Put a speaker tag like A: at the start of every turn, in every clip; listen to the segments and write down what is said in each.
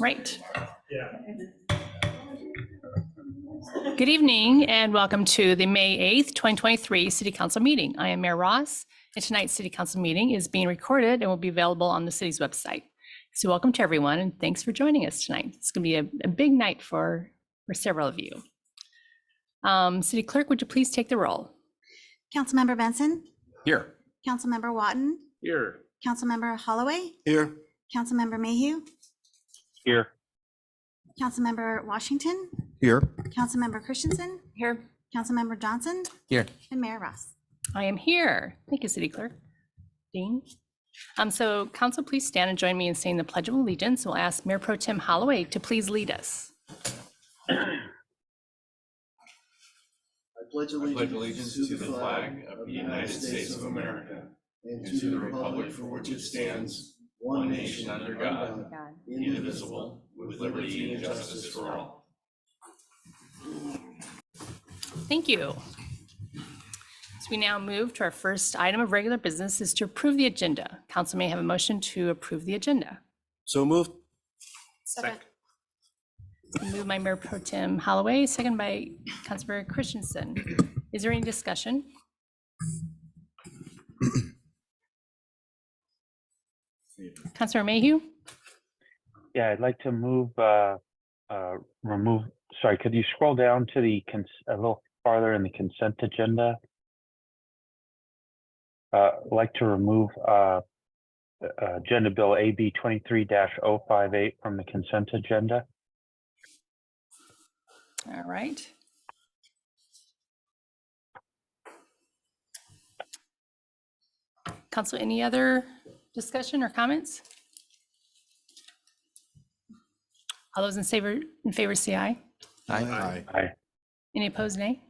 A: Right. Good evening and welcome to the May 8th, 2023 City Council meeting. I am Mayor Ross, and tonight's City Council meeting is being recorded and will be available on the city's website. So welcome to everyone and thanks for joining us tonight. It's going to be a big night for several of you. City Clerk, would you please take the roll?
B: Councilmember Benson.
C: Here.
B: Councilmember Watton.
C: Here.
B: Councilmember Holloway.
C: Here.
B: Councilmember Mayhew.
C: Here.
B: Councilmember Washington.
C: Here.
B: Councilmember Christensen.
A: Here.
B: Councilmember Johnson.
C: Here.
B: And Mayor Ross.
A: I am here. Thank you, City Clerk. Dean. So council, please stand and join me in saying the Pledge of Allegiance. We'll ask Mayor Pro Tem Holloway to please lead us.
D: I pledge allegiance to the flag of the United States of America and to the republic for which it stands, one nation under God, indivisible, with liberty and justice for all.
A: Thank you. So we now move to our first item of regular business is to approve the agenda. Council may have a motion to approve the agenda.
C: So moved.
B: Second.
A: Moved by Mayor Pro Tem Holloway, second by Councilmember Christensen. Is there any discussion? Councilor Mayhew?
E: Yeah, I'd like to could you scroll down to a little farther in the consent agenda? I'd like to remove Agenda Bill AB 23-058 from the consent agenda.
A: All right. Council, any other discussion or comments? All those in favor say aye.
C: Aye.
E: Aye.
A: Any opposed, nay?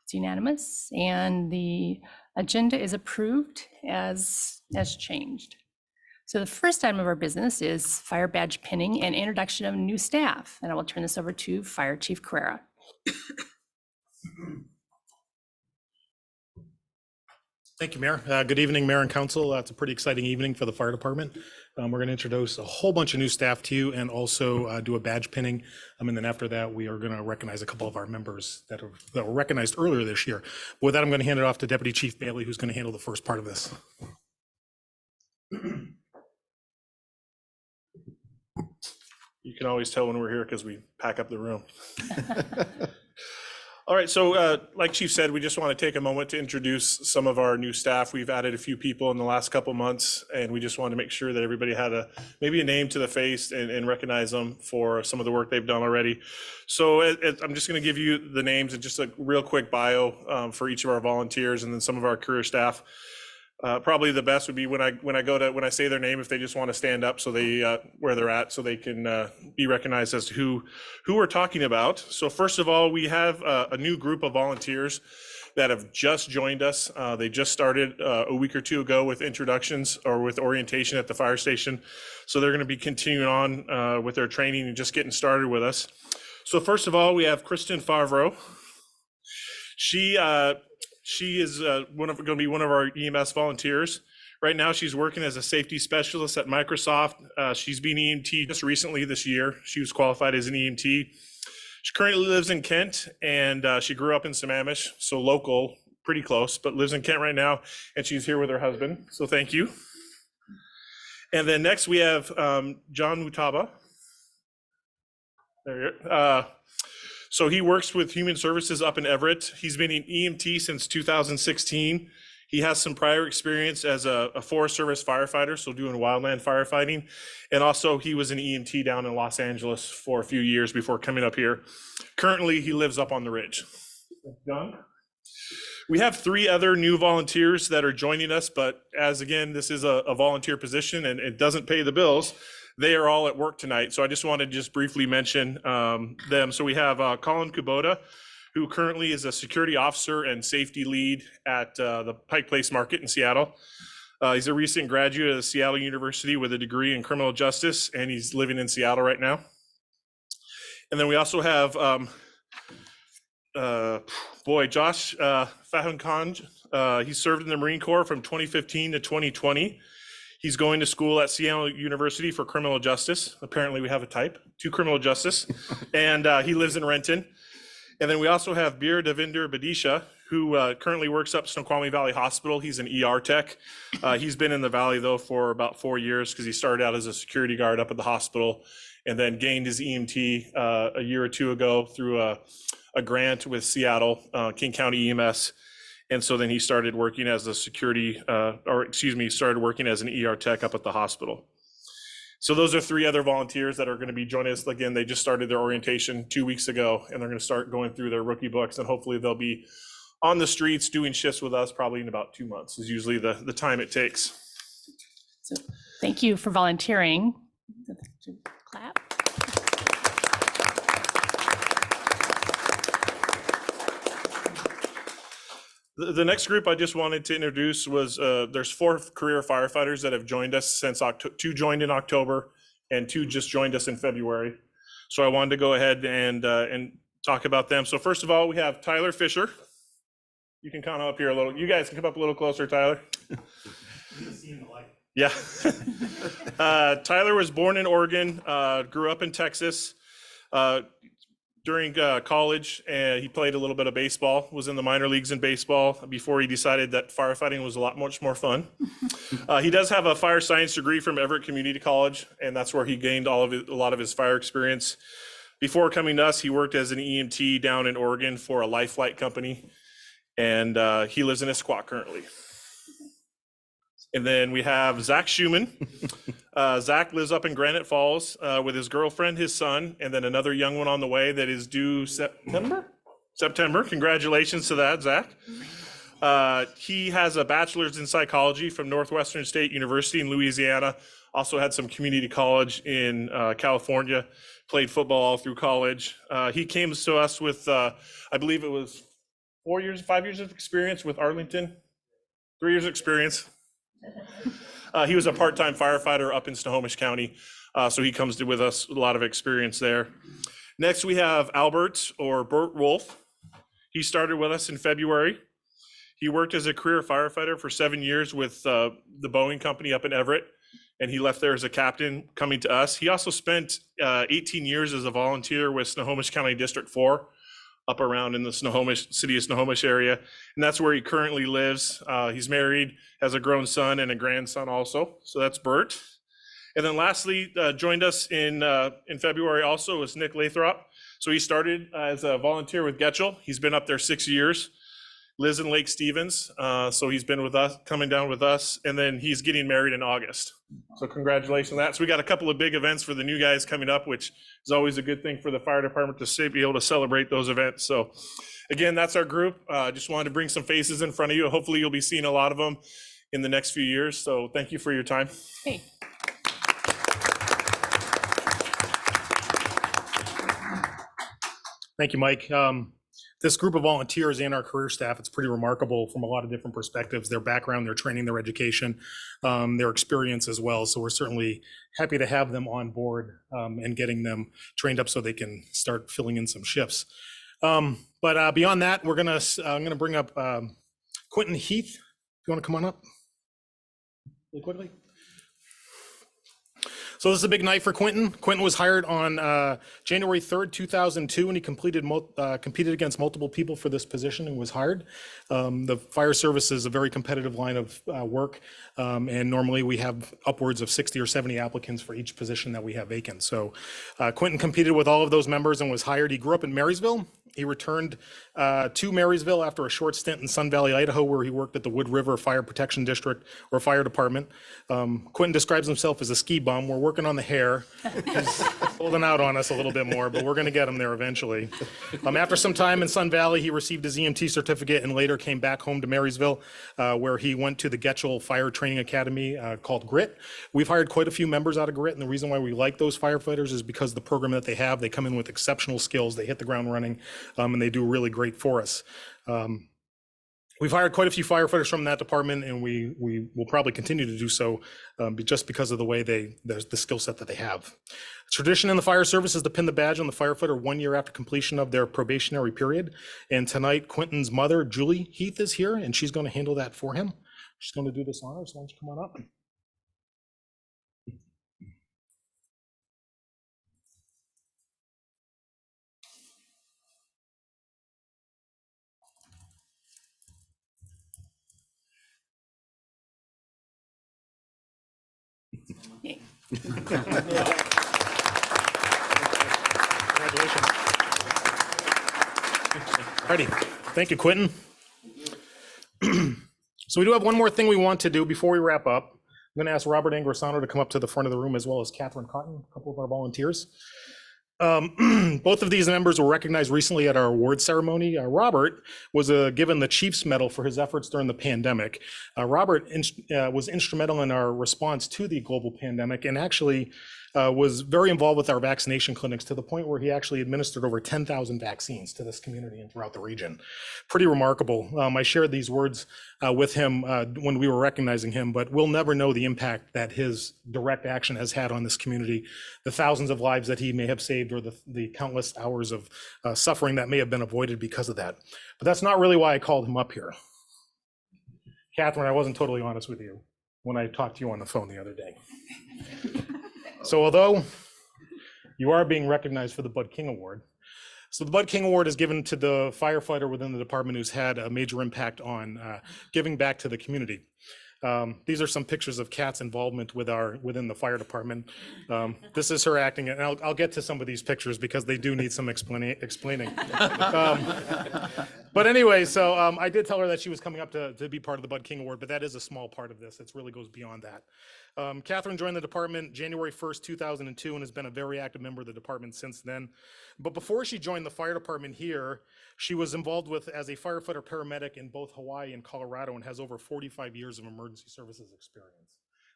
A: It's unanimous, and the agenda is approved as changed. So the first item of our business is fire badge pinning and introduction of new staff, and I will turn this over to Fire Chief Carrera.
F: Thank you, Mayor. Good evening, Mayor and Council. It's a pretty exciting evening for the fire department. We're going to introduce a whole bunch of new staff to you and also do a badge pinning. And then after that, we are going to recognize a couple of our members that were recognized earlier this year. But with that, I'm going to hand it off to Deputy Chief Bailey, who's going to handle the first part of this. You can always tell when we're here because we pack up the room. All right, so like Chief said, we just want to take a moment to introduce some of our new staff. We've added a few people in the last couple months, and we just wanted to make sure that everybody had maybe a name to the face and recognize them for some of the work they've done already. So I'm just going to give you the names and just a real quick bio for each of our volunteers and then some of our career staff. Probably the best would be when I say their name, if they just want to stand up so they where they're at so they can be recognized as to who we're talking about. So first of all, we have a new group of volunteers that have just joined us. They just started a week or two ago with introductions or with orientation at the fire station. So they're going to be continuing on with their training and just getting started with us. So first of all, we have Kristen Favreau. She is going to be one of our EMS volunteers. Right now, she's working as a safety specialist at Microsoft. She's been EMT just recently this year. She was qualified as an EMT. She currently lives in Kent, and she grew up in Sammamish, so local, pretty close, but lives in Kent right now, and she's here with her husband, so thank you. And then next, we have John Mutaba. There you go. So he works with Human Services up in Everett. He's been an EMT since 2016. He has some prior experience as a Forest Service firefighter, so doing wildland firefighting. And also he was an EMT down in Los Angeles for a few years before coming up here. Currently, he lives up on the ridge. John? We have 3 other new volunteers that are joining us, but as again, this is a volunteer position and it doesn't pay the bills. They are all at work tonight, so I just wanted to just briefly mention them. So we have Colin Kubota, who currently is a security officer and safety lead at the Pike Place Market in Seattle. He's a recent graduate of Seattle University with a degree in criminal justice, and he's living in Seattle right now. And then we also have Josh Fahan Khan. He served in the Marine Corps from 2015 to 2020. He's going to school at Seattle University for criminal justice. Apparently we have a type, to criminal justice. And he lives in Renton. And then we also have Bir Devinder Badisha, who currently works up Snoqualmie Valley Hospital. He's an ER tech. He's been in the Valley though for about 4 years because he started out as a security guard up at the hospital and then gained his EMT a year or two ago through a grant with Seattle, King County EMS. And so then he started working as a started working as an ER tech up at the hospital. So those are 3 other volunteers that are going to be joining us. Again, they just started their orientation 2 weeks ago, and they're going to start going through their rookie books, and hopefully they'll be on the streets doing shifts with us probably in about 2 months is usually the time it takes.
A: So thank you for volunteering. Clap.
F: The next group I just wanted to introduce was there's 4 career firefighters that have joined us since 2 joined in October and 2 just joined us in February. So I wanted to go ahead and talk about them. So first of all, we have Tyler Fisher. You can come up here a little. You guys can come up a little closer, Tyler. Yeah. Tyler was born in Oregon, grew up in Texas. During college, he played a little bit of baseball, was in the minor leagues in baseball before he decided that firefighting was much more fun. He does have a fire science degree from Everett Community College, and that's where he gained a lot of his fire experience. Before coming to us, he worked as an EMT down in Oregon for a life flight company, and he lives in Issaquah currently. And then we have Zach Schumann. Zach lives up in Granite Falls with his girlfriend, his son, and then another young one on the way that is due September. Congratulations to that, Zach. He has a bachelor's in psychology from Northwestern State University in Louisiana. Also had some community college in California, played football all through college. He came to us with, I believe it was 5 years of experience with Arlington, 3 years experience. He was a part-time firefighter up in Snohomish County, so he comes with us a lot of experience there. Next, we have Albert Wolf. He started with us in February. He worked as a career firefighter for 7 years with the Boeing company up in Everett, and he left there as a captain coming to us. He also spent 18 years as a volunteer with Snohomish County District 4 up around in the city of Snohomish area, and that's where he currently lives. He's married, has a grown son and a grandson also, so that's Bert. And then lastly, joined us in February also was Nick Lathrop. So he started as a volunteer with Getchell. He's been up there 6 years, lives in Lake Stevens, so he's been with us, coming down with us, and then he's getting married in August. So congratulations on that. So we got a couple of big events for the new guys coming up, which is always a good thing for the fire department to be able to celebrate those events. So again, that's our group. Just wanted to bring some faces in front of you. Hopefully you'll be seeing a lot of them in the next few years. So thank you for your time.
A: Hey.
G: Thank you, Mike. This group of volunteers and our career staff, it's pretty remarkable from a lot of different perspectives, their background, their training, their education, their experience as well. So we're certainly happy to have them on board and getting them trained up so they can start filling in some shifts. But beyond that, I'm gonna bring up Quentin Heath. If you wanna come on up really quickly. So this is a big night for Quentin. Quentin was hired on January 3rd, 2002, and he competed against multiple people for this position and was hired. The fire service is a very competitive line of work, and normally we have upwards of 60 or 70 applicants for each position that we have vacant. So Quentin competed with all of those members and was hired. He grew up in Marysville. He returned to Marysville after a short stint in Sun Valley, Idaho, where he worked at the Wood River Fire Protection District or Fire Department. Quentin describes himself as a ski bum. We're working on the hair. He's holding out on us a little bit more, but we're going to get him there eventually. After some time in Sun Valley, he received his EMT certificate and later came back home to Marysville, where he went to the Getchell Fire Training Academy called GRIT. We've hired quite a few members out of GRIT, and the reason why we like those firefighters is because the program that they have, they come in with exceptional skills, they hit the ground running, and they do really great for us. We've hired quite a few firefighters from that department, and we will probably continue to do so just because of the way the skill set that they have. Tradition in the fire service is to pin the badge on the firefighter 1 year after completion of their probationary period. And tonight, Quentin's mother, Julie Heath, is here, and she's going to handle that for him. She's going to do this honor, so why don't you come on up.
A: Yay.
G: Congratulations. Alrighty, thank you, Quentin. So we do have one more thing we want to do before we wrap up. I'm going to ask Robert Angrosano to come up to the front of the room, as well as Catherine Cotton, a couple of our volunteers. Both of these members were recognized recently at our award ceremony. Robert was given the Chiefs Medal for his efforts during the pandemic. Robert was instrumental in our response to the global pandemic, and actually was very involved with our vaccination clinics, to the point where he actually administered over 10,000 vaccines to this community and throughout the region. Pretty remarkable. I shared these words with him when we were recognizing him, but we'll never know the impact that his direct action has had on this community, the thousands of lives that he may have saved, or the countless hours of suffering that may have been avoided because of that. But that's not really why I called him up here. Catherine, I wasn't totally honest with you when I talked to you on the phone the other day. So although you are being recognized for the Bud King Award, so the Bud King Award is given to the firefighter within the department who's had a major impact on giving back to the community. These are some pictures of Kat's involvement within the fire department. This is her acting, and I'll get to some of these pictures because they do need some explaining. But anyway, so I did tell her that she was coming up to be part of the Bud King Award, but that is a small part of this. It really goes beyond that. Catherine joined the department January 1st, 2002, and has been a very active member of the department since then. But before she joined the fire department here, she was involved as a firefighter paramedic in both Hawaii and Colorado, and has over 45 years of emergency services experience.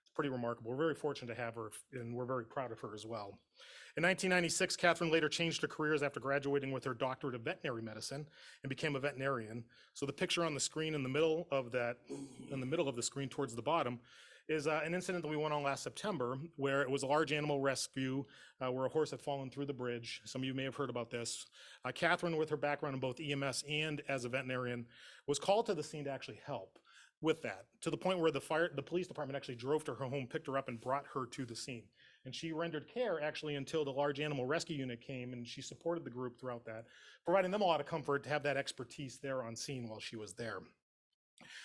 G: It's pretty remarkable. We're very fortunate to have her, and we're very proud of her as well. In 1996, Catherine later changed her careers after graduating with her doctorate of veterinary medicine and became a veterinarian. So the picture on the screen in the middle of the screen towards the bottom is an incident that we went on last September, where it was a large animal rescue where a horse had fallen through the bridge. Some of you may have heard about this. Catherine, with her background in both EMS and as a veterinarian, was called to the scene to actually help with that, to the point where the police department actually drove to her home, picked her up, and brought her to the scene. And she rendered care actually until the large animal rescue unit came, and she supported the group throughout that, providing them a lot of comfort to have that expertise there on scene while she was there.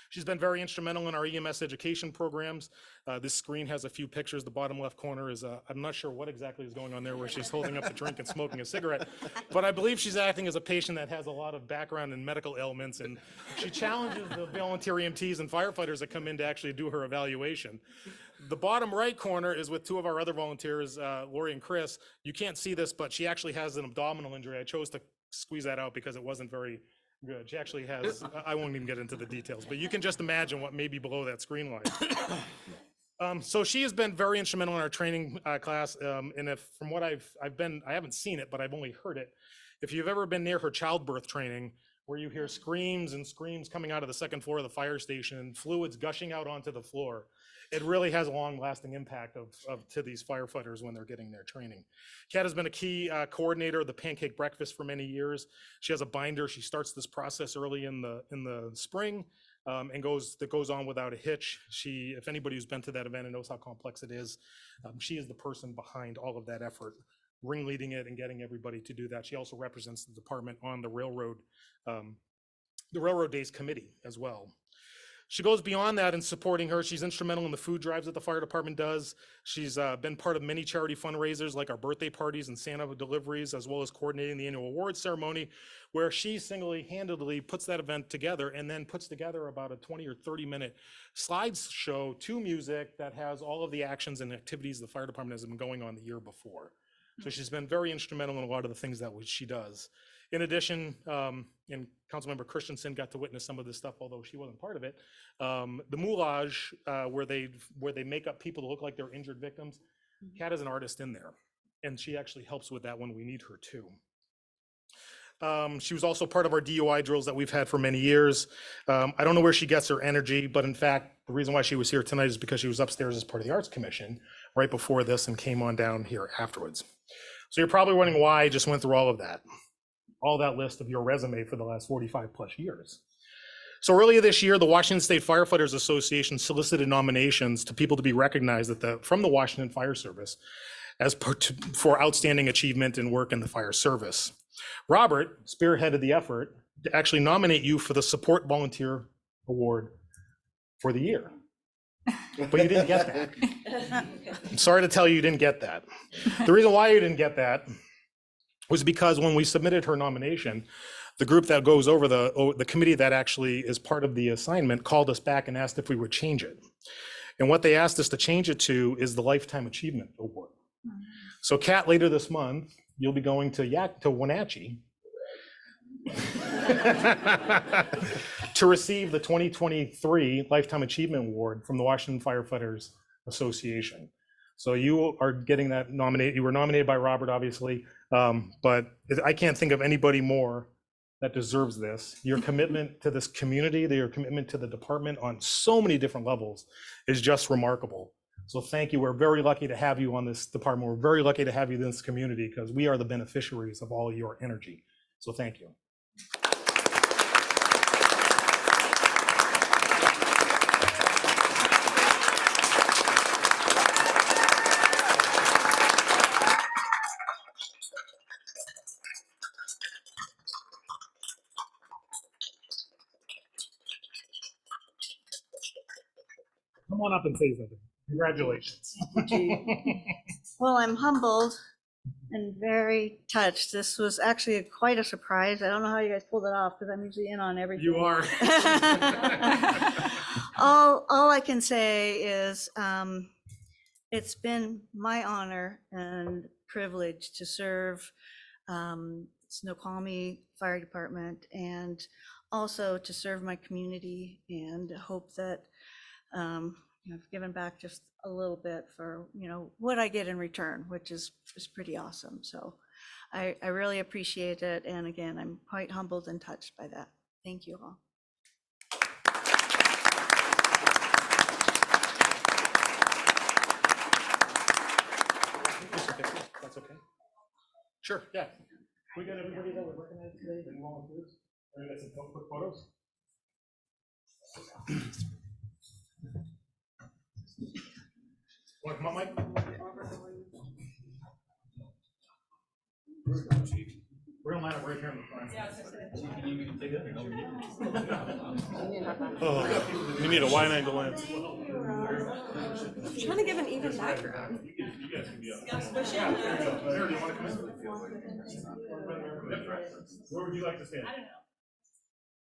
G: She's been very instrumental in our EMS education programs. This screen has a few pictures. The bottom left corner is, I'm not sure what exactly is going on there, where she's holding up a drink and smoking a cigarette, but I believe she's acting as a patient that has a lot of background in medical ailments, and she challenges the volunteer EMTs and firefighters that come in to actually do her evaluation. The bottom right corner is with two of our other volunteers, Lori and Chris. You can't see this, but she actually has an abdominal injury. I chose to squeeze that out because it wasn't very good. She actually has, I won't even get into the details, but you can just imagine what may be below that screen line. So she has been very instrumental in our training class. And if from what I haven't seen it, but I've only heard it. If you've ever been near her childbirth training, where you hear screams and screams coming out of the second floor of the fire station and fluids gushing out onto the floor, it really has a long-lasting impact to these firefighters when they're getting their training. Kat has been a key coordinator of the pancake breakfast for many years. She has a binder. She starts this process early in the spring and goes on without a hitch. If anybody who's been to that event and knows how complex it is, she is the person behind all of that effort, ringleading it and getting everybody to do that. She also represents the department on the Railroad Days Committee as well. She goes beyond that in supporting her. She's instrumental in the food drives that the fire department does. She's been part of many charity fundraisers like our birthday parties and Santa deliveries, as well as coordinating the annual awards ceremony, where she single-handedly puts that event together and then puts together about a 20 or 30-minute slideshow to music that has all of the actions and activities the fire department has been going on the year before. So she's been very instrumental in a lot of the things that she does. In addition, and Councilmember Christensen got to witness some of this stuff, although she wasn't part of it. The moulage, where they make up people to look like they're injured victims. Kat is an artist in there, and she actually helps with that when we need her to. She was also part of our DUI drills that we've had for many years. I don't know where she gets her energy, but in fact, the reason why she was here tonight is because she was upstairs as part of the Arts Commission right before this and came on down here afterwards. So you're probably wondering why I just went through all of that. All that list of your resume for the last 45 plus years. So earlier this year, the Washington State Firefighters Association solicited nominations to people to be recognized from the Washington Fire Service for outstanding achievement and work in the fire service. Robert spearheaded the effort to actually nominate you for the Support Volunteer Award for the year. but you didn't get that. I'm sorry to tell you, you didn't get that. The reason why you didn't get that was because when we submitted her nomination, the group that goes over the committee that actually is part of the assignment called us back and asked if we would change it. And what they asked us to change it to is the Lifetime Achievement Award. So Kat, later this month, you'll be going to Wenatchee to receive the 2023 Lifetime Achievement Award from the Washington Firefighters Association. So you are getting that nominated. You were nominated by Robert, obviously, but I can't think of anybody more that deserves this. Your commitment to this community, your commitment to the department on so many different levels is just remarkable. So thank you. We're very lucky to have you on this department. We're very lucky to have you in this community because we are the beneficiaries of all your energy. So thank you. Come on up and say something. Congratulations.
H: Well, I'm humbled and very touched. This was actually quite a surprise. I don't know how you guys pulled it off because I'm usually in on everything.
G: You are.
H: All I can say is it's been my honor and privilege to serve Snoqualmie Fire Department and also to serve my community, and hope that I've given back just a little bit for what I get in return, which is pretty awesome. So I really appreciate it, and again, I'm quite humbled and touched by that. Thank you all.
G: That's okay. Sure, yeah. We got everybody that was recognized today that you want to do. We got some quick photos. Want to come up, Mike? We're gonna line up right here in the front.
F: Oh, you need a wide angle lens.
I: Trying to give an even background.
F: You guys can be up. Yeah, there you go. Mayor, do you want to come in? Where would you like to stand? I don't know.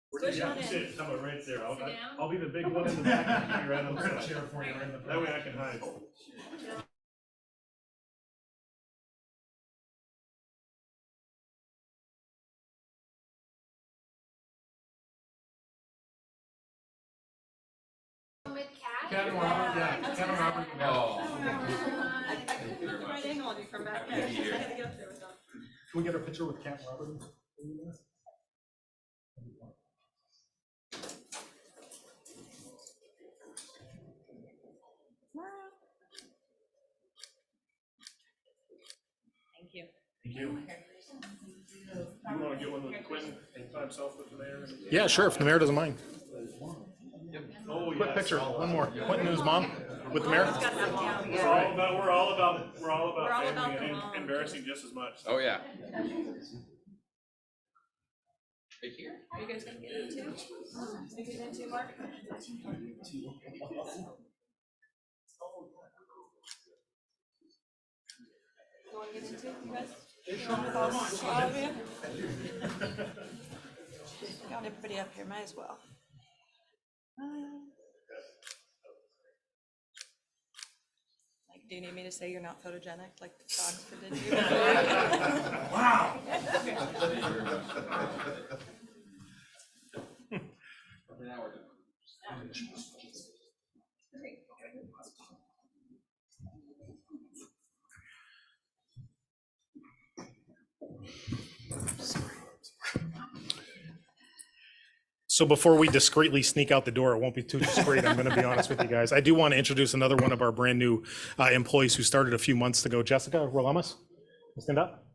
F: Where do you have to sit? How about right there? I'll be the big one in the back. You right on the side. Chair for you right in the front. That way I can hide. Cat and Robert, yeah. Cat and Robert.
I: Right angle on you from back there. I had to get up there with them.
G: Can we get a picture with Cat and Robert?
A: Thank you.
F: Thank you. You want to get one with Quentin by himself with the mayor?
G: Yeah, sure, if the mayor doesn't mind.
F: Oh,
G: Quick picture, one more. Quentin and his mom with the mayor.
F: We're all about family and embarrassing just as much.
D: Oh, yeah.
I: Are you guys gonna get in too? You get in too, Mark? You wanna get in too, you guys? All of you? Got everybody up here, might as well. Like, do you need me to say you're not photogenic like the photographer did you?
F: Wow.
G: So before we discreetly sneak out the door, it won't be too discreet, I'm going to be honest with you guys. I do want to introduce another one of our brand new employees who started a few months ago, Jessica Rolamas. Stand up.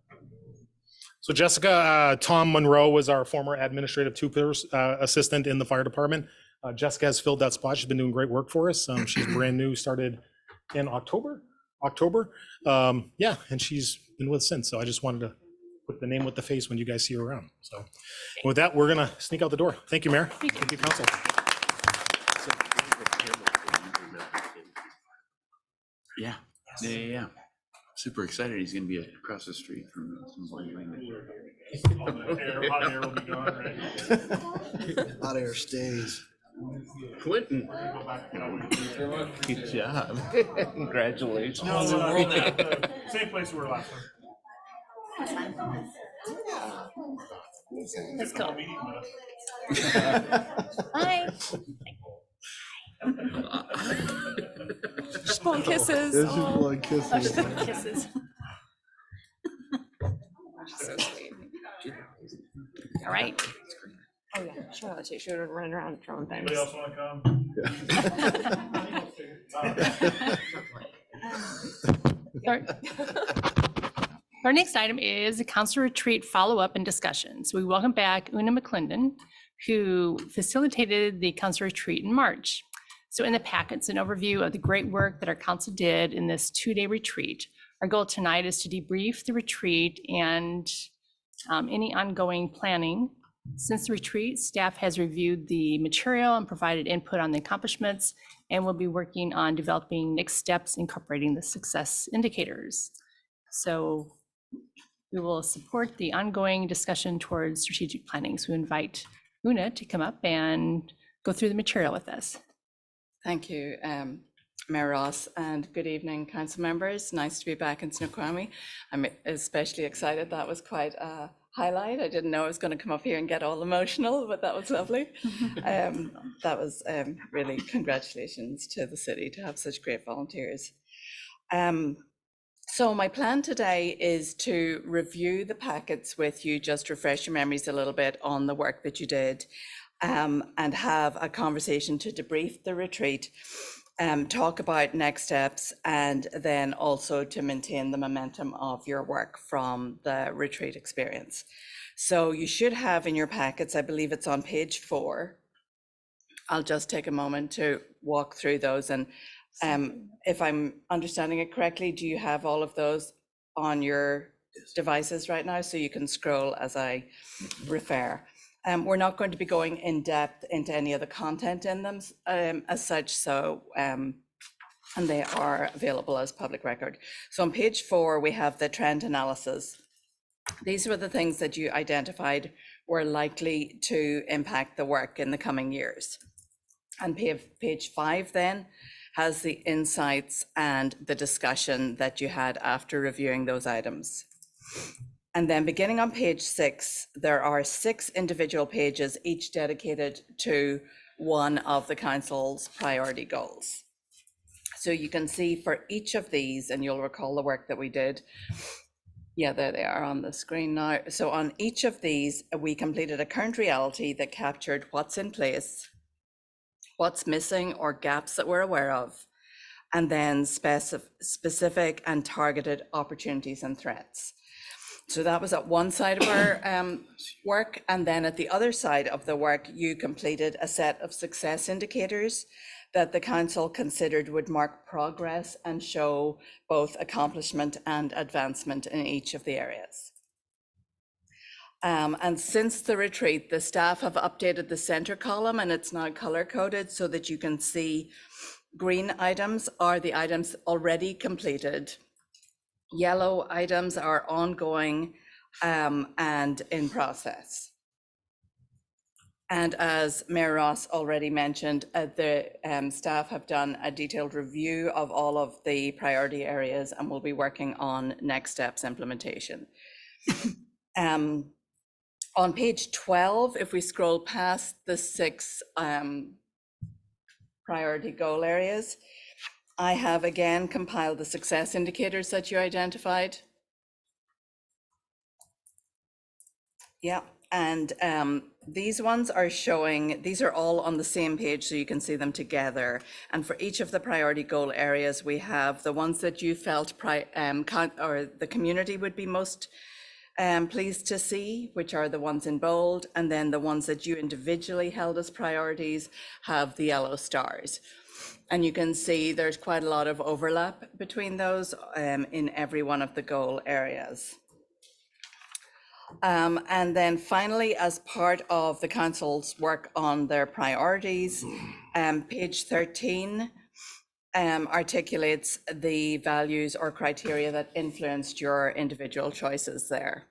G: So Jessica, Tom Monroe was our former administrative assistant in the fire department. Jessica has filled that spot. She's been doing great work for us. She's brand new, started in October. Yeah, and she's been with us since. So I just wanted to put the name with the face when you guys see her around. So with that, we're gonna sneak out the door. Thank you, Mayor. Thank you, Council.
D: Yeah, yeah. Super excited. He's gonna be across the street from some boy doing
F: Hot air will be gone, right?
C: Hot air stays.
D: Quentin. Good job. Congratulations.
F: Same place we were last time.
A: Let's go. Hi.
I: Just blowing kisses.
C: There's your blood kisses.
A: Kisses.
I: So sweet.
A: All right.
I: Oh, yeah, sure, she should have run around throwing things.
F: Anybody else want to come?
A: Our next item is a council retreat follow-up and discussion. So we welcome back Una McClendon, who facilitated the council retreat in March. So in the packet's an overview of the great work that our council did in this 2-day retreat. Our goal tonight is to debrief the retreat and any ongoing planning. Since the retreat, staff has reviewed the material and provided input on the accomplishments, and we'll be working on developing next steps incorporating the success indicators. So we will support the ongoing discussion towards strategic planning. So we invite Una to come up and go through the material with us.
J: Thank you, Mayor Ross, and good evening, council members. Nice to be back in Snoqualmie. I'm especially excited. That was quite a highlight. I didn't know I was going to come up here and get all emotional, but that was lovely. That was really congratulations to the city to have such great volunteers. So my plan today is to review the packets with you, just refresh your memories a little bit on the work that you did, and have a conversation to debrief the retreat, talk about next steps, and then also to maintain the momentum of your work from the retreat experience. So you should have in your packets, I believe it's on page 4. I'll just take a moment to walk through those, and if I'm understanding it correctly, do you have all of those on your devices right now? So you can scroll as I refer. We're not going to be going in depth into any of the content in them as such, so and they are available as public record. So on page 4, we have the trend analysis. These were the things that you identified were likely to impact the work in the coming years. And page 5 then has the insights and the discussion that you had after reviewing those items. And then beginning on page 6, there are 6 individual pages, each dedicated to one of the council's priority goals. So you can see for each of these, and you'll recall the work that we did. Yeah, there they are on the screen now. So on each of these, we completed a current reality that captured what's in place, what's missing or gaps that we're aware of, and then specific and targeted opportunities and threats. So that was at one side of our work. And then at the other side of the work, you completed a set of success indicators that the council considered would mark progress and show both accomplishment and advancement in each of the areas. And since the retreat, the staff have updated the center column, and it's now color coded so that you can see green items are the items already completed. Yellow items are ongoing and in process. And as Mayor Ross already mentioned, the staff have done a detailed review of all of the priority areas and will be working on next steps implementation. On page 12, if we scroll past the 6 priority goal areas, I have again compiled the success indicators that you identified. Yeah, and these ones are showing, these are all on the same page so you can see them together. And for each of the priority goal areas, we have the ones that you felt or the community would be most pleased to see, which are the ones in bold, and then the ones that you individually held as priorities have the yellow stars. And you can see there's quite a lot of overlap between those in every one of the goal areas. And then finally, as part of the council's work on their priorities, page 13 articulates the values or criteria that influenced your individual choices there.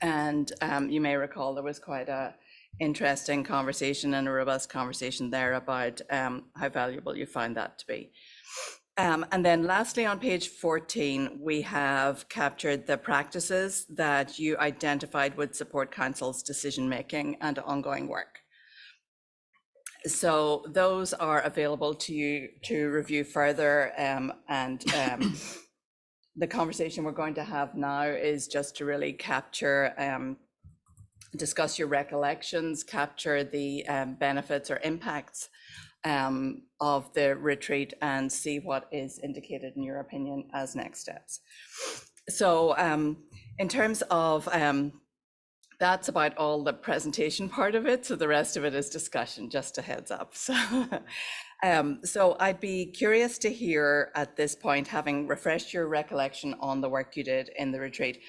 J: And you may recall there was quite a interesting conversation and a robust conversation there about how valuable you find that to be. And then lastly, on page 14, we have captured the practices that you identified would support council's decision-making and ongoing work. So those are available to you to review further, and the conversation we're going to have now is just to really capture, discuss your recollections, capture the benefits or impacts of the retreat, and see what is indicated in your opinion as next steps. So in terms of that's about all the presentation part of it. So the rest of it is discussion, just a heads up. So, so I'd be curious to hear at this point, having refreshed your recollection on the work you did in the retreat,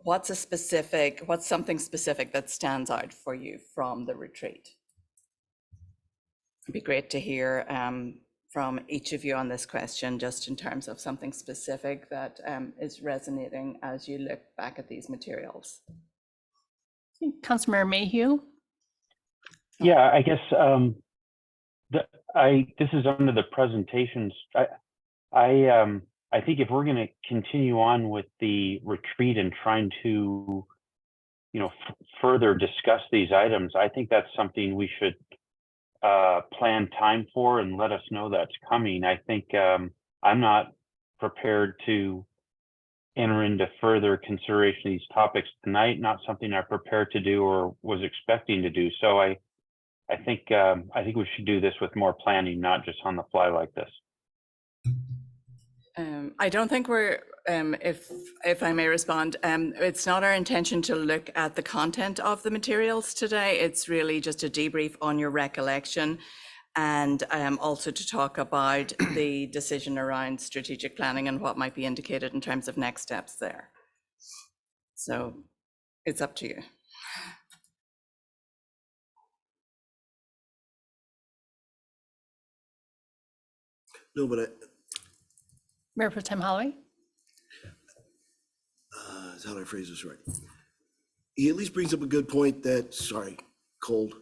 J: what's something specific that stands out for you from the retreat? It'd be great to hear from each of you on this question, just in terms of something specific that is resonating as you look back at these materials.
A: Councilmember Mayhew.
E: Yeah, I guess this is under the presentations. I think if we're going to continue on with the retreat and trying to, further discuss these items, I think that's something we should plan time for and let us know that's coming. I think I'm not prepared to enter into further consideration of these topics tonight, not something I'm prepared to do or was expecting to do. So I think we should do this with more planning, not just on the fly like this.
J: I don't think we're, if I may respond, it's not our intention to look at the content of the materials today. It's really just a debrief on your recollection, and also to talk about the decision around strategic planning and what might be indicated in terms of next steps there. So it's up to you.
C: No, but
A: Mayor Pro Tem Holloway.
C: how do I phrase this right? He at least brings up a good point that, sorry, cold.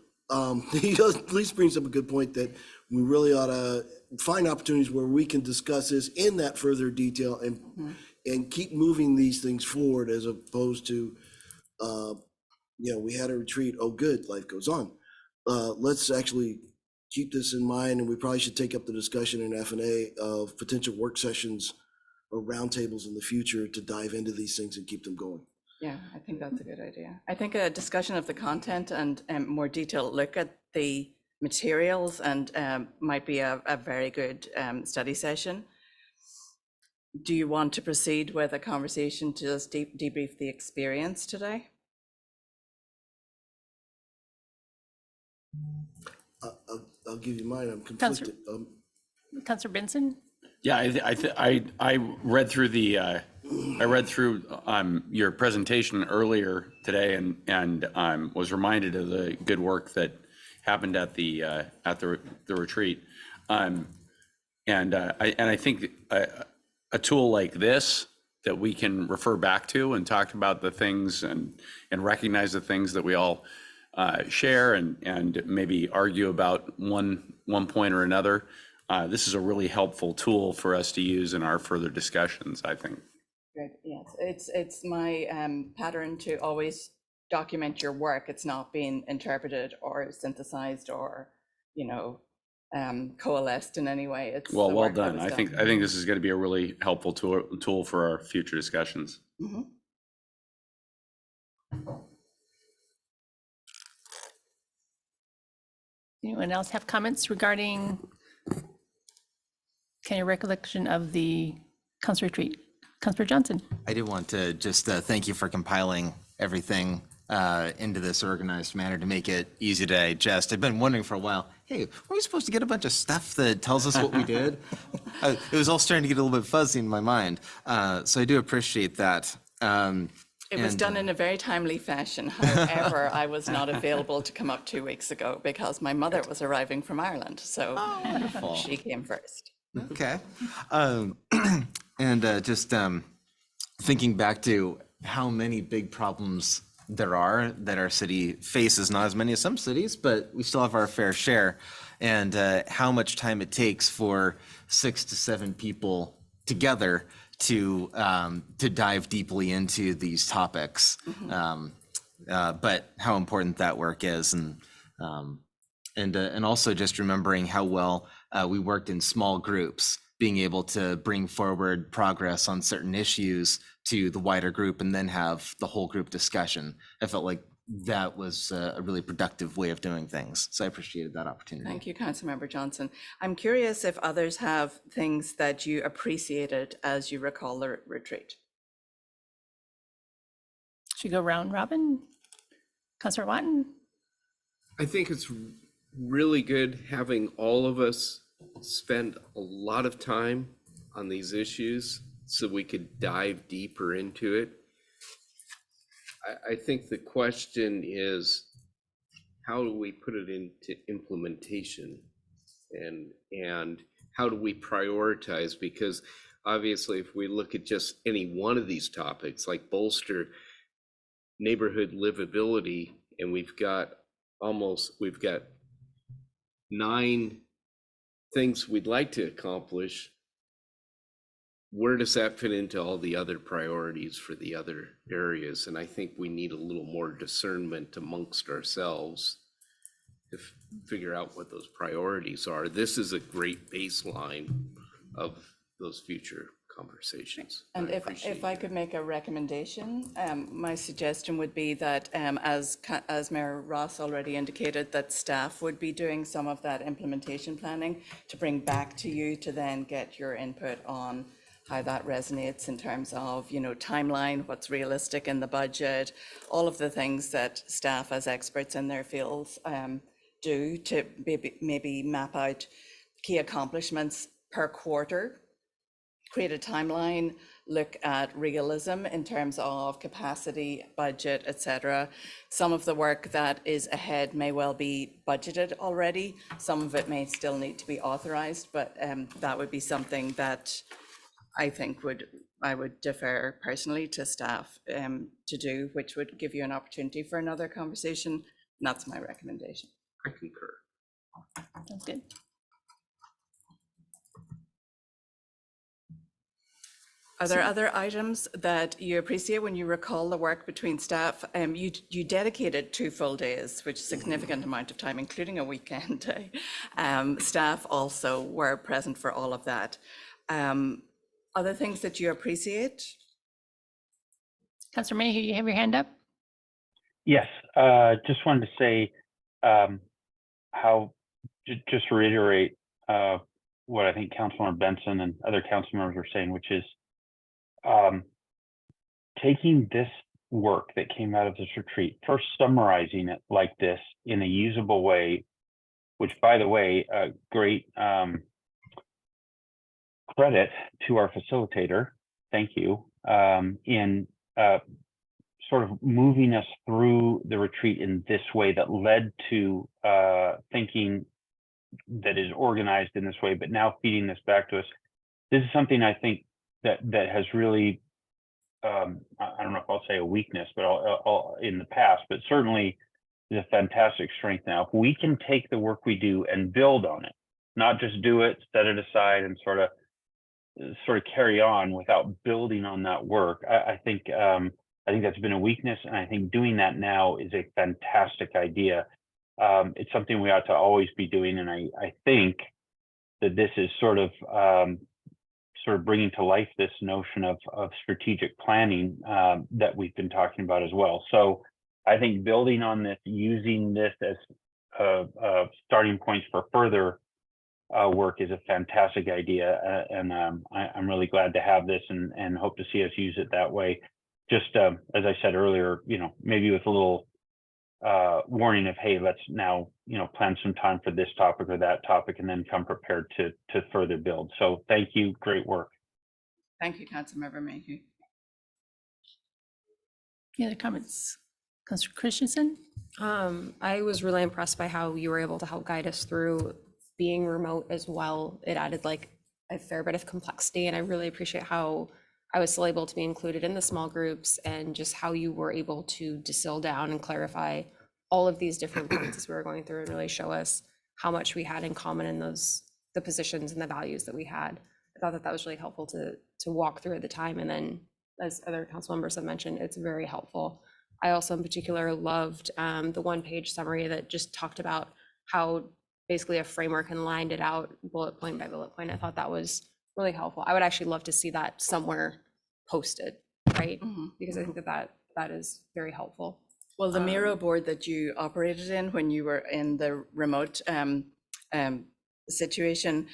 C: He does at least brings up a good point that we really ought to find opportunities where we can discuss this in that further detail and keep moving these things forward, as opposed to, we had a retreat. Oh, good, life goes on. Let's actually keep this in mind, and we probably should take up the discussion in F&A of potential work sessions or roundtables in the future to dive into these things and keep them going.
J: Yeah, I think that's a good idea. I think a discussion of the content and more detailed look at the materials and might be a very good study session. Do you want to proceed with a conversation to just debrief the experience today?
C: I'll give you mine. I'm conflicted.
A: Councilor Benson.
D: Yeah, I read through the your presentation earlier today and was reminded of the good work that happened at the retreat, and I think a tool like this that we can refer back to and talk about the things and recognize the things that we all share and maybe argue about one point or another. This is a really helpful tool for us to use in our further discussions, I think.
J: Good. Yes, it's my pattern to always document your work. It's not being interpreted or synthesized or, coalesced in any way. It's
D: well done. I think this is going to be a really helpful tool for our future discussions.
J: Mm-hmm.
A: Anyone else have comments regarding your recollection of the council retreat? Councilor Johnson.
K: I do want to just thank you for compiling everything into this organized manner to make it easy to digest. I've been wondering for a while, hey, were we supposed to get a bunch of stuff that tells us what we did? It was all starting to get a little bit fuzzy in my mind. So I do appreciate that.
J: It was done in a very timely fashion. However, I was not available to come up 2 weeks ago because my mother was arriving from Ireland. So she came first.
K: Okay. And just thinking back to how many big problems there are that our city faces, not as many as some cities, but we still have our fair share, and how much time it takes for 6 to 7 people together to dive deeply into these topics. But how important that work is, and also just remembering how well we worked in small groups, being able to bring forward progress on certain issues to the wider group and then have the whole group discussion. I felt like that was a really productive way of doing things. So I appreciated that opportunity.
J: Thank you, Councilmember Johnson. I'm curious if others have things that you appreciated as you recall the retreat.
A: Should we go round robin? Councillor Watton?
L: I think it's really good having all of us spend a lot of time on these issues so we could dive deeper into it. I think the question is, how do we put it into implementation, and how do we prioritize? Because obviously, if we look at just any one of these topics, like bolster neighborhood livability, and we've got 9 things we'd like to accomplish, where does that fit into all the other priorities for the other areas? And I think we need a little more discernment amongst ourselves to figure out what those priorities are. This is a great baseline of those future conversations.
J: And if I could make a recommendation, my suggestion would be that, as Mayor Ross already indicated, that staff would be doing some of that implementation planning to bring back to you to then get your input on how that resonates in terms of, timeline, what's realistic in the budget, all of the things that staff as experts in their fields do to maybe map out key accomplishments per quarter, create a timeline, look at realism in terms of capacity, budget, etc. Some of the work that is ahead may well be budgeted already. Some of it may still need to be authorized, but that would be something that I think I would defer personally to staff to do, which would give you an opportunity for another conversation. And that's my recommendation.
L: I concur.
A: Sounds good.
J: Are there other items that you appreciate when you recall the work between staff? You dedicated 2 full days, which is a significant amount of time, including a weekend day. Staff also were present for all of that. Other things that you appreciate?
A: Councillor Mayhew, you have your hand up?
E: Yes, just wanted to say just to reiterate what I think Councilmember Benson and other council members were saying, which is taking this work that came out of this retreat, first summarizing it like this in a usable way, which, by the way, great credit to our facilitator, thank you, in sort of moving us through the retreat in this way that led to thinking that is organized in this way, but now feeding this back to us. This is something I think that has really, I don't know if I'll say a weakness, but in the past, but certainly is a fantastic strength now. If we can take the work we do and build on it, not just do it, set it aside, and sort of carry on without building on that work, I think that's been a weakness, and I think doing that now is a fantastic idea. It's something we ought to always be doing, and I think that this is sort of bringing to life this notion of strategic planning that we've been talking about as well. So I think building on this, using this as starting points for further work is a fantastic idea, and I'm really glad to have this and hope to see us use it that way. Just as I said earlier, maybe with a little warning of, hey, let's now plan some time for this topic or that topic, and then come prepared to further build. So thank you, great work.
J: Thank you, Councilmember Mayhew.
A: Any other comments? Councillor Christensen?
M: I was really impressed by how you were able to help guide us through being remote as well. It added like a fair bit of complexity, and I really appreciate how I was still able to be included in the small groups and just how you were able to distill down and clarify all of these different points as we were going through and really show us how much we had in common in the positions and the values that we had. I thought that that was really helpful to walk through at the time. And then, as other council members have mentioned, it's very helpful. I also in particular loved the one-page summary that just talked about how basically a framework and lined it out bullet point by bullet point. I thought that was really helpful. I would actually love to see that somewhere posted, right? Because I think that is very helpful.
J: Well, the Miro board that you operated in when you were in the remote situation,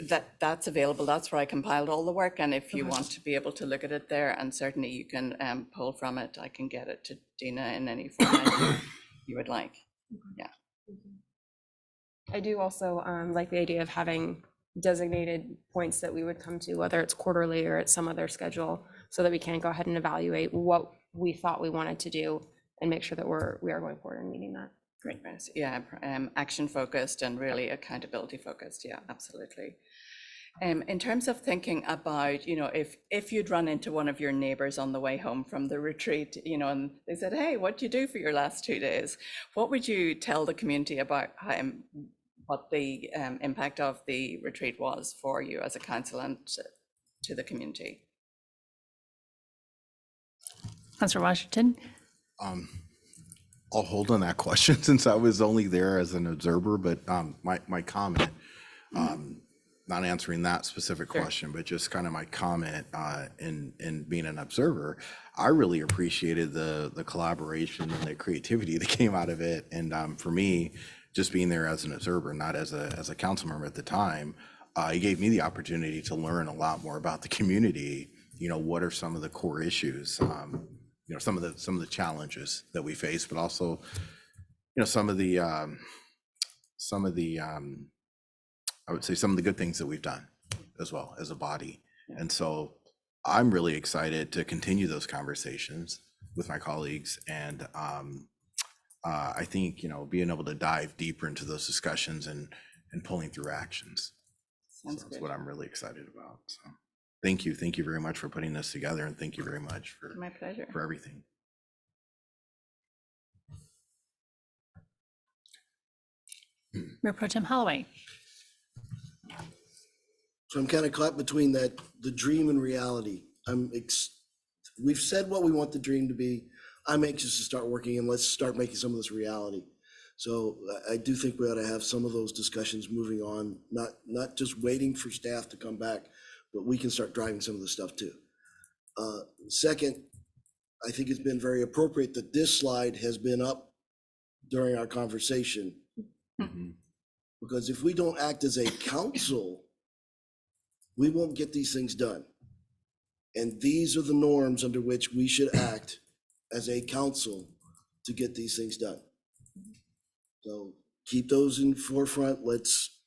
J: that's available. That's where I compiled all the work. And if you want to be able to look at it there, and certainly you can pull from it, I can get it to Dina in any format you would like. Yeah.
M: I do also like the idea of having designated points that we would come to, whether it's quarterly or at some other schedule, so that we can go ahead and evaluate what we thought we wanted to do and make sure that we are going forward and meeting that.
J: Great. Yeah, action focused and really accountability focused. Yeah, absolutely. In terms of thinking about, if you'd run into one of your neighbors on the way home from the retreat, and they said, hey, what'd you do for your last 2 days? What would you tell the community about what the impact of the retreat was for you as a council and to the community?
A: Councilor Washington?
N: I'll hold on that question since I was only there as an observer, but my comment, not answering that specific question, but just kind of my comment in being an observer, I really appreciated the collaboration and the creativity that came out of it. And for me, just being there as an observer, not as a council member at the time, it gave me the opportunity to learn a lot more about the community. What are some of the core issues? Some of the challenges that we face, but also, some of the I would say some of the good things that we've done as well as a body. And so I'm really excited to continue those conversations with my colleagues. And I think, being able to dive deeper into those discussions and pulling through actions. That's what I'm really excited about. So thank you. Thank you very much for putting this together. And thank you very much for
J: My pleasure.
N: for everything.
A: Mayor Pro Tem Holloway?
C: So I'm kind of caught between the dream and reality. We've said what we want the dream to be. I'm anxious to start working, and let's start making some of this reality. So I do think we ought to have some of those discussions moving on, not just waiting for staff to come back, but we can start driving some of the stuff too. Second, I think it's been very appropriate that this slide has been up during our conversation. Because if we don't act as a council, we won't get these things done. And these are the norms under which we should act as a council to get these things done. So keep those in forefront. Let's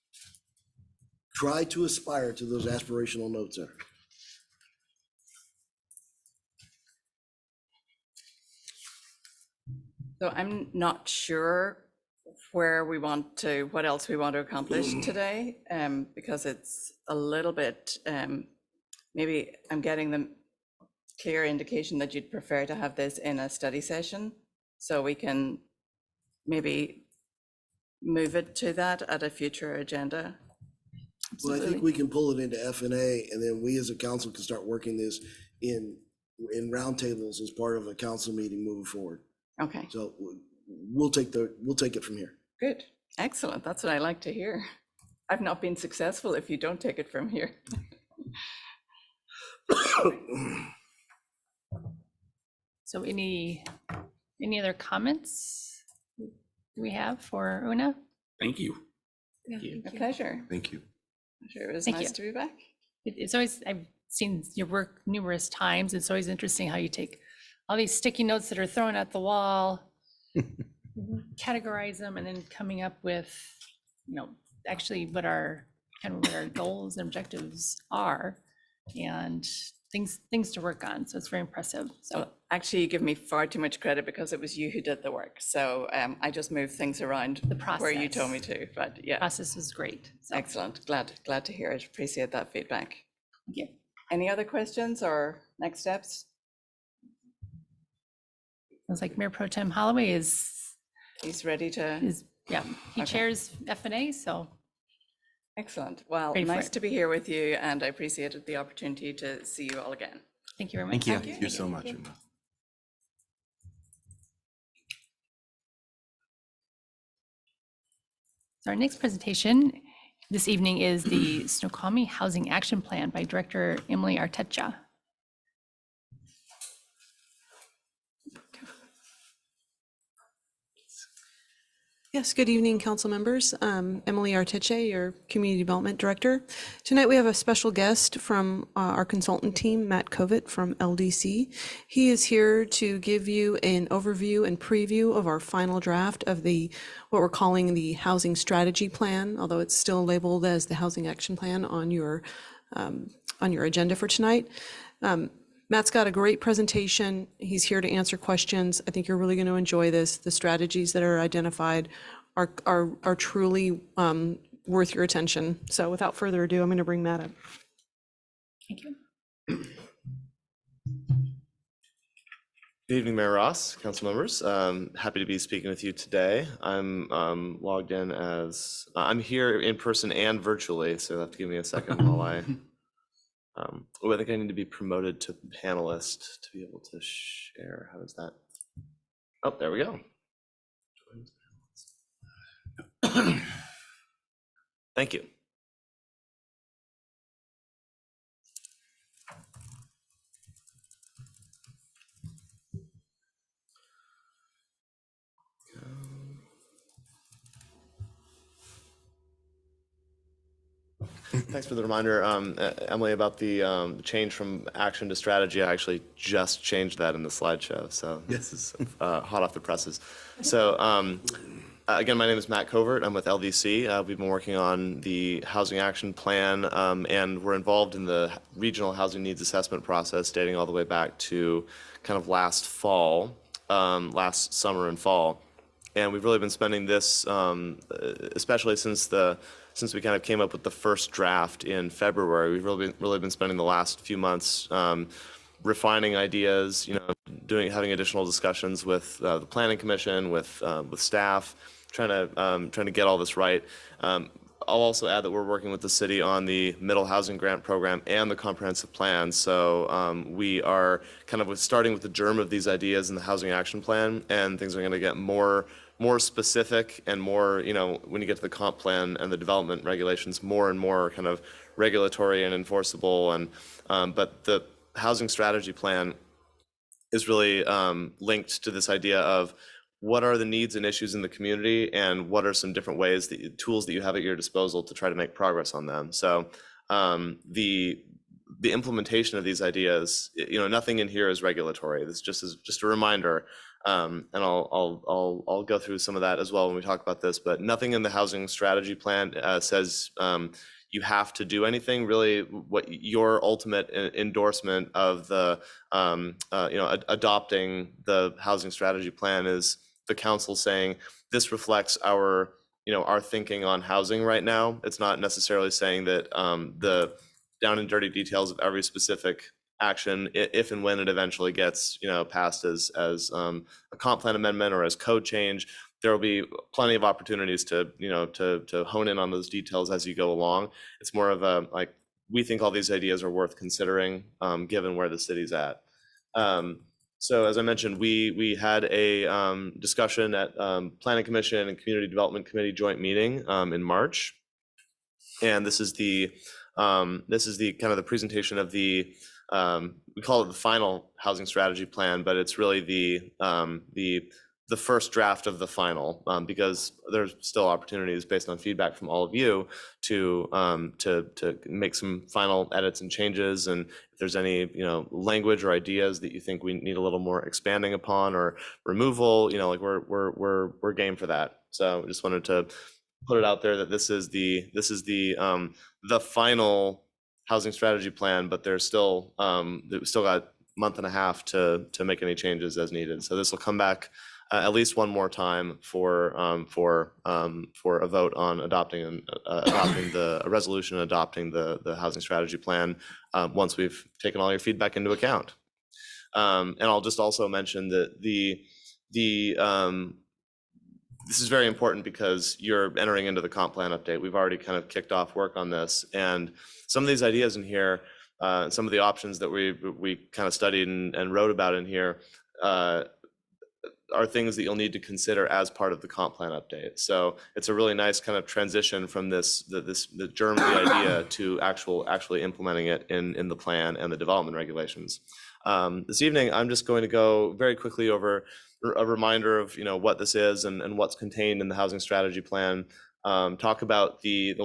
C: try to aspire to those aspirational notes there.
J: So I'm not sure what else we want to accomplish today, because it's a little bit, maybe I'm getting the clear indication that you'd prefer to have this in a study session, so we can maybe move it to that at a future agenda.
C: Well, I think we can pull it into F&A, and then we as a council can start working this in roundtables as part of a council meeting moving forward.
J: Okay.
C: So we'll take it from here.
J: Good. Excellent. That's what I like to hear. I've not been successful if you don't take it from here.
A: So any other comments we have for Una?
N: Thank you.
J: A pleasure.
N: Thank you.
J: Sure, it was
A: Thank
J: nice
A: you.
J: to be back.
A: It's always, I've seen your work numerous times. It's always interesting how you take all these sticky notes that are thrown at the wall, categorize them, and then coming up with, actually what our goals and objectives are. And things to work on. So it's very impressive. So
J: Well, actually, you give me far too much credit because it was you who did the work. So I just moved things around where you told me to. But yeah,
A: process was great. So
J: excellent. Glad to hear it. Appreciate that feedback.
A: thank you.
J: Any other questions or next steps?
A: It's like Mayor Pro Tem Holloway
J: He's ready to.
A: yeah, he
J: Okay.
A: chairs F&A, so
J: Excellent. Well,
A: Ready for
J: nice
A: it.
J: to be here with you, and I appreciated the opportunity to see you all again.
A: thank you very much.
K: Thank you.
N: Thank you so much. Emma.
A: So our next presentation this evening is the Snoqualmie Housing Action Plan by Director Emily Artecha.
O: Yes, good evening, council members. Emily Arteche, your Community Development Director. Tonight we have a special guest from our consultant team, Matt Covitt from LDC. He is here to give you an overview and preview of our final draft of what we're calling the Housing Strategy Plan, although it's still labeled as the Housing Action Plan on your agenda for tonight. Matt's got a great presentation. He's here to answer questions. I think you're really going to enjoy this. The strategies that are identified are truly worth your attention. So without further ado, I'm going to bring Matt up.
A: Thank you.
P: Good evening, Mayor Ross, council members. Happy to be speaking with you today. I'm logged in as, I'm here in person and virtually, so you'll have to give me a second while I think I need to be promoted to panelist to be able to share. How does that? Oh, there we go. Thank you. Thanks for the reminder, Emily, about the change from action to strategy. I actually just changed that in the slideshow, so this is hot off the presses. So again, my name is Matt Covert. I'm with LDC. We've been working on the Housing Action Plan, and we're involved in the Regional Housing Needs Assessment process dating all the way back to kind of last fall, last summer and fall. And we've really been spending this, especially since we kind of came up with the first draft in February, we've really been spending the last few months refining ideas, having additional discussions with the Planning Commission, with staff, trying to get all this right. I'll also add that we're working with the city on the Middle Housing Grant Program and the comprehensive plan. So we are kind of starting with the germ of these ideas in the Housing Action Plan, and things are going to get more specific and more, when you get to the comp plan and the development regulations, more and more kind of regulatory and enforceable. And but the housing strategy plan is really linked to this idea of what are the needs and issues in the community, and what are some different ways, tools that you have at your disposal to try to make progress on them. So the implementation of these ideas, nothing in here is regulatory. This is just a reminder. And I'll go through some of that as well when we talk about this, but nothing in the housing strategy plan says you have to do anything. Really, what your ultimate endorsement of the adopting the housing strategy plan is the council saying this reflects our thinking on housing right now. It's not necessarily saying that the down and dirty details of every specific action, if and when it eventually gets passed as a comp plan amendment or as code change, there will be plenty of opportunities to to hone in on those details as you go along. It's more of a we think all these ideas are worth considering given where the city's at. So as I mentioned, we had a discussion at Planning Commission and Community Development Committee joint meeting in March, and this is the kind of the presentation of the we call it the final housing strategy plan, but it's really the first draft of the final, because there's still opportunities based on feedback from all of you to make some final edits and changes. And if there's any language or ideas that you think we need a little more expanding upon or removal, we're game for that. So I just wanted to put it out there that this is the final housing strategy plan, but there's still, we've still got a month and a half to make any changes as needed. So this will come back at least one more time for a vote on adopting a resolution adopting the housing strategy plan once we've taken all your feedback into account. And I'll just also mention that this is very important because you're entering into the comp plan update. We've already kind of kicked off work on this, and some of these ideas in here, some of the options that we kind of studied and wrote about in here are things that you'll need to consider as part of the comp plan update. So it's a really nice kind of transition from the germ of the idea to actually implementing it in the plan and the development regulations. This evening, I'm just going to go very quickly over a reminder of what this is and what's contained in the housing strategy plan. We'll talk about the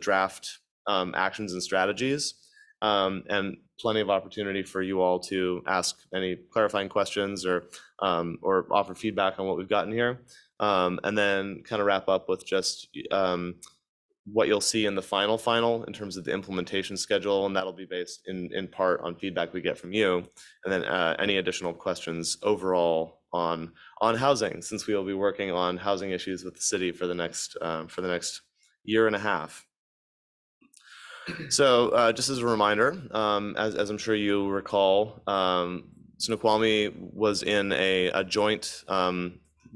P: draft actions and strategies, and plenty of opportunity for you all to ask any clarifying questions or offer feedback on what we've gotten here, and then kind of wrap up with just what you'll see in the final in terms of the implementation schedule, and that'll be based in part on feedback we get from you, and then any additional questions overall on housing, since we will be working on housing issues with the city for the next year and a half. So just as a reminder, as I'm sure you recall, Snoqualmie was in a joint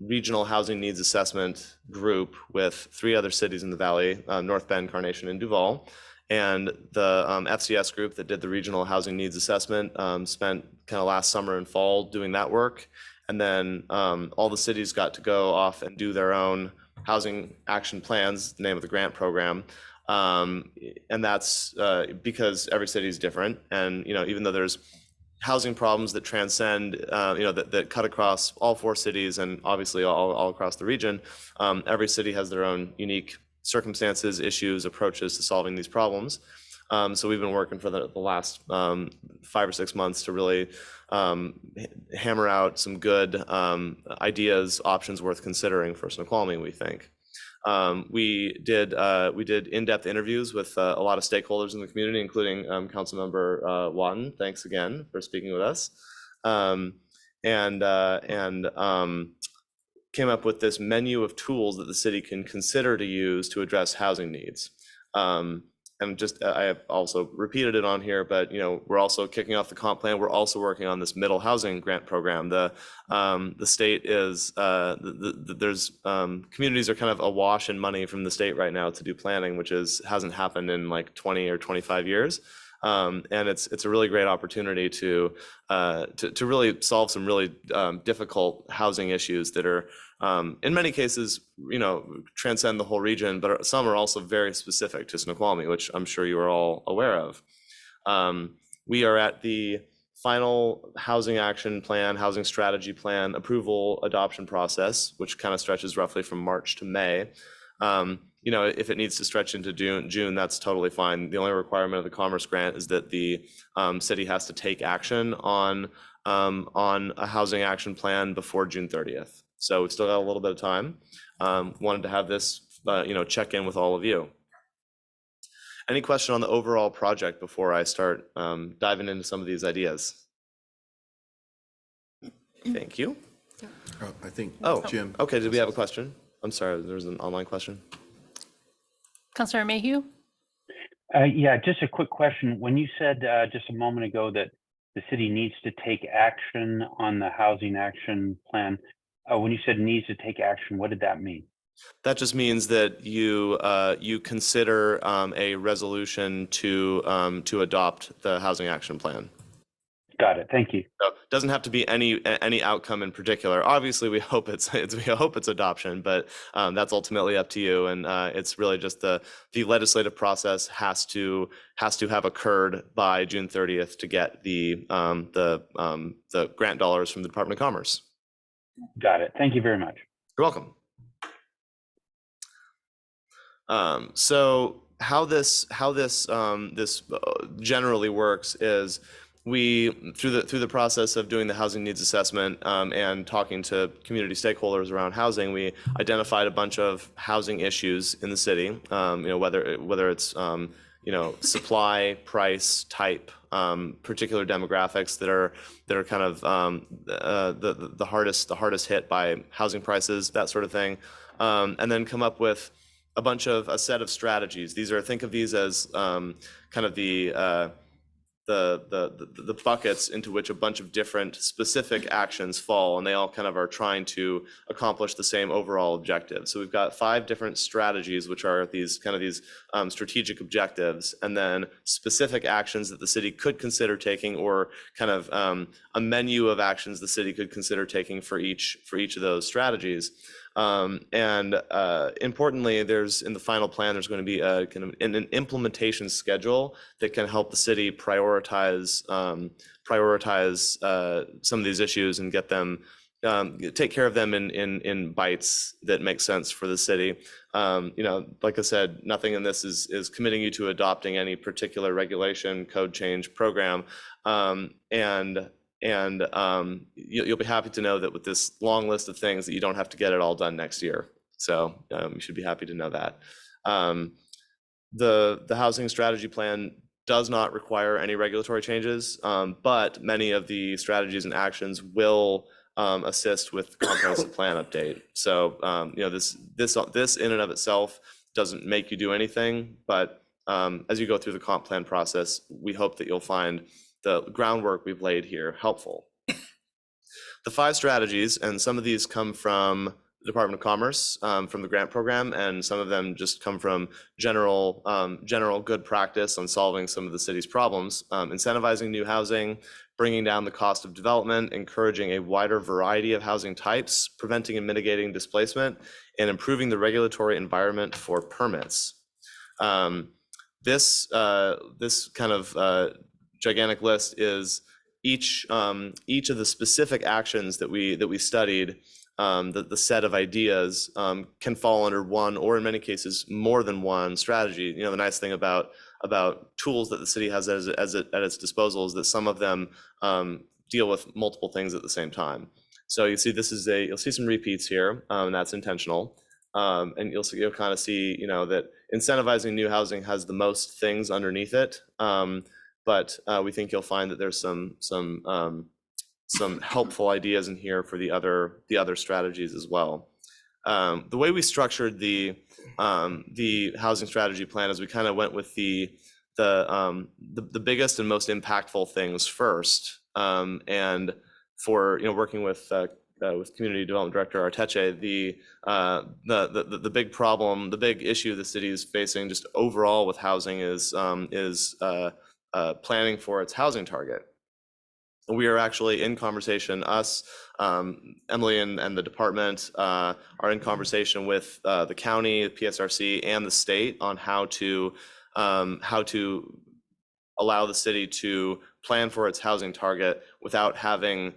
P: regional housing needs assessment group with 3 other cities in the valley, North Bend, Carnation, and Duval. And the FCS group that did the regional housing needs assessment spent kind of last summer and fall doing that work. And then all the cities got to go off and do their own housing action plans, the name of the grant program. And that's because every city is different. And, even though there's housing problems that transcend, that cut across all 4 cities and obviously all across the region, every city has their own unique circumstances, issues, approaches to solving these problems. So we've been working for the last 5 or 6 months to really hammer out some good ideas, options worth considering for Snoqualmie, we think. We did in-depth interviews with a lot of stakeholders in the community, including Councilmember Watton. Thanks again for speaking with us. And came up with this menu of tools that the city can consider to use to address housing needs. And just, I have also repeated it on here, but we're also kicking off the comp plan. We're also working on this middle housing grant program. The state is, there's communities are kind of awash in money from the state right now to do planning, which hasn't happened in like 20 or 25 years. And it's a really great opportunity to really solve some really difficult housing issues that are, in many cases, transcend the whole region, but some are also very specific to Snoqualmie, which I'm sure you are all aware of. We are at the final housing action plan, housing strategy plan approval adoption process, which kind of stretches roughly from March to May. If it needs to stretch into June, that's totally fine. The only requirement of the Commerce Grant is that the city has to take action on a housing action plan before June 30th. So we've still got a little bit of time. Wanted to have this, check in with all of you. Any question on the overall project before I start diving into some of these ideas? Thank you.
N: I think,
P: Jim. Okay, did we have a question? I'm sorry, there was an online question.
A: Councilor Mayhew?
E: Yeah, just a quick question. When you said just a moment ago that the city needs to take action on the housing action plan, when you said needs to take action, what did that mean?
P: That just means that you consider a resolution to adopt the housing action plan.
E: Got it. Thank you.
P: So it doesn't have to be any outcome in particular. Obviously, we hope it's adoption, but that's ultimately up to you. And it's really just the legislative process has to have occurred by June 30th to get the grant dollars from the Department of Commerce.
E: Got it. Thank you very much.
P: You're welcome. So how this generally works is we through the process of doing the housing needs assessment and talking to community stakeholders around housing, we identified a bunch of housing issues in the city. Whether it's supply, price, type, particular demographics that are kind of the hardest hit by housing prices, that sort of thing, and then come up with a set of strategies. Think of these as kind of the buckets into which a bunch of different specific actions fall, and they all kind of are trying to accomplish the same overall objective. So we've got 5 different strategies, which are these strategic objectives, and then specific actions that the city could consider taking, or kind of a menu of actions the city could consider taking for each of those strategies. Importantly, in the final plan, there's going to be a kind of an implementation schedule that can help the city prioritize some of these issues and get them, take care of them in bites that make sense for the city. Like I said, nothing in this is committing you to adopting any particular regulation, code change, program, you'll be happy to know that with this long list of things that you don't have to get it all done next year. So you should be happy to know that. The housing strategy plan does not require any regulatory changes, but many of the strategies and actions will assist with comprehensive plan update. So this in and of itself doesn't make you do anything, but as you go through the comp plan process, we hope that you'll find the groundwork we've laid here helpful. The 5 strategies, and some of these come from the Department of Commerce, from the grant program, and some of them just come from general good practice on solving some of the city's problems. Incentivizing new housing, bringing down the cost of development, encouraging a wider variety of housing types, preventing and mitigating displacement, and improving the regulatory environment for permits. This kind of gigantic list is each of the specific actions that we studied. The set of ideas can fall under one, or in many cases more than one strategy. The nice thing about tools that the city has at its disposal is that some of them deal with multiple things at the same time. So you see, you'll see some repeats here, and that's intentional. And you'll kind of see, that incentivizing new housing has the most things underneath it. But we think you'll find that there's some helpful ideas in here for the other strategies as well. The way we structured the housing strategy plan is we kind of went with the biggest and most impactful things first. And for working with Community Development Director Arteche, the big problem, the big issue the city is facing just overall with housing is planning for its housing target. We are actually in conversation, Emily and the department are in conversation with the county, the PSRC, and the state on how to allow the city to plan for its housing target without having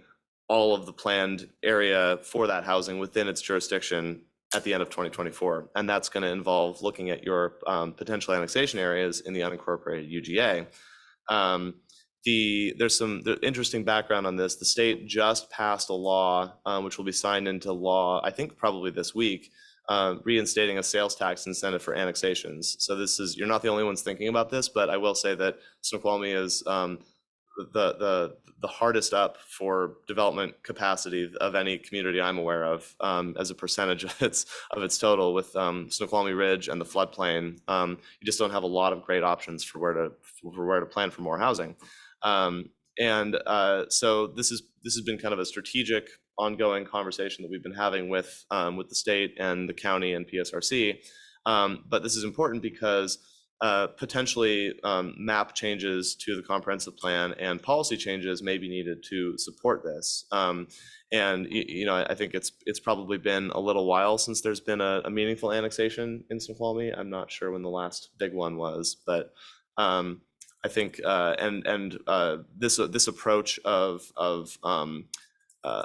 P: all of the planned area for that housing within its jurisdiction at the end of 2024. And that's going to involve looking at your potential annexation areas in the unincorporated UGA. There's some interesting background on this. The state just passed a law, which will be signed into law, I think probably this week, reinstating a sales tax incentive for annexations. So you're not the only ones thinking about this, but I will say that Snoqualmie is the hardest up for development capacity of any community I'm aware of, as a percentage of its total, with Snoqualmie Ridge and the floodplain. You just don't have a lot of great options for where to plan for more housing. So this has been kind of a strategic ongoing conversation that we've been having with the state and the county and PSRC. But this is important because potentially map changes to the comprehensive plan and policy changes may be needed to support this. I think it's probably been a little while since there's been a meaningful annexation in Snoqualmie. I'm not sure when the last big one was, but I think this approach of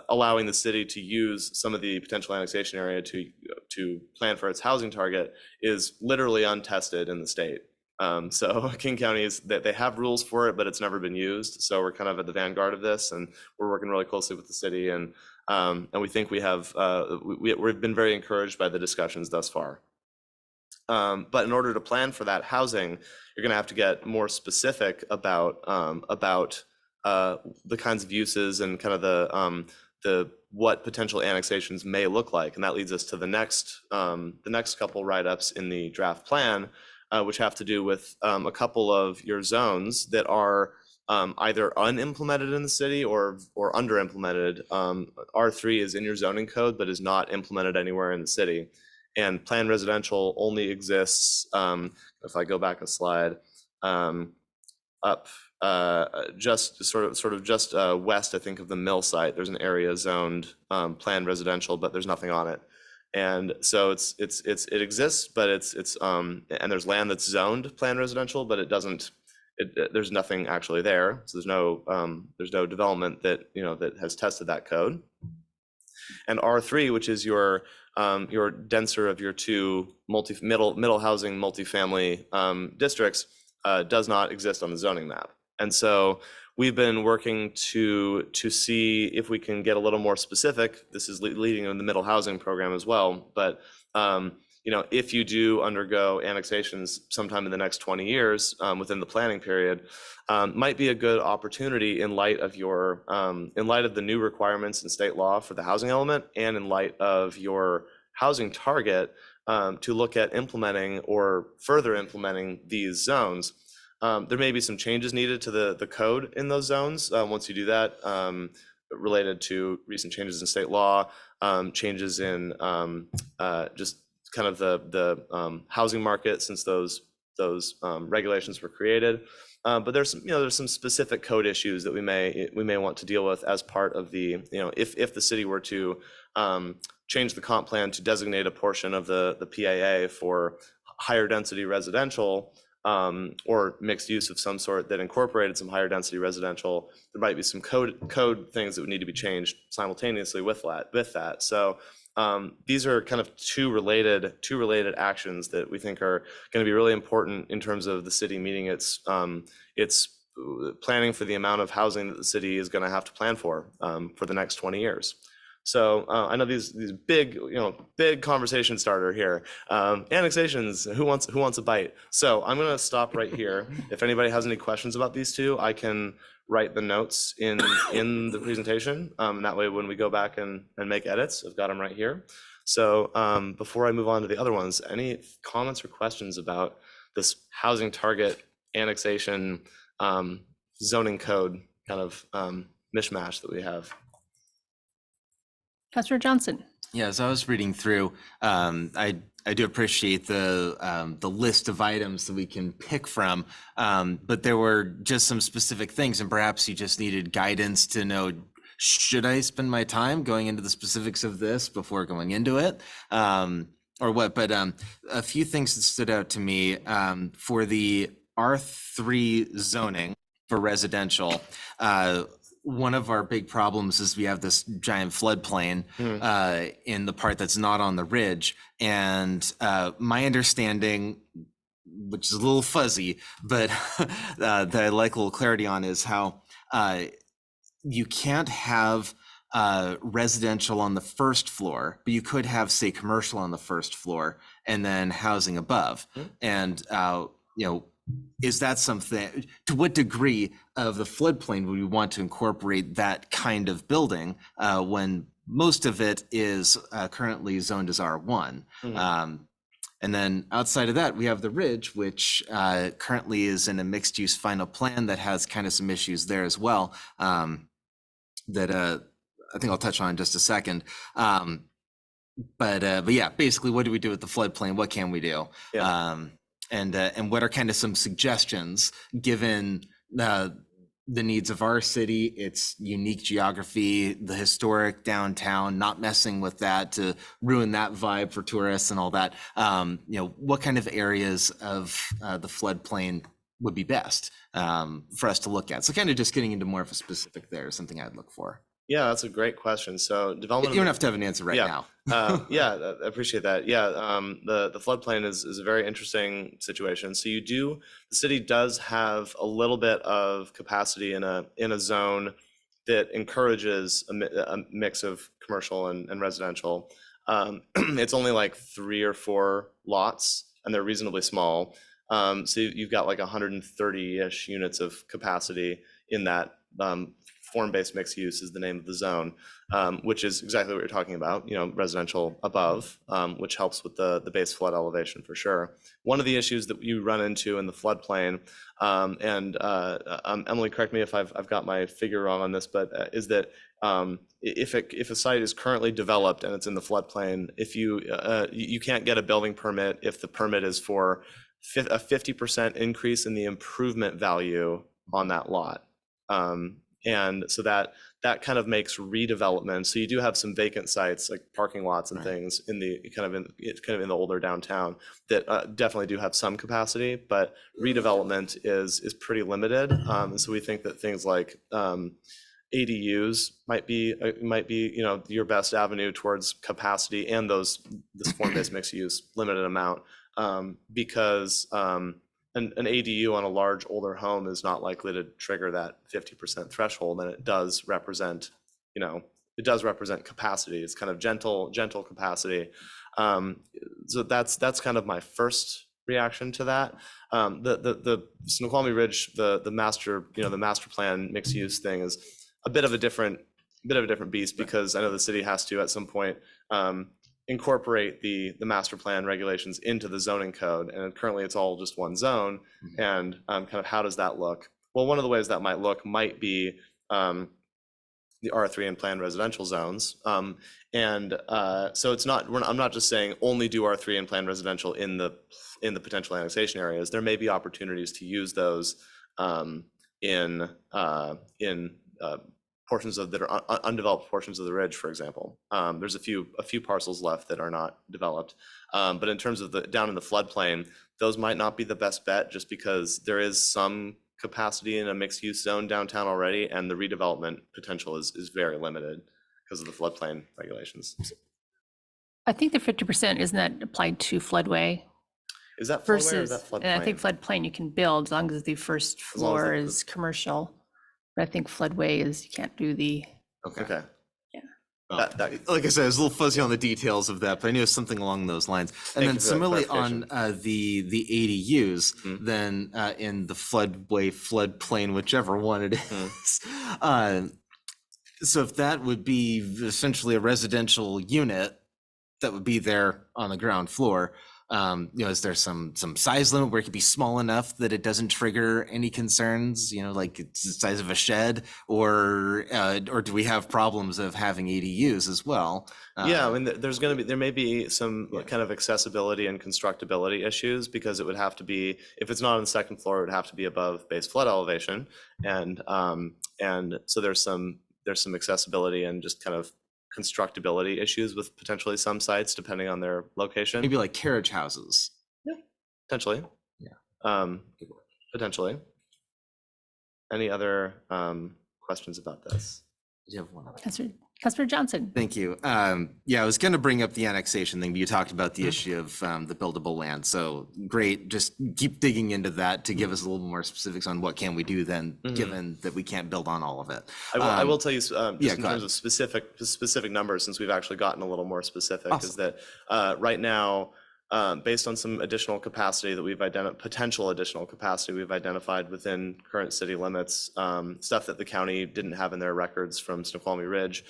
P: allowing the city to use some of the potential annexation area to plan for its housing target is literally untested in the state. So King County they have rules for it, but it's never been used. So we're kind of at the vanguard of this, and we're working really closely with the city, and we think we've been very encouraged by the discussions thus far. But in order to plan for that housing, you're going to have to get more specific about the kinds of uses and kind of the what potential annexations may look like, and that leads us to the next couple write-ups in the draft plan, which have to do with a couple of your zones that are either unimplemented in the city or under-implemented. R3 is in your zoning code, but is not implemented anywhere in the city. And planned residential only exists, if I go back a slide, up just sort of just west, I think, of the mill site. There's an area zoned planned residential, but there's nothing on it. And so it exists, but it's and there's land that's zoned planned residential, but it doesn't. There's nothing actually there. So there's no development that that has tested that code. And R3, which is your denser of your two middle housing multifamily districts, does not exist on the zoning map. And so we've been working to see if we can get a little more specific. This is leading in the middle housing program as well. But if you do undergo annexations sometime in the next 20 years within the planning period, might be a good opportunity in light of the new requirements in state law for the housing element, and in light of your housing target, to look at implementing or further implementing these zones. There may be some changes needed to the code in those zones once you do that, related to recent changes in state law, changes in just kind of the housing market since those regulations were created. But there's some specific code issues that we may want to deal with as part of the if the city were to change the comp plan to designate a portion of the PAA for higher density residential, or mixed use of some sort that incorporated some higher density residential. There might be some code things that would need to be changed simultaneously with that. So these are kind of two related actions that we think are going to be really important in terms of the city meeting its planning for the amount of housing that the city is going to have to plan for the next 20 years. So I know these big conversation starter here. Annexations, who wants a bite? So I'm going to stop right here. If anybody has any questions about these two, I can write the notes in the presentation. That way, when we go back and make edits, I've got them right here. So before I move on to the other ones, any comments or questions about this housing target annexation zoning code kind of mishmash that we have?
A: Councillor Johnson.
K: Yeah, as I was reading through, I do appreciate the list of items that we can pick from, but there were just some specific things, and perhaps you just needed guidance to know, should I spend my time going into the specifics of this before going into it, or what? But a few things that stood out to me for the R3 zoning for residential. One of our big problems is we have this giant floodplain in the part that's not on the ridge. And my understanding, which is a little fuzzy, but that I like a little clarity on, is how you can't have residential on the first floor, but you could have, say, commercial on the first floor and then housing above. And, is that something, to what degree of the floodplain would we want to incorporate that kind of building when most of it is currently zoned as R1? And then outside of that, we have the ridge, which currently is in a mixed use final plan that has kind of some issues there as well, that I think I'll touch on in just a second. But yeah, basically, what do we do with the floodplain? What can we do? Yeah. And what are kind of some suggestions given the needs of our city, its unique geography, the historic downtown, not messing with that to ruin that vibe for tourists and all that. What kind of areas of the floodplain would be best for us to look at? So kind of just getting into more of a specific there is something I'd look for.
P: Yeah, that's a great question. So development.
K: You don't have to have an answer right now.
P: Yeah, I appreciate that. Yeah, the floodplain is a very interesting situation. So the city does have a little bit of capacity in a zone that encourages a mix of commercial and residential. It's only like 3 or 4 lots and they're reasonably small. So you've got like 130-ish units of capacity in that. Form-based mixed use is the name of the zone, which is exactly what you're talking about, residential above, which helps with the base flood elevation for sure. One of the issues that you run into in the floodplain, and Emily, correct me if I've got my figure wrong on this, but is that if a site is currently developed and it's in the floodplain, if you can't get a building permit if the permit is for a 50% increase in the improvement value on that lot. And so that kind of makes redevelopment. So you do have some vacant sites like parking lots and things in the kind of in the older downtown that definitely do have some capacity, but redevelopment is pretty limited. And so we think that things like ADUs might be your best avenue towards capacity and this form-based mixed use limited amount, because an ADU on a large older home is not likely to trigger that 50% threshold, and it does represent capacity. It's kind of gentle capacity. So that's kind of my first reaction to that. The Snoqualmie Ridge, the master plan mixed use thing is a bit of a different beast, because I know the city has to at some point incorporate the master plan regulations into the zoning code, and currently it's all just one zone. And kind of how does that look? Well, one of the ways that might look might be the R3 and planned residential zones, and so it's not. I'm not just saying only do R3 and planned residential in the potential annexation areas. There may be opportunities to use those in portions that are undeveloped portions of the ridge, for example. There's a few parcels left that are not developed, but in terms of down in the floodplain, those might not be the best bet, just because there is some capacity in a mixed use zone downtown already, and the redevelopment potential is very limited because of the floodplain regulations.
A: I think the 50%, isn't that applied to floodway?
P: Is that floodway or
A: Versus,
P: is that floodplain?
A: and I think floodplain you can build as long as the first
P: As long as
A: floor
P: the-
A: is commercial. But I think floodway is, you can't do the,
P: Okay.
K: Well, like I said, I was a little fuzzy on the details of that, but I knew it was something along those lines. And then
P: you for that
K: similarly on
P: clarification.
K: the ADUs, then in the floodway, floodplain, whichever one it is. So if that would be essentially a residential unit that would be there on the ground floor, is there some size limit where it could be small enough that it doesn't trigger any concerns, like it's the size of a shed, or do we have problems of having ADUs as well?
P: Yeah, I mean, there may be some kind of accessibility and constructability issues, because it would have to be, if it's not on the second floor, it would have to be above base flood elevation, and so there's some accessibility and just kind of constructability issues with potentially some sites depending on their location.
K: Maybe like carriage houses.
P: Potentially.
K: Yeah.
P: Potentially. Any other questions about this?
K: You have one other.
A: Councilor Johnson.
K: Thank you. Yeah, I was going to bring up the annexation thing, but you talked about the issue of the buildable land. So great, just keep digging into that to give us a little more specifics on what can we do then, given that we can't build on all of it.
P: I will tell you, just
K: yeah,
P: in terms of specific numbers, since we've actually gotten a little more specific,
K: Awesome.
P: is that right now, based on some additional capacity that we've identified, potential additional capacity we've identified within current city limits, stuff that the county didn't have in their records from Snoqualmie Ridge,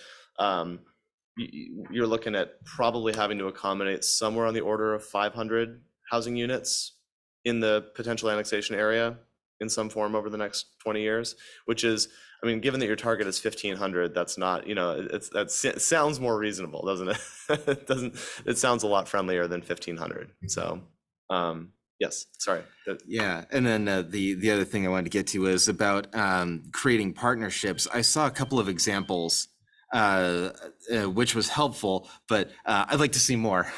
P: you're looking at probably having to accommodate somewhere on the order of 500 housing units in the potential annexation area in some form over the next 20 years, which is, I mean, given that your target is 1,500, that's not, it sounds more reasonable, doesn't it? It sounds a lot friendlier than 1,500. So, yes, sorry.
K: Yeah, and then the other thing I wanted to get to is about creating partnerships. I saw a couple of examples, which was helpful, but I'd like to see more.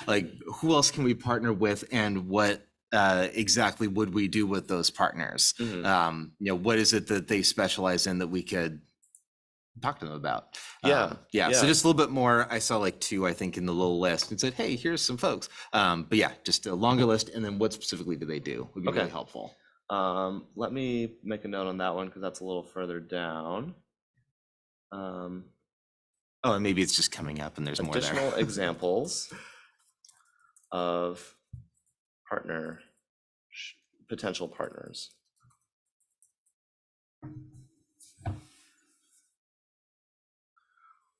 K: Like, who else can we partner with, and what exactly would we do with those partners? What is it that they specialize in that we could talk to them about?
P: Yeah.
K: So just a little bit more. I saw like 2, I think, in the little list, and said, hey, here's some folks. But yeah, just a longer list, and then what specifically do they do would be really helpful.
P: Let me make a note on that one, because that's a little further down.
K: Oh, and maybe it's just coming up and there's more there.
P: Additional examples of potential partners.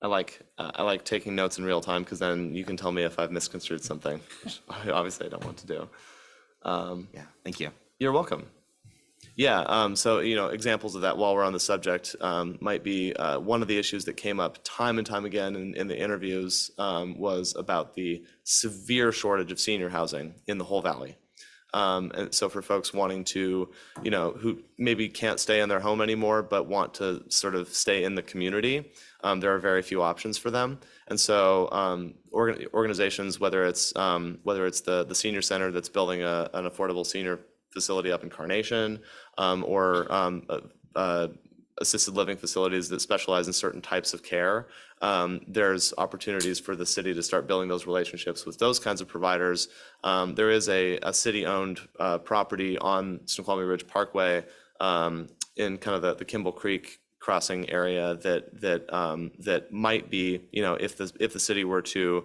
P: I like taking notes in real time because then you can tell me if I've misconstrued something, which obviously I don't want to do.
K: Yeah, thank you.
P: You're welcome. Yeah, so examples of that while we're on the subject might be one of the issues that came up time and time again in the interviews was about the severe shortage of senior housing in the whole valley. And so for folks wanting to, who maybe can't stay in their home anymore, but want to sort of stay in the community, there are very few options for them. And so organizations, whether it's the senior center that's building an affordable senior facility up in Carnation, or assisted living facilities that specialize in certain types of care, there's opportunities for the city to start building those relationships with those kinds of providers. There is a city-owned property on Snoqualmie Ridge Parkway in kind of the Kimball Creek crossing area that might be, if the city were to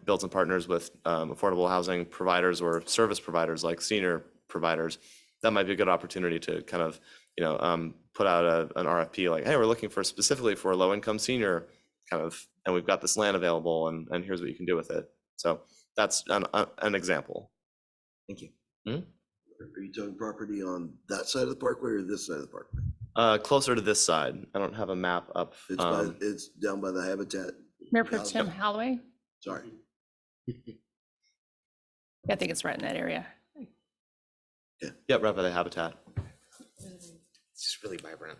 P: build some partners with affordable housing providers or service providers like senior providers, that might be a good opportunity to kind of put out an RFP like, hey, we're looking for specifically for a low-income senior kind of, and we've got this land available, and here's what you can do with it. So that's an example.
K: Thank you.
C: Are you talking property on that side of the parkway or this side of the parkway?
P: Closer to this side. I don't have a map up.
C: It's down by the Habitat.
A: Mayor Pro Tem Holloway?
C: Sorry.
A: I think it's right in that area.
P: Yeah, right by the Habitat.
K: It's just really vibrant.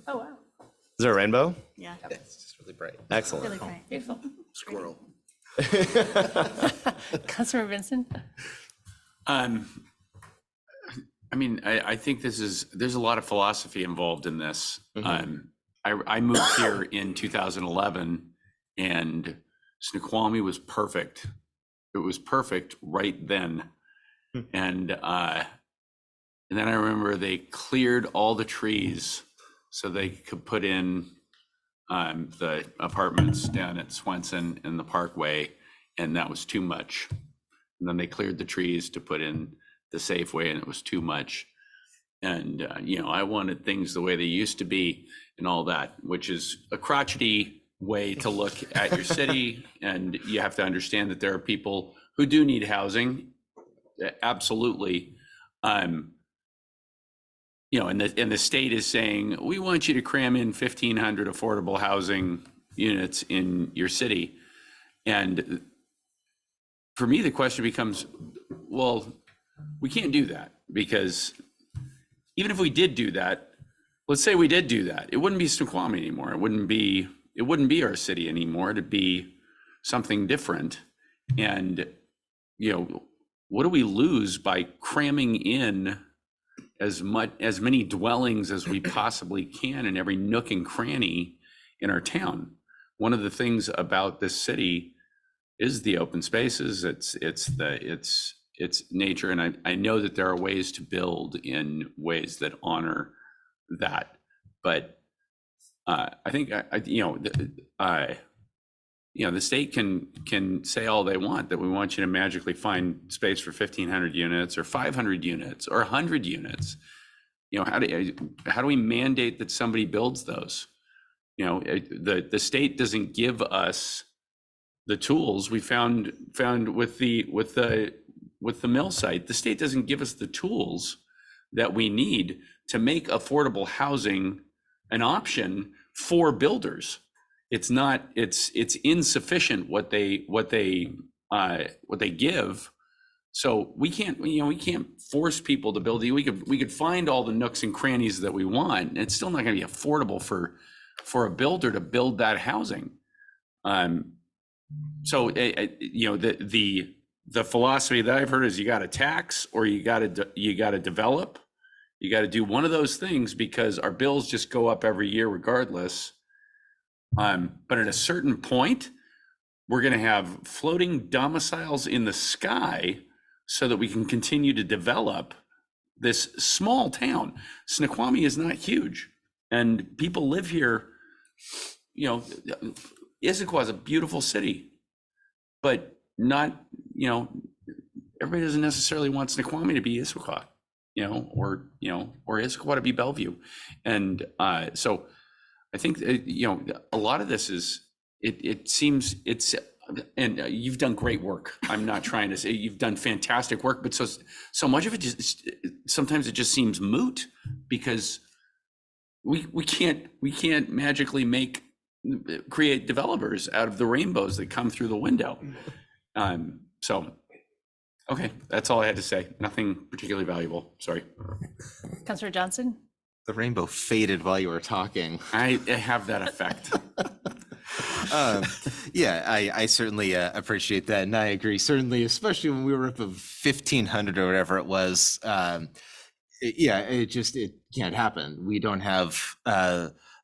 A: Oh, wow.
P: Is there a rainbow?
B: Yeah.
K: It's just really bright.
P: Excellent.
B: Really bright.
A: Beautiful.
C: Squirrel.
A: Councilor Vincent?
Q: I mean, I think there's a lot of philosophy involved in this. I moved here in 2011 and Snoqualmie was perfect. It was perfect right then. And then I remember they cleared all the trees so they could put in the apartments down at Swenson and the Parkway, and that was too much. And then they cleared the trees to put in the Safeway, and it was too much. And I wanted things the way they used to be and all that, which is a crotchety way to look at your city. And you have to understand that there are people who do need housing, absolutely. And the state is saying, we want you to cram in 1,500 affordable housing units in your city. And for me, the question becomes, well, we can't do that, because even if we did do that, let's say we did do that, it wouldn't be Snoqualmie anymore. It wouldn't be our city anymore. It'd be something different. And, what do we lose by cramming in as many dwellings as we possibly can in every nook and cranny in our town? One of the things about this city is the open spaces. It's nature, and I know that there are ways to build in ways that honor that. But I think the state can say all they want, that we want you to magically find space for 1,500 units or 500 units or 100 units. How do we mandate that somebody builds those? The state doesn't give us the tools. We found with the mill site, the state doesn't give us the tools that we need to make affordable housing an option for builders. It's insufficient what they give. So we can't force people to build. We could find all the nooks and crannies that we want. It's still not going to be affordable for a builder to build that housing. So the philosophy that I've heard is you got to tax or you got to develop. You got to do one of those things, because our bills just go up every year regardless. But at a certain point, we're going to have floating domiciles in the sky so that we can continue to develop this small town. Snoqualmie is not huge, and people live here. Issaquah is a beautiful city, but not everybody doesn't necessarily want Snoqualmie to be Issaquah, or Issaquah to be Bellevue. And so I think, a lot of this is, it seems and you've done great work. I'm not trying to say you've done fantastic work, but so much of it just, sometimes it just seems moot because we can't magically create developers out of the rainbows that come through the window. So, okay, that's all I had to say. Nothing particularly valuable. Sorry.
A: Councillor Johnson?
K: The rainbow faded while you were talking.
Q: I have that effect.
K: Yeah, I certainly appreciate that, and I agree. Certainly, especially when we were up of 1,500 or whatever it was. It can't happen. We don't have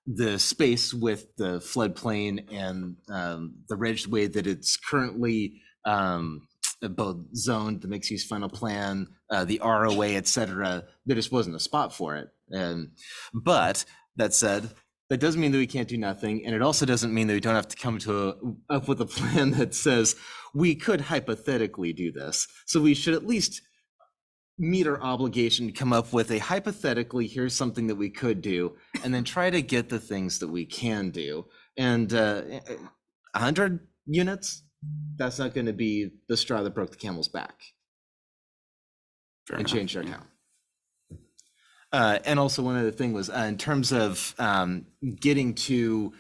K: the space with the floodplain and the ridge way that it's currently both zoned, the mixed use final plan, the ROA, et cetera. There just wasn't a spot for it. But that said, that doesn't mean that we can't do nothing. And it also doesn't mean that we don't have to come up with a plan that says we could hypothetically do this. So we should at least meet our obligation to come up with a hypothetically, here's something that we could do, and then try to get the things that we can do. And 100 units, that's not going to be the straw that broke the camel's back.
Q: Fair
K: and
Q: enough,
K: change our
Q: yeah.
K: town. And also one other thing was in terms of getting to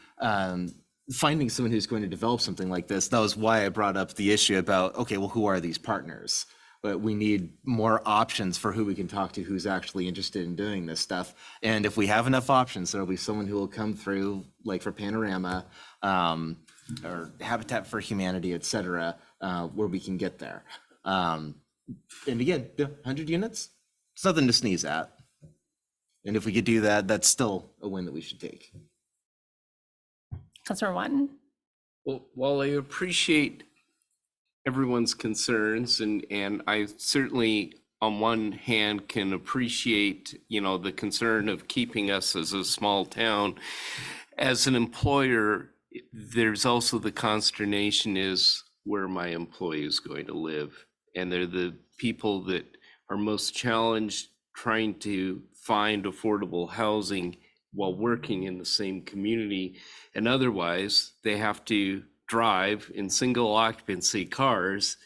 K: finding someone who's going to develop something like this, that was why I brought up the issue about, okay, well, who are these partners? But we need more options for who we can talk to, who's actually interested in doing this stuff. And if we have enough options, there'll be someone who will come through, like for Panorama or Habitat for Humanity, et cetera, where we can get there. And again, 100 units, it's nothing to sneeze at. And if we could do that, that's still a win that we should take.
A: Councilor Watton?
L: Well, while I appreciate everyone's concerns, and I certainly, on one hand, can appreciate, the concern of keeping us as a small town. As an employer, there's also the consternation is where my employee is going to live. And they're the people that are most challenged trying to find affordable housing while working in the same community. And otherwise, they have to drive in single occupancy cars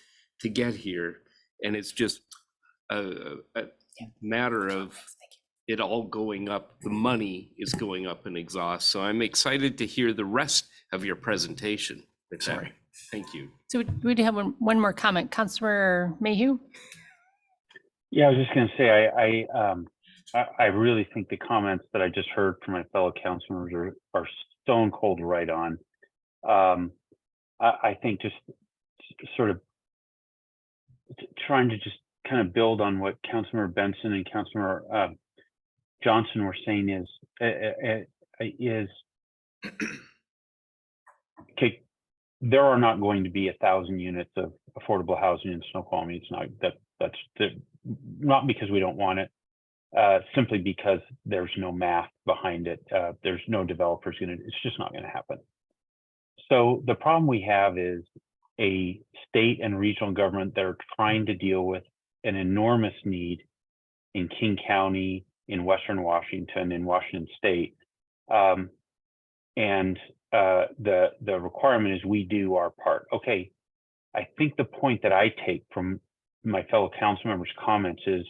L: to get here. And it's just a matter of it all going up. The money is going up in exhaust. So I'm excited to hear the rest of your presentation. Sorry. Thank you.
A: So we do have one more comment. Councilor Mayhew?
E: Yeah, I was just going to say, I really think the comments that I just heard from my fellow council members are stone cold right on. I think just sort of trying to just kind of build on what Councilmember Benson and Councilmember Johnson were saying is okay. There are not going to be 1,000 units of affordable housing in Snoqualmie. It's not that's not because we don't want it, simply because there's no math behind it. There's no developers it's just not going to happen. So the problem we have is a state and regional government that are trying to deal with an enormous need in King County, in Western Washington, in Washington State. And the requirement is we do our part. Okay, I think the point that I take from my fellow council members' comments is,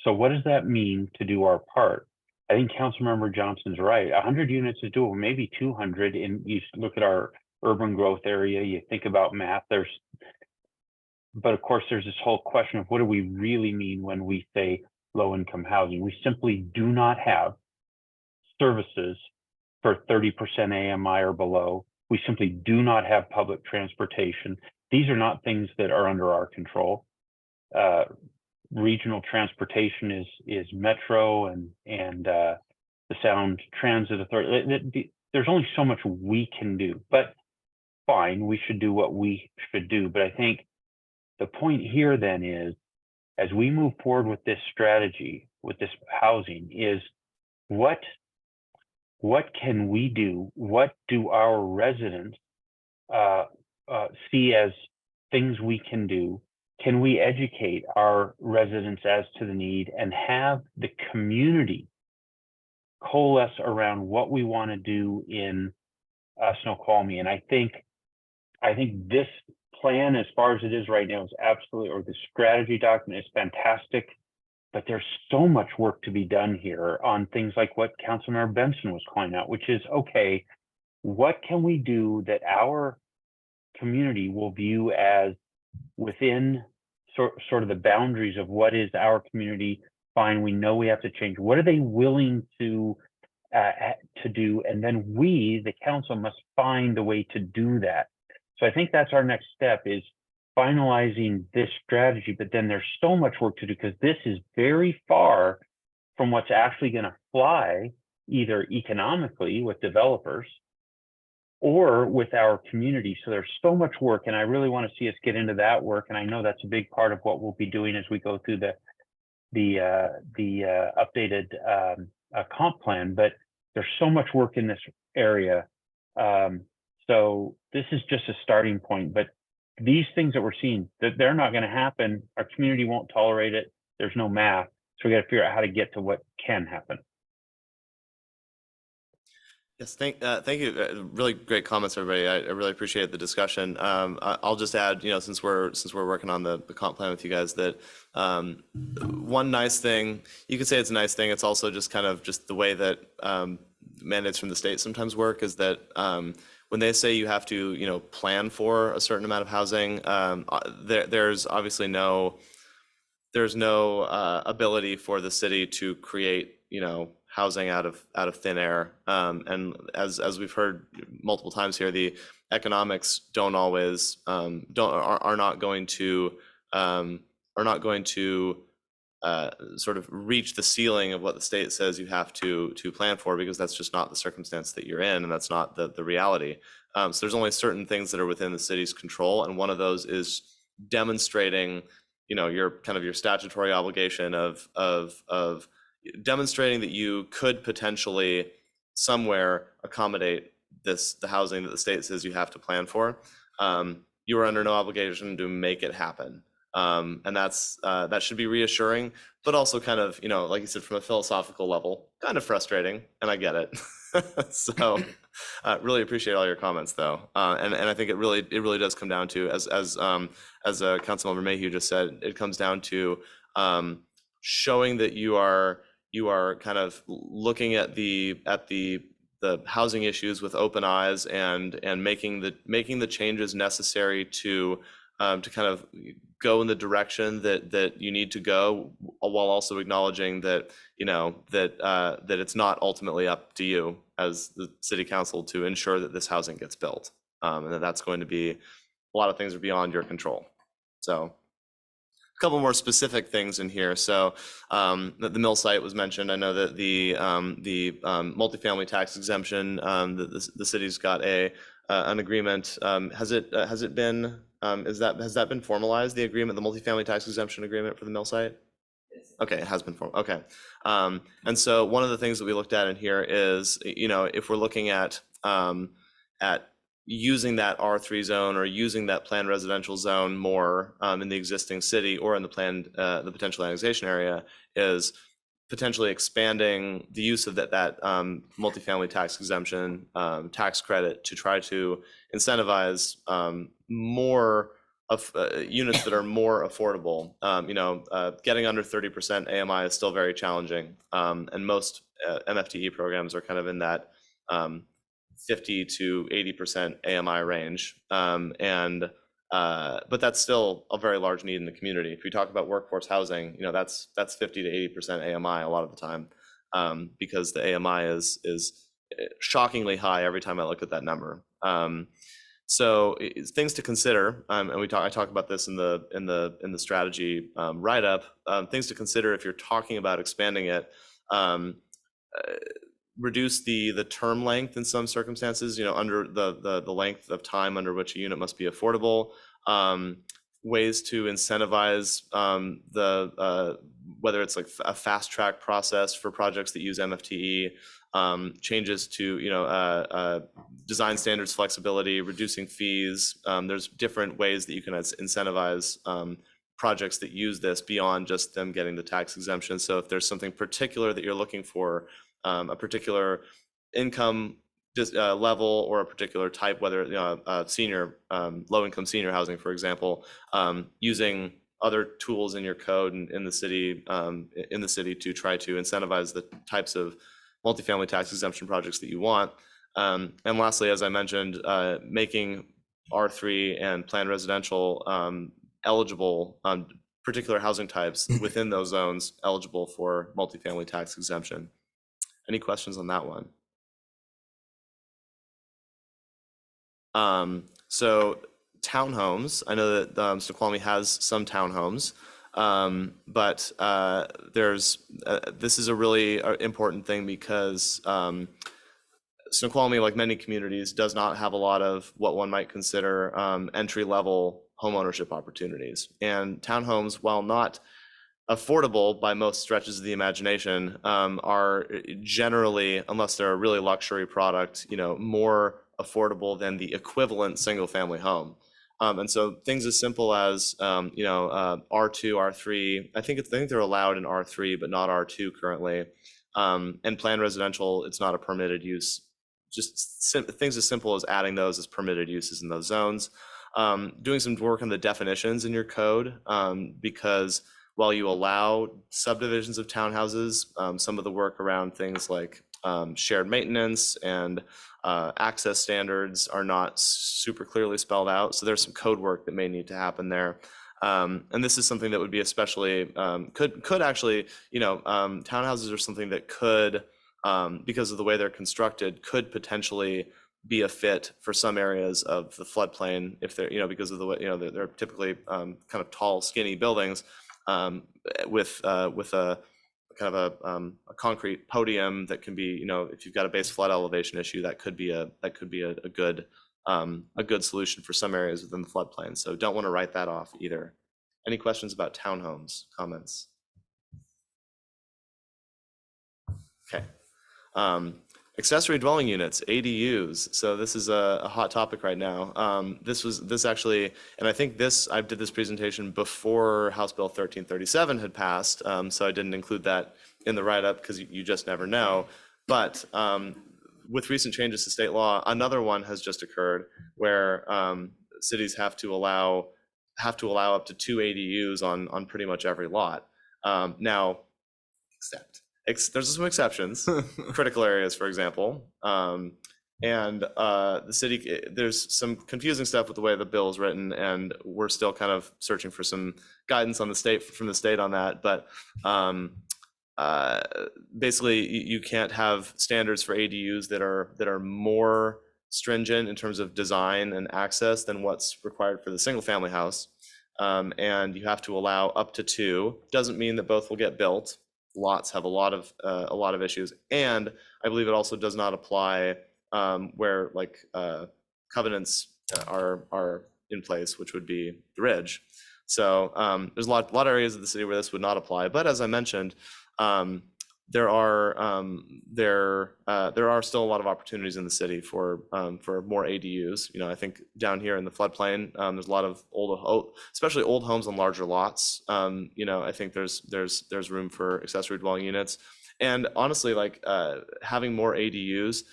E: so what does that mean to do our part? I think Councilmember Johnson's right. 100 units is doable, maybe 200. And you look at our urban growth area, you think about math, but of course there's this whole question of what do we really mean when we say low income housing? We simply do not have services for 30% AMI or below. We simply do not have public transportation. These are not things that are under our control. Regional transportation is Metro and the Sound Transit Authority. There's only so much we can do, but fine, we should do what we should do. But I think the point here then is, as we move forward with this strategy, with this housing, is what can we do? What do our residents see as things we can do can we educate our residents as to the need and have the community coalesce around what we want to do in Snoqualmie? And I think this plan, as far as it is right now, is absolutely, or the strategy document is fantastic. But there's so much work to be done here on things like what Councilmember Benson was calling out, which is, okay, what can we do that our community will view as within sort of the boundaries of what is our community fine? We know we have to change. What are they willing to do? And then we, the council, must find a way to do that. So I think that's our next step, is finalizing this strategy, but then there's so much work to do because this is very far from what's actually going to fly, either economically with developers or with our community. So there's so much work, and I really want to see us get into that work. And I know that's a big part of what we'll be doing as we go through the updated comp plan. But there's so much work in this area. So this is just a starting point, but these things that we're seeing, that they're not going to happen. Our community won't tolerate it. There's no math. So we got to figure out how to get to what can happen.
P: Yes, thank you. Really great comments, everybody. I really appreciate the discussion. I'll just add, since we're working on the comp plan with you guys, that one nice thing, you could say it's a nice thing. It's also just kind of just the way that mandates from the state sometimes work, is that when they say you have to, plan for a certain amount of housing, there's obviously no ability for the city to create, housing out of thin air. And as we've heard multiple times here, the economics don't always are not going to sort of reach the ceiling of what the state says you have to plan for, because that's just not the circumstance that you're in, and that's not the reality. So there's only certain things that are within the city's control, and one of those is demonstrating, your statutory obligation of demonstrating that you could potentially somewhere accommodate the housing that the state says you have to plan for. You are under no obligation to make it happen. And that should be reassuring, but also kind of, like you said, from a philosophical level, kind of frustrating, and I get it. So really appreciate all your comments, though. And I think it really does come down to, as Councilmember Mayhew just said, it comes down to showing that you are kind of looking at the housing issues with open eyes, and making the changes necessary to kind of go in the direction that you need to go, while also acknowledging that that it's not ultimately up to you as the city council to ensure that this housing gets built, and that's going to be, a lot of things are beyond your control. So a couple more specific things in here. So the mill site was mentioned. I know that the multifamily tax exemption, the city's got an agreement. Has that been formalized, the agreement, the multifamily tax exemption agreement for the mill site? Okay, it has been formed. Okay. And so one of the things that we looked at in here is, if we're looking at using that R3 zone, or using that planned residential zone more in the existing city, or in the potential annexation area, is potentially expanding the use of that multifamily tax exemption tax credit to try to incentivize more of units that are more affordable. Getting under 30% AMI is still very challenging, and most MFTE programs are kind of in that 50 to 80% AMI range, but that's still a very large need in the community. If we talk about workforce housing, that's 50 to 80% AMI a lot of the time, because the AMI is shockingly high every time I look at that number. So things to consider, and I talk about this in the strategy write-up. Things to consider if you're talking about expanding it. Reduce the term length in some circumstances, under the length of time under which a unit must be affordable. Ways to incentivize whether it's like a fast track process for projects that use MFTE, changes to design standards flexibility, reducing fees. There's different ways that you can incentivize projects that use this beyond just them getting the tax exemption. So if there's something particular that you're looking for, a particular income level or a particular type, whether senior, low-income senior housing, for example, using other tools in your code and in the city to try to incentivize the types of multifamily tax exemption projects that you want. And lastly, as I mentioned, making R3 and planned residential eligible, particular housing types within those zones eligible for multifamily tax exemption. Any questions on that one? So townhomes, I know that Snoqualmie has some townhomes, but this is a really important thing because Snoqualmie, like many communities, does not have a lot of what one might consider entry-level homeownership opportunities. And townhomes, while not affordable by most stretches of the imagination, are generally, unless they're a really luxury product, more affordable than the equivalent single-family home. And so things as simple as R2, R3. I think they're allowed in R3, but not R2 currently. And planned residential, it's not a permitted use. Just things as simple as adding those as permitted uses in those zones. Doing some work on the definitions in your code, because while you allow subdivisions of townhouses, some of the work around things like shared maintenance and access standards are not super clearly spelled out. So there's some code work that may need to happen there. And this is something that would be especially, could actually, townhouses are something that could, because of the way they're constructed, could potentially be a fit for some areas of the floodplain if they're, because of the way, they're typically kind of tall, skinny buildings with a kind of a concrete podium that can be, if you've got a base flood elevation issue, that could be a good solution for some areas within the floodplain. So don't want to write that off either. Any questions about townhomes, comments? Okay. Accessory dwelling units, ADUs. So this is a hot topic right now. This actually, and I think I did this presentation before House Bill 1337 had passed, so I didn't include that in the write-up because you just never know. But with recent changes to state law, another one has just occurred where cities have to allow up to 2 ADUs on pretty much every lot. Now, there's some exceptions, critical areas, for example. And the city, there's some confusing stuff with the way the bill is written, and we're still kind of searching for some guidance from the state on that. But basically, you can't have standards for ADUs that are more stringent in terms of design and access than what's required for the single family house. And you have to allow up to 2. Doesn't mean that both will get built. Lots have a lot of issues, and I believe it also does not apply where covenants are in place, which would be the ridge. So there's a lot of areas of the city where this would not apply. But as I mentioned, there are still a lot of opportunities in the city for more ADUs. I think down here in the floodplain, there's a lot of especially old homes on larger lots. I think there's room for accessory dwelling units, and honestly, having more ADUs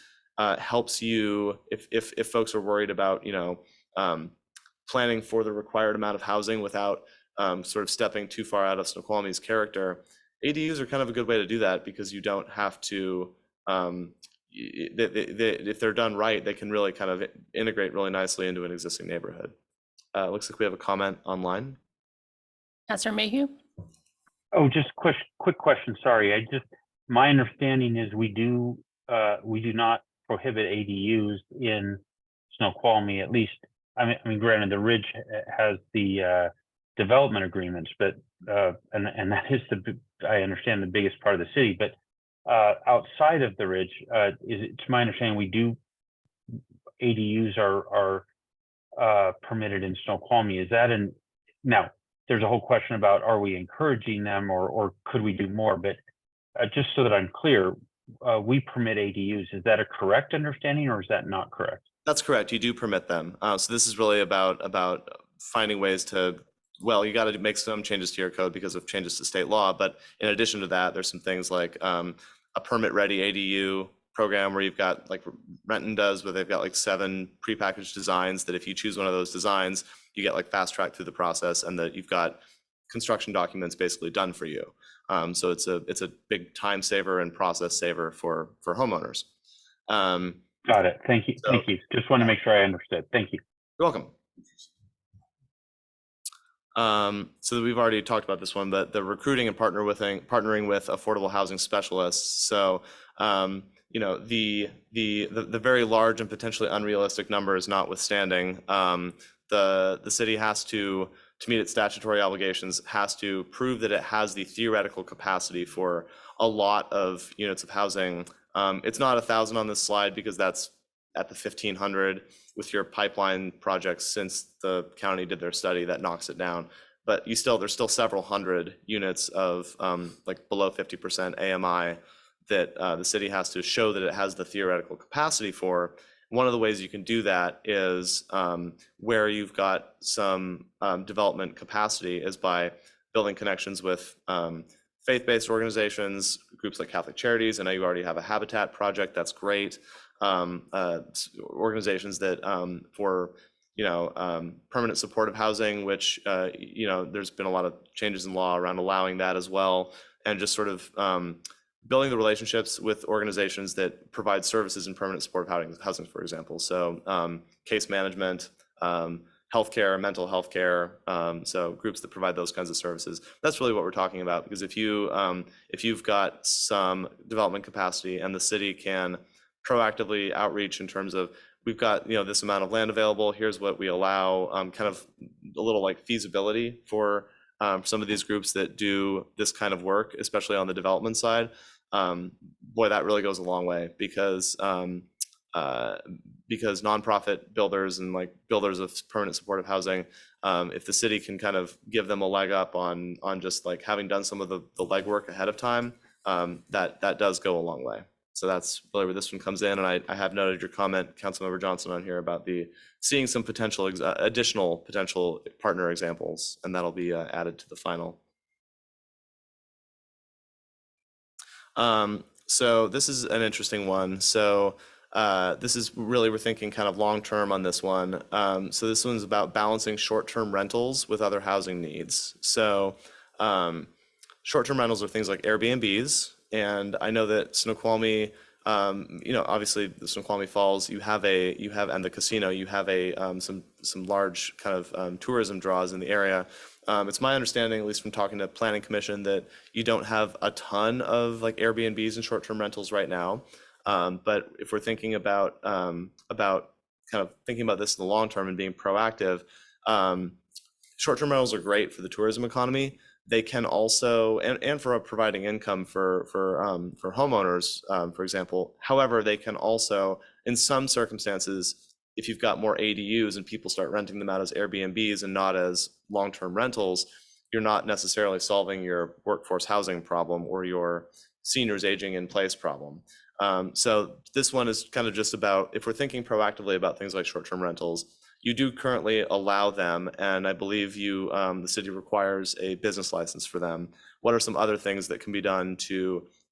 P: helps you if folks are worried about planning for the required amount of housing without sort of stepping too far out of Snoqualmie's character. ADUs are kind of a good way to do that because you don't have to, if they're done right, they can really kind of integrate really nicely into an existing neighborhood. Looks like we have a comment online.
A: Councilor Mayhew?
E: Oh, just quick question. Sorry, my understanding is we do not prohibit ADUs in Snoqualmie. At least, I mean, granted, the Ridge has the development agreements, but and that is I understand the biggest part of the city. But outside of the Ridge, it's my understanding ADUs are permitted in Snoqualmie. Is that now? There's a whole question about are we encouraging them or could we do more? But just so that I'm clear, we permit ADUs. Is that a correct understanding or is that not correct?
P: That's correct. You do permit them. So this is really about finding ways to well, you got to make some changes to your code because of changes to state law. But in addition to that, there's some things like a permit-ready ADU program where you've got like Renton does, where they've got like 7 prepackaged designs that if you choose one of those designs, you get like fast track through the process, and that you've got construction documents basically done for you. So it's a big time saver and process saver for homeowners.
E: Got it. Thank you.
P: So-
E: Thank you. Just want to make sure I understood. Thank you.
P: You're welcome. So we've already talked about this one, but the recruiting and partnering with affordable housing specialists. So, you know, the very large and potentially unrealistic numbers notwithstanding, the city has to meet its statutory obligations, has to prove that it has the theoretical capacity for a lot of units of housing. It's not 1,000 on this slide because that's at the 1,500 with your pipeline projects since the county did their study that knocks it down. But there's still several hundred units of like below 50% AMI that the city has to show that it has the theoretical capacity for. One of the ways you can do that is where you've got some development capacity is by building connections with faith-based organizations, groups like Catholic Charities. I know you already have a Habitat project, that's great. Organizations that for permanent supportive housing, which there's been a lot of changes in law around allowing that as well, and just sort of building the relationships with organizations that provide services in permanent supportive housing, for example. So case management, healthcare, mental health care, so groups that provide those kinds of services. That's really what we're talking about, because if you've got some development capacity and the city can proactively outreach in terms of, we've got this amount of land available, here's what we allow, kind of a little like feasibility for some of these groups that do this kind of work, especially on the development side. Boy, that really goes a long way, because nonprofit builders and like builders of permanent supportive housing, if the city can kind of give them a leg up on just like having done some of the legwork ahead of time, that does go a long way. So that's really where this one comes in. And I have noted your comment, Councilmember Johnson, on here about seeing some potential additional potential partner examples, and that'll be added to the final. So this is an interesting one. So this is really, we're thinking kind of long-term on this one. So this one's about balancing short-term rentals with other housing needs. So short-term rentals are things like Airbnbs. And I know that Snoqualmie, obviously the Snoqualmie Falls, and the casino, you have some large kind of tourism draws in the area. It's my understanding, at least from talking to Planning Commission, that you don't have a ton of like Airbnbs and short-term rentals right now. But if we're thinking about kind of thinking about this in the long term and being proactive, short-term rentals are great for the tourism economy. They can also, and for providing income for homeowners, for example. However, they can also, in some circumstances, if you've got more ADUs and people start renting them out as Airbnbs and not as long-term rentals, you're not necessarily solving your workforce housing problem or your seniors aging in place problem. So this one is kind of just about, if we're thinking proactively about things like short-term rentals, you do currently allow them, and I believe the city requires a business license for them. What are some other things that can be done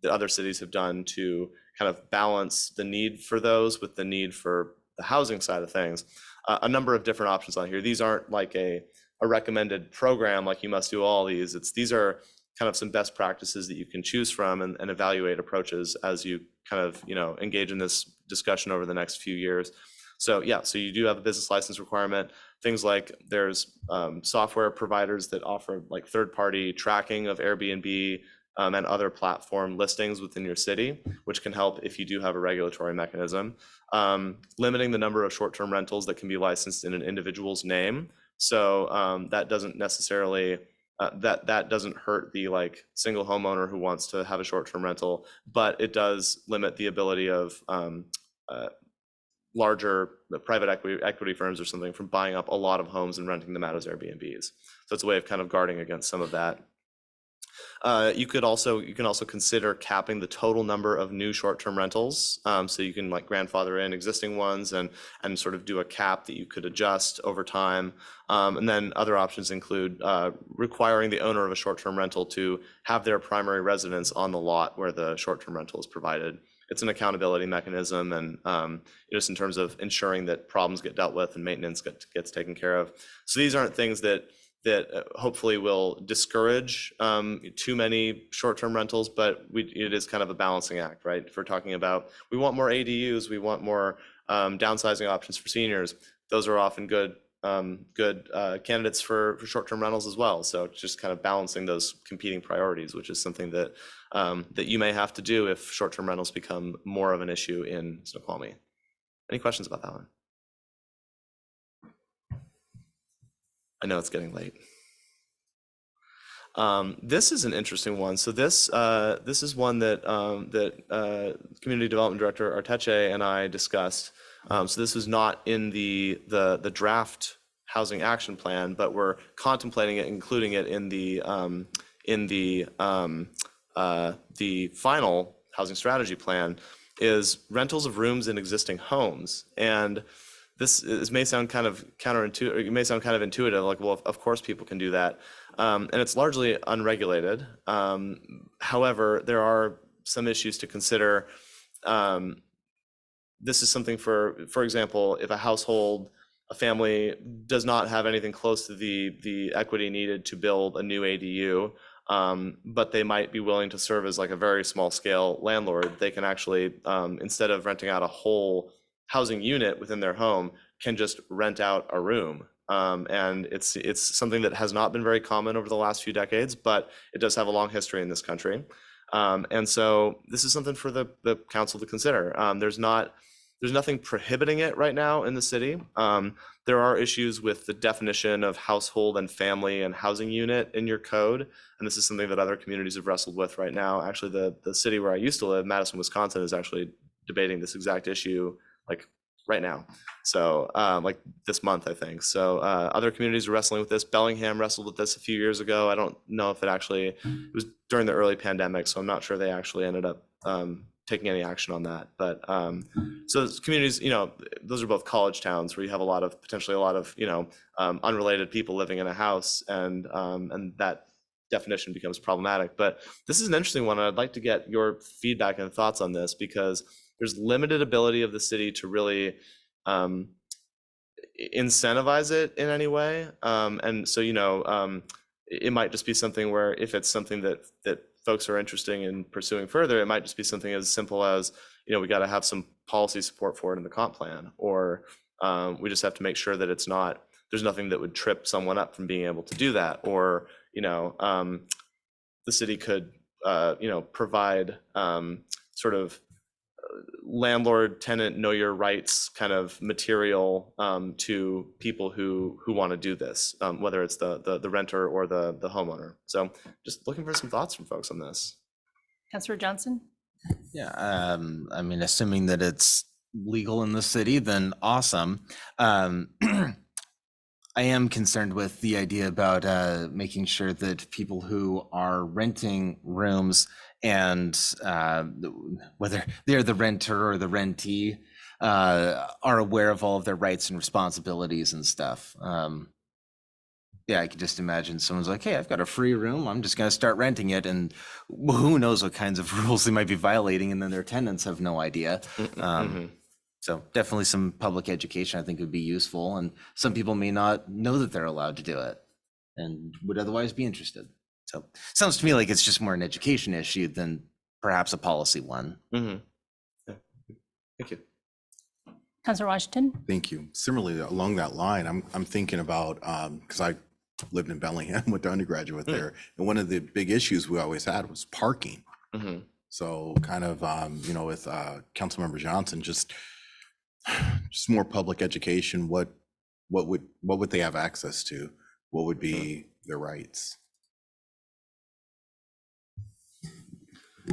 P: that other cities have done to kind of balance the need for those with the need for the housing side of things? A number of different options on here. These aren't like a recommended program, like you must do all these. These are kind of some best practices that you can choose from and evaluate approaches as you kind of engage in this discussion over the next few years. So yeah, so you do have a business license requirement. Things like there's software providers that offer like third-party tracking of Airbnb and other platform listings within your city, which can help if you do have a regulatory mechanism. Limiting the number of short-term rentals that can be licensed in an individual's name. So that doesn't necessarily, that doesn't hurt the like single homeowner who wants to have a short-term rental, but it does limit the ability of larger private equity firms or something from buying up a lot of homes and renting them out as Airbnbs. So it's a way of kind of guarding against some of that. You can also consider capping the total number of new short-term rentals. So you can like grandfather in existing ones and sort of do a cap that you could adjust over time. And then other options include requiring the owner of a short-term rental to have their primary residence on the lot where the short-term rental is provided. It's an accountability mechanism, and just in terms of ensuring that problems get dealt with and maintenance gets taken care of. So these aren't things that hopefully will discourage too many short-term rentals, but it is kind of a balancing act, right? If we're talking about, we want more ADUs, we want more downsizing options for seniors, those are often good candidates for short-term rentals as well. So just kind of balancing those competing priorities, which is something that that you may have to do if short-term rentals become more of an issue in Snoqualmie. Any questions about that one? I know it's getting late. This is an interesting one. So this is one that Community Development Director Arteche and I discussed. So this was not in the draft housing action plan, but we're contemplating it, including it in the final housing strategy plan. Is rentals of rooms in existing homes. And this may sound kind of counterintuitive, or it may sound kind of intuitive, like, well, of course people can do that. And it's largely unregulated. However, there are some issues to consider. This is something for example, if a household, a family does not have anything close to the equity needed to build a new ADU, but they might be willing to serve as like a very small scale landlord, they can actually, instead of renting out a whole housing unit within their home, can just rent out a room. And it's something that has not been very common over the last few decades, but it does have a long history in this country. And so this is something for the council to consider. There's nothing prohibiting it right now in the city. There are issues with the definition of household and family and housing unit in your code. And this is something that other communities have wrestled with right now. Actually, the city where I used to live, Madison, Wisconsin, is actually debating this exact issue like right now. So like this month, I think. So other communities are wrestling with this. Bellingham wrestled with this a few years ago. I don't know if it was during the early pandemic, so I'm not sure they actually ended up taking any action on that. But so communities, those are both college towns where you have potentially a lot of, unrelated people living in a house, and that definition becomes problematic. But this is an interesting one. I'd like to get your feedback and thoughts on this, because there's limited ability of the city to really incentivize it in any way. And so, it might just be something where if it's something that folks are interested in pursuing further, it might just be something as simple as, we got to have some policy support for it in the comp plan, or we just have to make sure that there's nothing that would trip someone up from being able to do that. Or, the city could, provide sort of landlord tenant know your rights kind of material to people who want to do this, whether it's the renter or the homeowner. So just looking for some thoughts from folks on this.
A: Councilor Johnson?
K: Yeah, I mean, assuming that it's legal in the city, then awesome. I am concerned with the idea about making sure that people who are renting rooms, and whether they're the renter or the rentee, are aware of all of their rights and responsibilities and stuff. Yeah, I could just imagine someone's like, hey, I've got a free room, I'm just going to start renting it. And who knows what kinds of rules they might be violating, and then their tenants have no idea. So definitely some public education I think would be useful. And some people may not know that they're allowed to do it and would otherwise be interested. So sounds to me like it's just more an education issue than perhaps a policy one.
P: Yeah. Thank you.
A: Councilor Washington?
N: Thank you. Similarly, along that line, I'm thinking about, because I lived in Bellingham, went to undergraduate there, and one of the big issues we always had was parking. So kind of, with Councilmember Johnson, just more public education. What would they have access to? What would be their rights?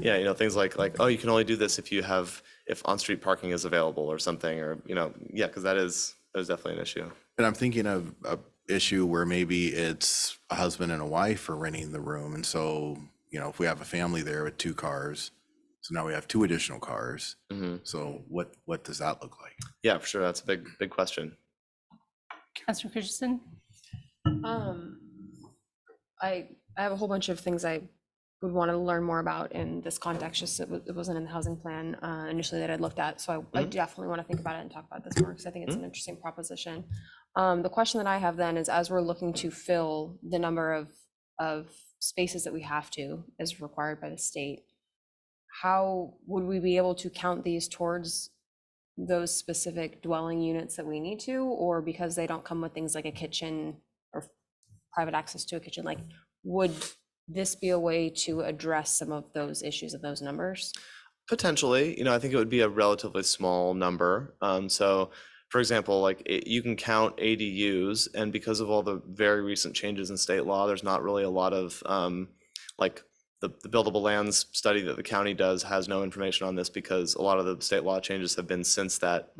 P: Yeah, things like, oh, you can only do this if on-street parking is available or something, or, yeah, because that is definitely an issue.
N: And I'm thinking of a issue where maybe it's a husband and a wife are renting the room, and so if we have a family there with 2 cars, so now we have 2 additional cars. So what does that look like?
P: Yeah, for sure. That's a big question.
A: Councilor Christensen?
M: I have a whole bunch of things I would want to learn more about in this context, just it wasn't in the housing plan initially that I'd looked at. So I definitely want to think about it and talk about this more because I think it's an interesting proposition. The question that I have then is, as we're looking to fill the number of spaces that we have to, as required by the state, how would we be able to count these towards those specific dwelling units that we need to, or because they don't come with things like a kitchen or private access to a kitchen, like would this be a way to address some of those issues of those numbers?
P: Potentially, I think it would be a relatively small number. So for example, like you can count ADUs, and because of all the very recent changes in state law, there's not really a lot of like the buildable lands study that the county does has no information on this, because a lot of the state law changes have been since that,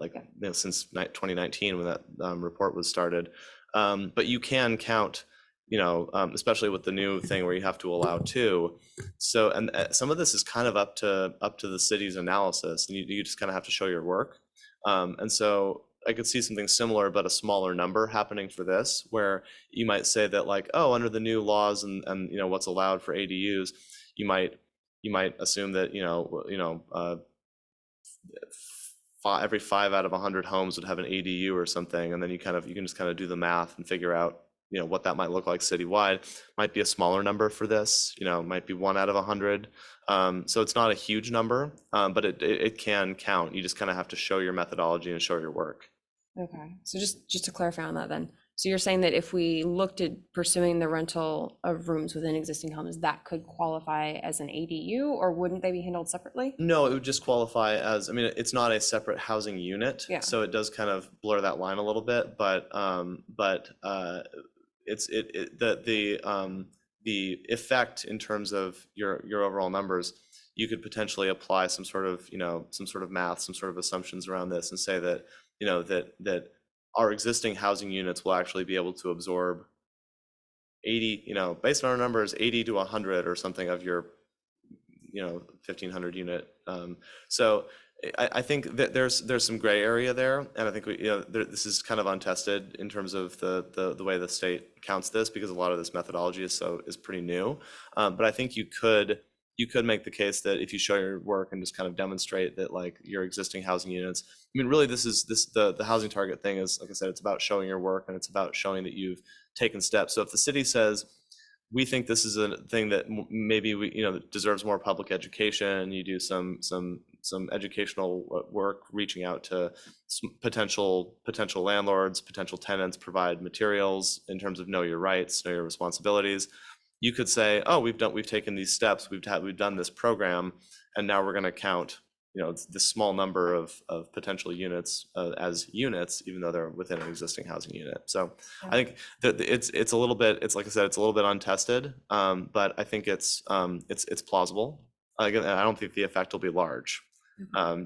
P: since 2019 when that report was started. But you can count, especially with the new thing where you have to allow 2. So, and some of this is kind of up to the city's analysis, and you just kind of have to show your work. And so I could see something similar, but a smaller number happening for this, where you might say that like, oh, under the new laws and what's allowed for ADUs, you might assume that every 5 out of 100 homes would have an ADU or something, and then you can just kind of do the math and figure out what that might look like citywide. Might be a smaller number for this, might be 1 out of 100. So it's not a huge number, but it can count. You just kind of have to show your methodology and show your work.
M: Okay, so just to clarify on that then, so you're saying that if we looked at pursuing the rental of rooms within existing homes, that could qualify as an ADU, or wouldn't they be handled separately?
P: No, it would just qualify as, it's not a separate housing unit,
M: Yeah.
P: so it does kind of blur that line a little bit, but it's the effect in terms of your overall numbers. You could potentially apply some sort of math, some sort of assumptions around this, and say that that our existing housing units will actually be able to absorb 80, based on our numbers, 80 to 100 or something of your 1,500 unit. So I think that there's some gray area there, and I think this is kind of untested in terms of the way the state counts this, because a lot of this methodology is pretty new. But I think you could make the case that if you show your work and just kind of demonstrate that like your existing housing units, really the housing target thing is, like I said, it's about showing your work, and it's about showing that you've taken steps. So if the city says, we think this is a thing that maybe deserves more public education, you do some educational work, reaching out to potential landlords, potential tenants, provide materials in terms of know your rights, know your responsibilities. You could say, oh, we've taken these steps, we've done this program, and now we're going to count this small number of potential units as units, even though they're within an existing housing unit. So I think that it's a little bit, like I said, it's a little bit untested, but I think it's plausible. Again, I don't think the effect will be large,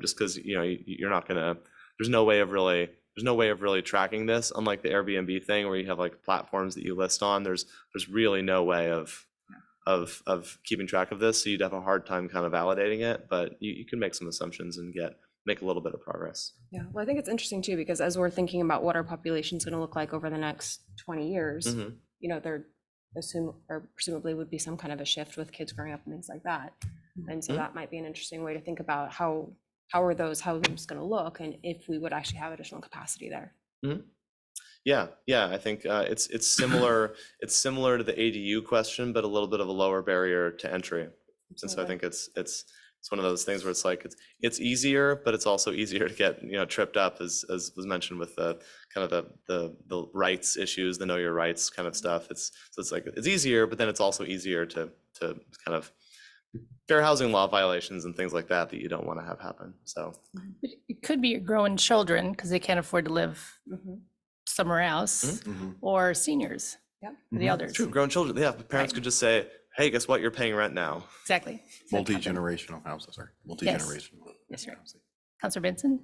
P: just because you're not gonna. There's no way of really tracking this, unlike the Airbnb thing where you have like platforms that you list on. There's really no way of keeping track of this, so you'd have a hard time kind of validating it, but you can make some assumptions and make a little bit of progress.
M: Yeah, well, I think it's interesting too, because as we're thinking about what our population is going to look like over the next 20 years, there presumably would be some kind of a shift with kids growing up and things like that. And so that might be an interesting way to think about how are those homes going to look, and if we would actually have additional capacity there.
P: Yeah, I think it's similar. It's similar to the ADU question, but a little bit of a lower barrier to entry. And so I think it's one of those things where it's like it's easier, but it's also easier to get tripped up, as was mentioned with the kind of the rights issues, the know your rights kind of stuff. It's like it's easier, but then it's also easier to kind of fair housing law violations and things like that you don't want to have happen. So
A: it could be your growing children because they can't afford to live somewhere else, or seniors, the elders.
P: True, grown children. Yeah, parents could just say, hey, guess what? You're paying rent now.
A: Exactly.
N: Multi-generational houses, or multi-generational.
A: Yes, right. Councilor Benson?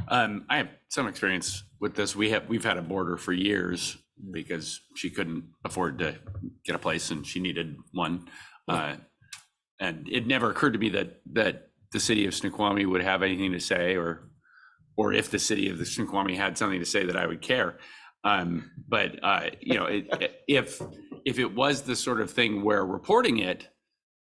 Q: I have some experience with this. We've had a boarder for years because she couldn't afford to get a place and she needed one. And it never occurred to me that the city of Snoqualmie would have anything to say, or if the city of the Snoqualmie had something to say, that I would care. But if it was the sort of thing where reporting it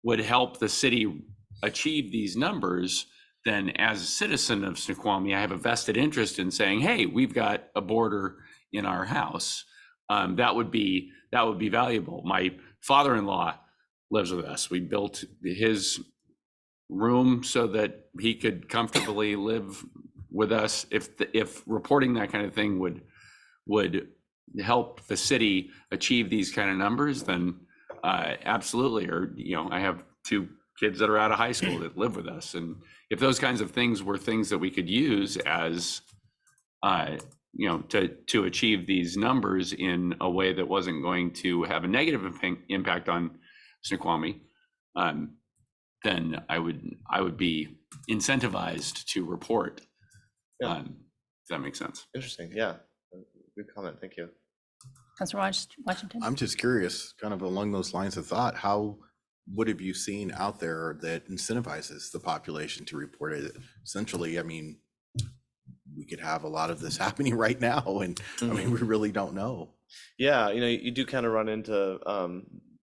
Q: would help the city achieve these numbers, then as a citizen of Snoqualmie, I have a vested interest in saying, hey, we've got a border in our house. That would be valuable. My father-in-law lives with us. We built his room so that he could comfortably live with us. If reporting that kind of thing would help the city achieve these kind of numbers, then absolutely. Or I have 2 kids that are out of high school that live with us, and if those kinds of things were things that we could use as to achieve these numbers in a way that wasn't going to have a negative impact on Snoqualmie, then I would be incentivized to report.
P: Yeah.
Q: Does that make sense?
P: Interesting. Yeah. Good comment. Thank you.
A: Councilor Washington.
N: I'm just curious, kind of along those lines of thought, what have you seen out there that incentivizes the population to report it? Essentially, I mean, we could have a lot of this happening right now, and I mean, we really don't know.
P: Yeah, you do kind of run into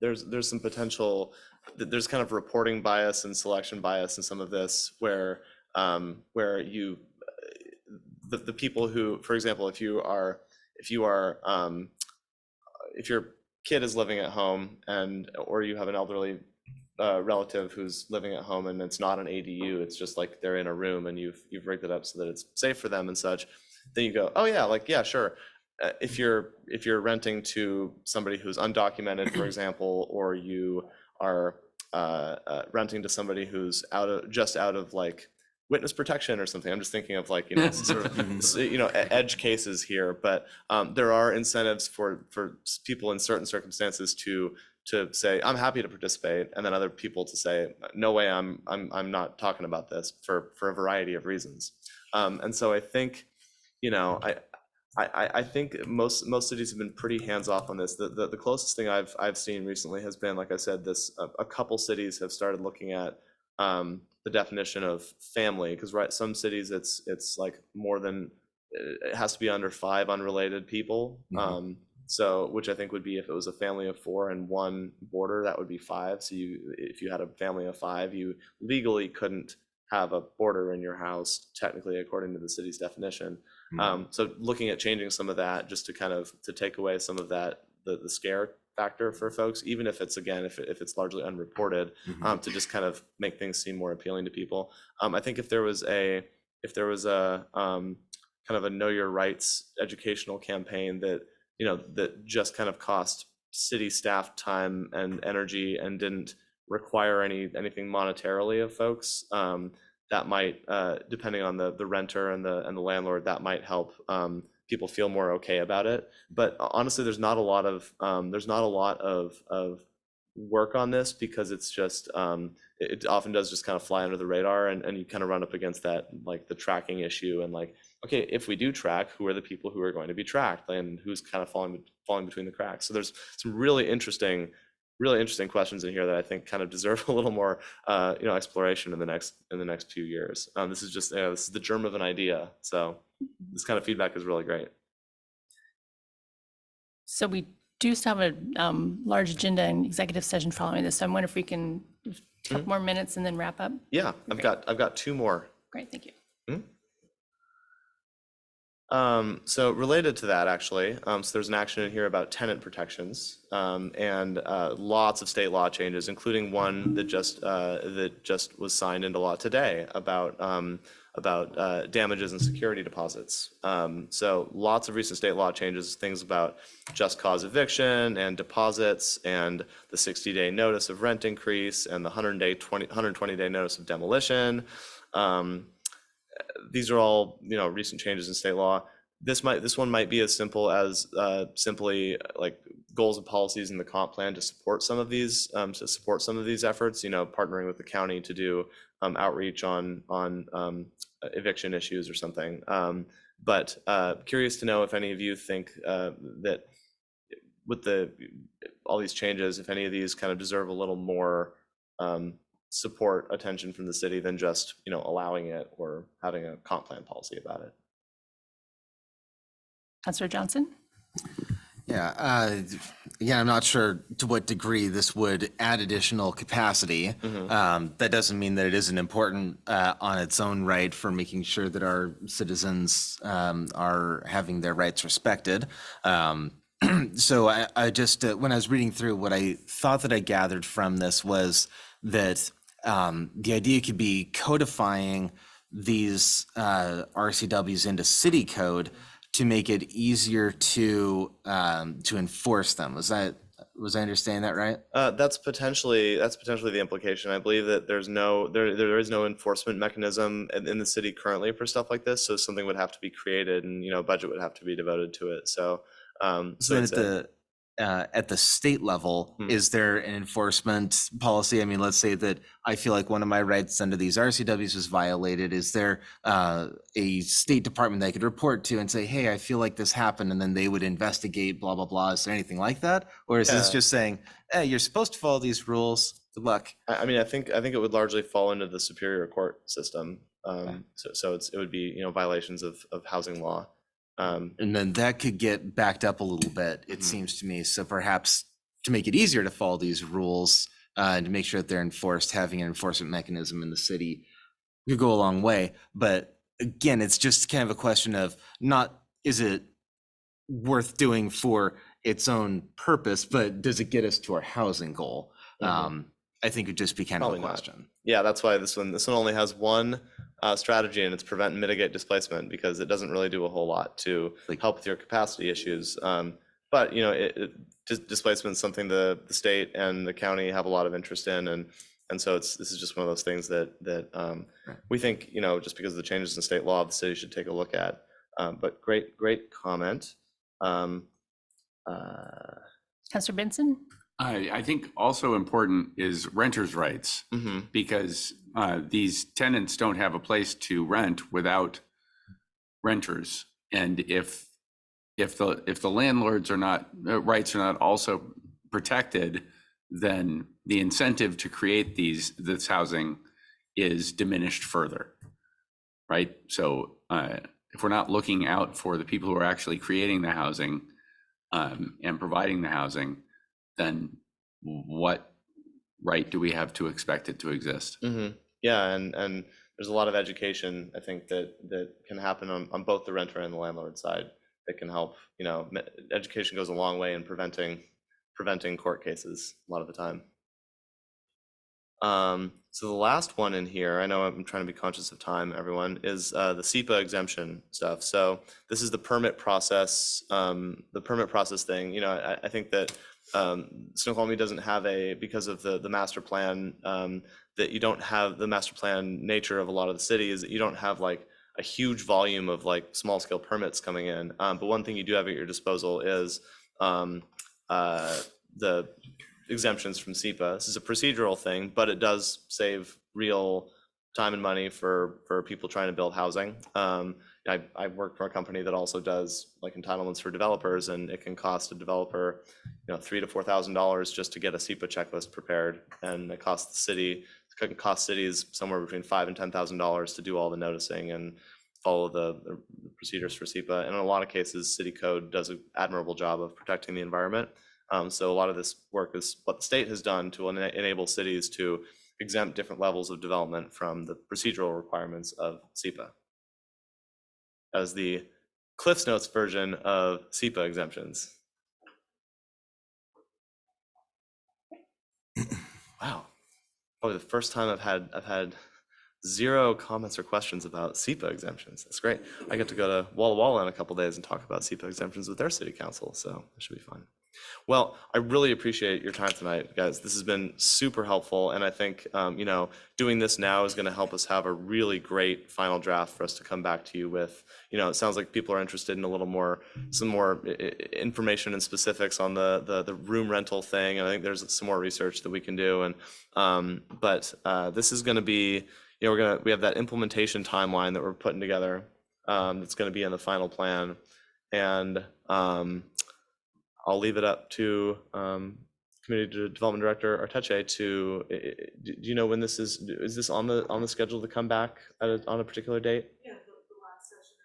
P: there's some potential. There's kind of reporting bias and selection bias in some of this, where you the people who, for example, if your kid is living at home or you have an elderly relative who's living at home and it's not an ADU, it's just like they're in a room and you've rigged it up so that it's safe for them and such, then you go, oh yeah, like, yeah, sure. If you're renting to somebody who's undocumented, for example, or you are renting to somebody who's just out of like witness protection or something. I'm just thinking of like, sort of, edge cases here, but there are incentives for people in certain circumstances to say, I'm happy to participate. And then other people to say, no way, I'm not talking about this for a variety of reasons. And so I think, I think most cities have been pretty hands off on this. The closest thing I've seen recently has been, like I said, a couple cities have started looking at the definition of family, because some cities it's like more than, it has to be under 5 unrelated people. So, which I think would be, if it was a family of 4 and 1 border, that would be 5. So if you had a family of 5, you legally couldn't have a border in your house, technically, according to the city's definition. So looking at changing some of that, just to take away some of that, the scare factor for folks, even if it's, again, if it's largely unreported, to just kind of make things seem more appealing to people. I think if there was a kind of a know your rights educational campaign that just kind of cost city staff time and energy and didn't require anything monetarily of folks, that might, depending on the renter and the landlord, that might help people feel more okay about it. But honestly, there's not a lot of work on this, because it's just it often does just kind of fly under the radar, and you kind of run up against that, like the tracking issue, and like, okay, if we do track, who are the people who are going to be tracked, and who's kind of falling between the cracks? So there's some really interesting questions in here that I think kind of deserve a little more exploration in the next few years. This is the germ of an idea, so this kind of feedback is really great.
A: So we do still have a large agenda and executive session following this. So I wonder if we can a couple more minutes and then wrap up.
P: Yeah, I've got 2 more.
A: Great, thank you.
P: So related to that, actually, so there's an action in here about tenant protections, and lots of state law changes, including one that just was signed into law today about damages and security deposits. So lots of recent state law changes, things about just cause eviction and deposits, and the 60-day notice of rent increase, and the 120-day notice of demolition. These are all recent changes in state law. This one might be as simple as simply like goals and policies in the comp plan to support some of these efforts. Partnering with the county to do outreach on eviction issues or something. But curious to know if any of you think that with all these changes, if any of these kind of deserve a little more support attention from the city than just, allowing it or having a comp plan policy about it.
A: Councillor Johnson?
K: Yeah, again, I'm not sure to what degree this would add additional capacity. That doesn't mean that it isn't important on its own right for making sure that our citizens are having their rights respected. So I just, when I was reading through, what I thought that I gathered from this was that the idea could be codifying these RCWs into city code to make it easier to enforce them. Was I understanding that right?
P: That's potentially the implication. I believe that there is no enforcement mechanism in the city currently for stuff like this. So something would have to be created, and budget would have to be devoted to it. So
K: So at the state level, is there an enforcement policy? I mean, let's say that I feel like one of my rights under these RCWs was violated. Is there a state department that I could report to and say, hey, I feel like this happened, and then they would investigate, blah, blah, blah? Is there anything like that? Or is this just saying, hey, you're supposed to follow these rules, good luck?
P: I mean, I think it would largely fall into the superior court system. So it would be, violations of housing law.
K: And then that could get backed up a little bit, it seems to me. So perhaps to make it easier to follow these rules and to make sure that they're enforced, having an enforcement mechanism in the city could go a long way. But again, it's just kind of a question of not, is it worth doing for its own purpose, but does it get us to our housing goal? I think it'd just be kind
P: Probably
K: of a question.
P: not. Yeah, that's why this one only has one strategy, and it's prevent and mitigate displacement, because it doesn't really do a whole lot to help with your capacity issues. But displacement is something the state and the county have a lot of interest in, and so this is just one of those things that we think, just because of the changes in state law, the city should take a look at. But great comment.
A: Councillor Benson?
Q: I think also important is renters' rights, because these tenants don't have a place to rent without renters. And if the landlords are not, rights are not also protected, then the incentive to create this housing is diminished further, right? So if we're not looking out for the people who are actually creating the housing and providing the housing, then what right do we have to expect it to exist?
P: Yeah, and there's a lot of education, I think, that can happen on both the renter and the landlord side that can help. Education goes a long way in preventing court cases a lot of the time. So the last one in here, I know I'm trying to be conscious of time, everyone, is the SEPA exemption stuff. So this is the permit process thing. I think that Snoqualmie doesn't have because of the master plan, that you don't have the master plan nature of a lot of the cities, that you don't have like a huge volume of like small scale permits coming in. But one thing you do have at your disposal is the exemptions from SEPA. This is a procedural thing, but it does save real time and money for people trying to build housing. I work for a company that also does like entitlements for developers, and it can cost a developer, $3,000 to $4,000 just to get a SEPA checklist prepared, and it can cost cities somewhere between $5,000 and $10,000 to do all the noticing and follow the procedures for SEPA. And in a lot of cases, city code does an admirable job of protecting the environment. So a lot of this work is what the state has done to enable cities to exempt different levels of development from the procedural requirements of SEPA. As the Cliff's Notes version of SEPA exemptions. Wow, probably the first time I've had 0 comments or questions about SEPA exemptions. That's great. I get to go to Walla Walla in a couple days and talk about SEPA exemptions with their city council, so it should be fun. Well, I really appreciate your time tonight, guys. This has been super helpful, and I think doing this now is going to help us have a really great final draft for us to come back to you with. It sounds like people are interested in some more information and specifics on the room rental thing, and I think there's some more research that we can do. And but this is going to be, we have that implementation timeline that we're putting together. That's going to be in the final plan, and I'll leave it up to Community Development Director Arteche to, do you know when this is this on the schedule to come back on a particular date? Yeah, the last session.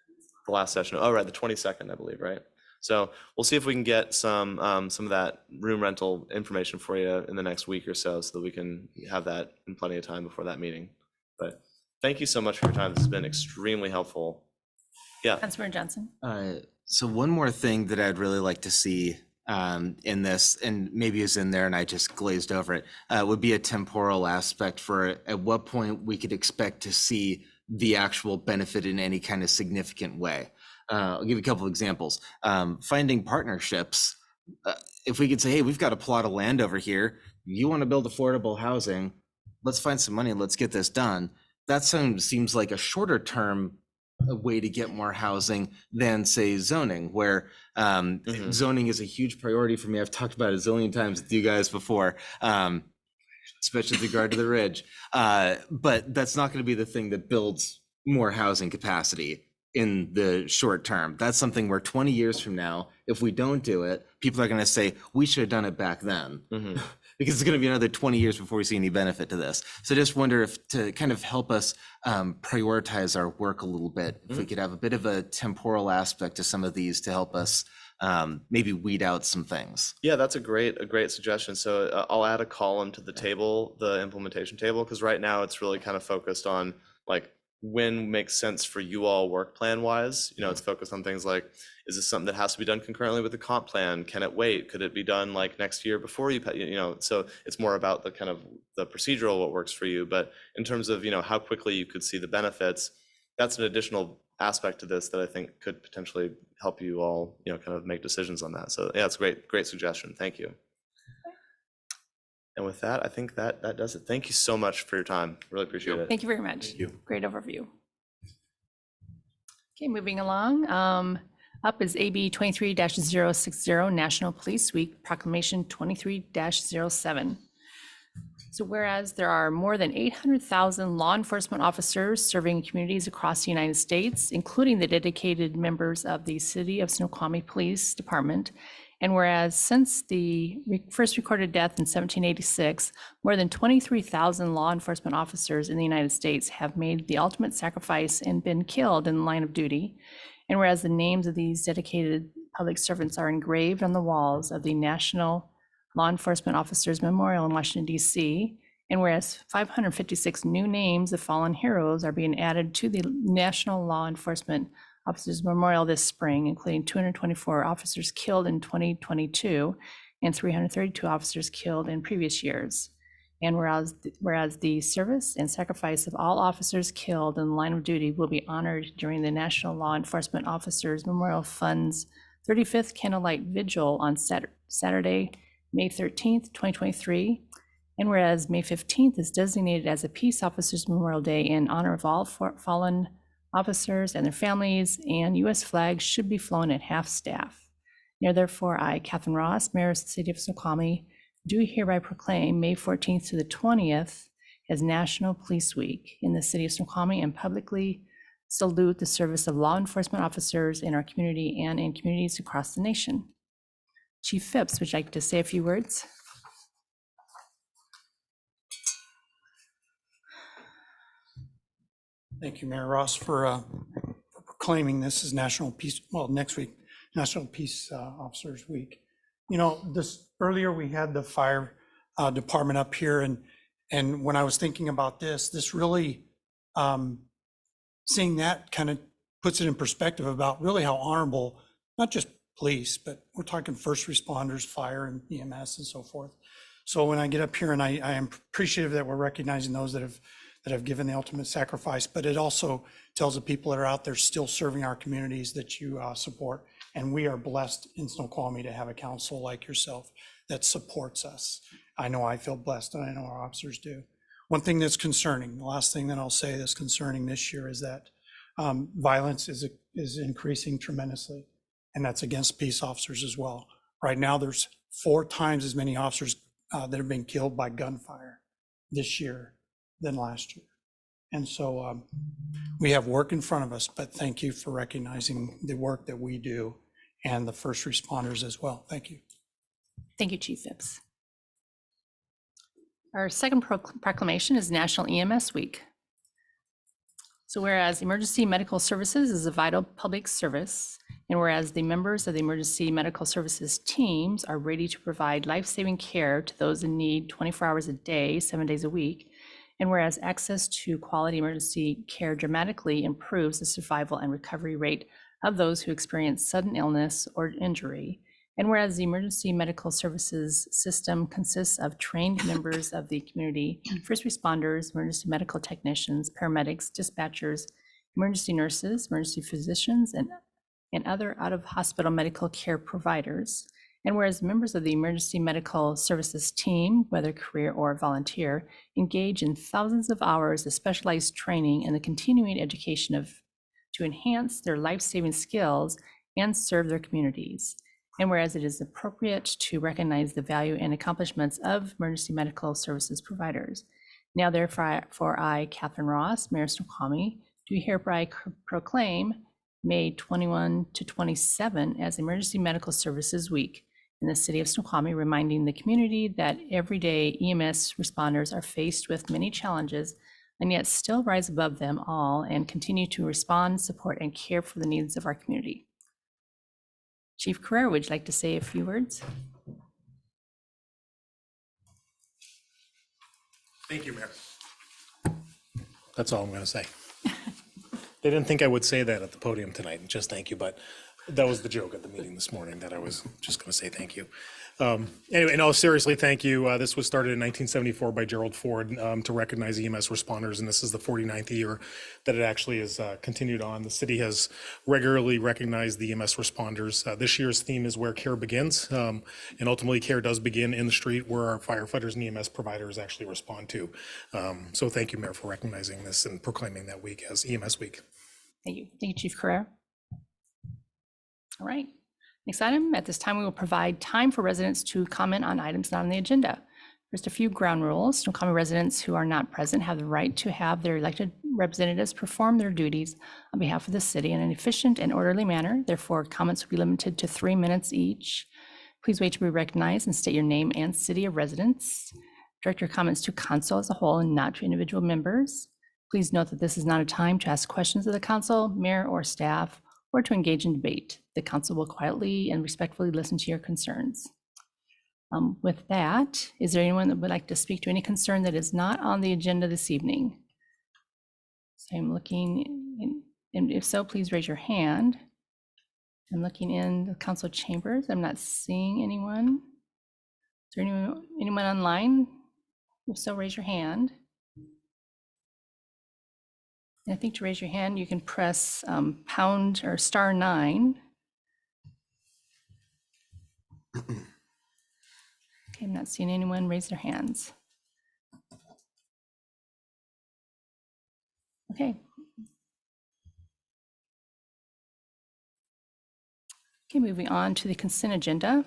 P: The last session, oh, right, the 22nd, I believe, right? So we'll see if we can get some of that room rental information for you in the next week or so that we can have that in plenty of time before that meeting. But thank you so much for your time. This has been extremely helpful. Yeah.
A: Councilmember Johnson.
K: So one more thing that I'd really like to see in this, and maybe is in there and I just glazed over it, would be a temporal aspect for at what point we could expect to see the actual benefit in any kind of significant way. I'll give you a couple of examples. Finding partnerships. If we could say, hey, we've got a plot of land over here. You want to build affordable housing? Let's find some money. Let's get this done. That seems like a shorter term way to get more housing than, say, zoning, where zoning is a huge priority for me. I've talked about it a zillion times with you guys before, especially with regard to the Ridge. But that's not going to be the thing that builds more housing capacity in the short term. That's something where 20 years from now, if we don't do it, people are going to say, we should have done it back then. Because it's going to be another 20 years before we see any benefit to this. So just wonder if, to kind of help us prioritize our work a little bit, if we could have a bit of a temporal aspect to some of these to help us maybe weed out some things.
P: Yeah, that's a great suggestion. So I'll add a column to the table, the implementation table, because right now it's really kind of focused on like when makes sense for you all work plan wise. You know, it's focused on things like, is this something that has to be done concurrently with the comp plan? Can it wait? Could it be done like next year before you know, so it's more about the kind of the procedural, what works for you. But in terms of, you know, how quickly you could see the benefits, that's an additional aspect to this that I think could potentially help you all, you know, kind of make decisions on that. So yeah, it's a great suggestion. Thank you. And with that, I think that does it. Thank you so much for your time. Really appreciate it.
A: Thank you very much.
N: Thank you.
A: Great overview. Okay, moving along. Up is AB 23-060, National Police Week, Proclamation 23-07. So whereas there are more than 800,000 law enforcement officers serving communities across the United States, including the dedicated members of the City of Snoqualmie Police Department, and whereas since the first recorded death in 1786, more than 23,000 law enforcement officers in the United States have made the ultimate sacrifice and been killed in the line of duty, and whereas the names of these dedicated public servants are engraved on the walls of the National Law Enforcement Officers Memorial in Washington, D.C., and whereas 556 new names of fallen heroes are being added to the National Law Enforcement Officers Memorial this spring, including 224 officers killed in 2022 and 332 officers killed in previous years. And whereas the service and sacrifice of all officers killed in the line of duty will be honored during the National Law Enforcement Officers Memorial Fund's 35th Candlelight Vigil on Saturday, May 13th, 2023. And whereas May 15th is designated as a Peace Officers Memorial Day in honor of all fallen officers and their families, and U.S. flags should be flown at half-staff. Now, therefore, I, Catherine Ross, Mayor of the City of Snoqualmie, do hereby proclaim May 14th to the 20th as National Police Week in the City of Snoqualmie and publicly salute the service of law enforcement officers in our community and in communities across the nation. Chief Phipps, would you like to say a few words?
R: Thank you, Mayor Ross, for proclaiming this as National Peace, well, next week, National Peace Officers Week. You know, earlier we had the fire department up here, and when I was thinking about this really, seeing that kind of puts it in perspective about really how honorable, not just police, but we're talking first responders, fire and EMS and so forth. So when I get up here and I am appreciative that we're recognizing those that have given the ultimate sacrifice, but it also tells the people that are out there still serving our communities that you support. And we are blessed in Snoqualmie to have a council like yourself that supports us. I know I feel blessed, and I know our officers do. One thing that's concerning, the last thing that I'll say that's concerning this year is that violence is increasing tremendously, and that's against peace officers as well. Right now, there's 4 times as many officers that have been killed by gunfire this year than last year. And so we have work in front of us, but thank you for recognizing the work that we do and the first responders as well. Thank you.
A: Thank you, Chief Phipps. Our second proclamation is National EMS Week. So whereas emergency medical services is a vital public service, and whereas the members of the emergency medical services teams are ready to provide life-saving care to those in need 24 hours a day, 7 days a week, and whereas access to quality emergency care dramatically improves the survival and recovery rate of those who experience sudden illness or injury, and whereas the emergency medical services system consists of trained members of the community, first responders, emergency medical technicians, paramedics, dispatchers, emergency nurses, emergency physicians, and other out-of-hospital medical care providers. And whereas members of the emergency medical services team, whether career or volunteer, engage in thousands of hours of specialized training and the continuing education to enhance their life-saving skills and serve their communities. And whereas it is appropriate to recognize the value and accomplishments of emergency medical services providers. Now therefore I, Catherine Ross, Mayor of Snoqualmie, do hereby proclaim May 21 to 27 as Emergency Medical Services Week in the city of Snoqualmie, reminding the community that every day EMS responders are faced with many challenges and yet still rise above them all and continue to respond, support, and care for the needs of our community. Chief Carrera, would you like to say a few words?
G: Thank you, Mayor. That's all I'm going to say. They didn't think I would say that at the podium tonight, just thank you, but that was the joke at the meeting this morning, that I was just going to say thank you. Anyway, no, seriously, thank you. This was started in 1974 by Gerald Ford to recognize EMS responders, and this is the 49th year that it actually has continued on. The city has regularly recognized the EMS responders. This year's theme is Where Care Begins, and ultimately care does begin in the street where our firefighters and EMS providers actually respond to. So thank you, Mayor, for recognizing this and proclaiming that week as EMS Week.
A: Thank you, Chief Carrera. All right. Next item, at this time, we will provide time for residents to comment on items not on the agenda. Just a few ground rules. Snoqualmie residents who are not present have the right to have their elected representatives perform their duties on behalf of the city in an efficient and orderly manner. Therefore, comments will be limited to 3 minutes each. Please wait to be recognized and state your name and city of residence. Direct your comments to council as a whole and not to individual members. Please note that this is not a time to ask questions of the council, mayor, or staff, or to engage in debate. The council will quietly and respectfully listen to your concerns. With that, is there anyone that would like to speak to any concern that is not on the agenda this evening? So I'm looking, and if so, please raise your hand. I'm looking in the council chambers. I'm not seeing anyone. Is there anyone online? If so, raise your hand. And I think to raise your hand, you can press pound or *9. Okay, I'm not seeing anyone raise their hands. Okay. Okay, moving on to the consent agenda,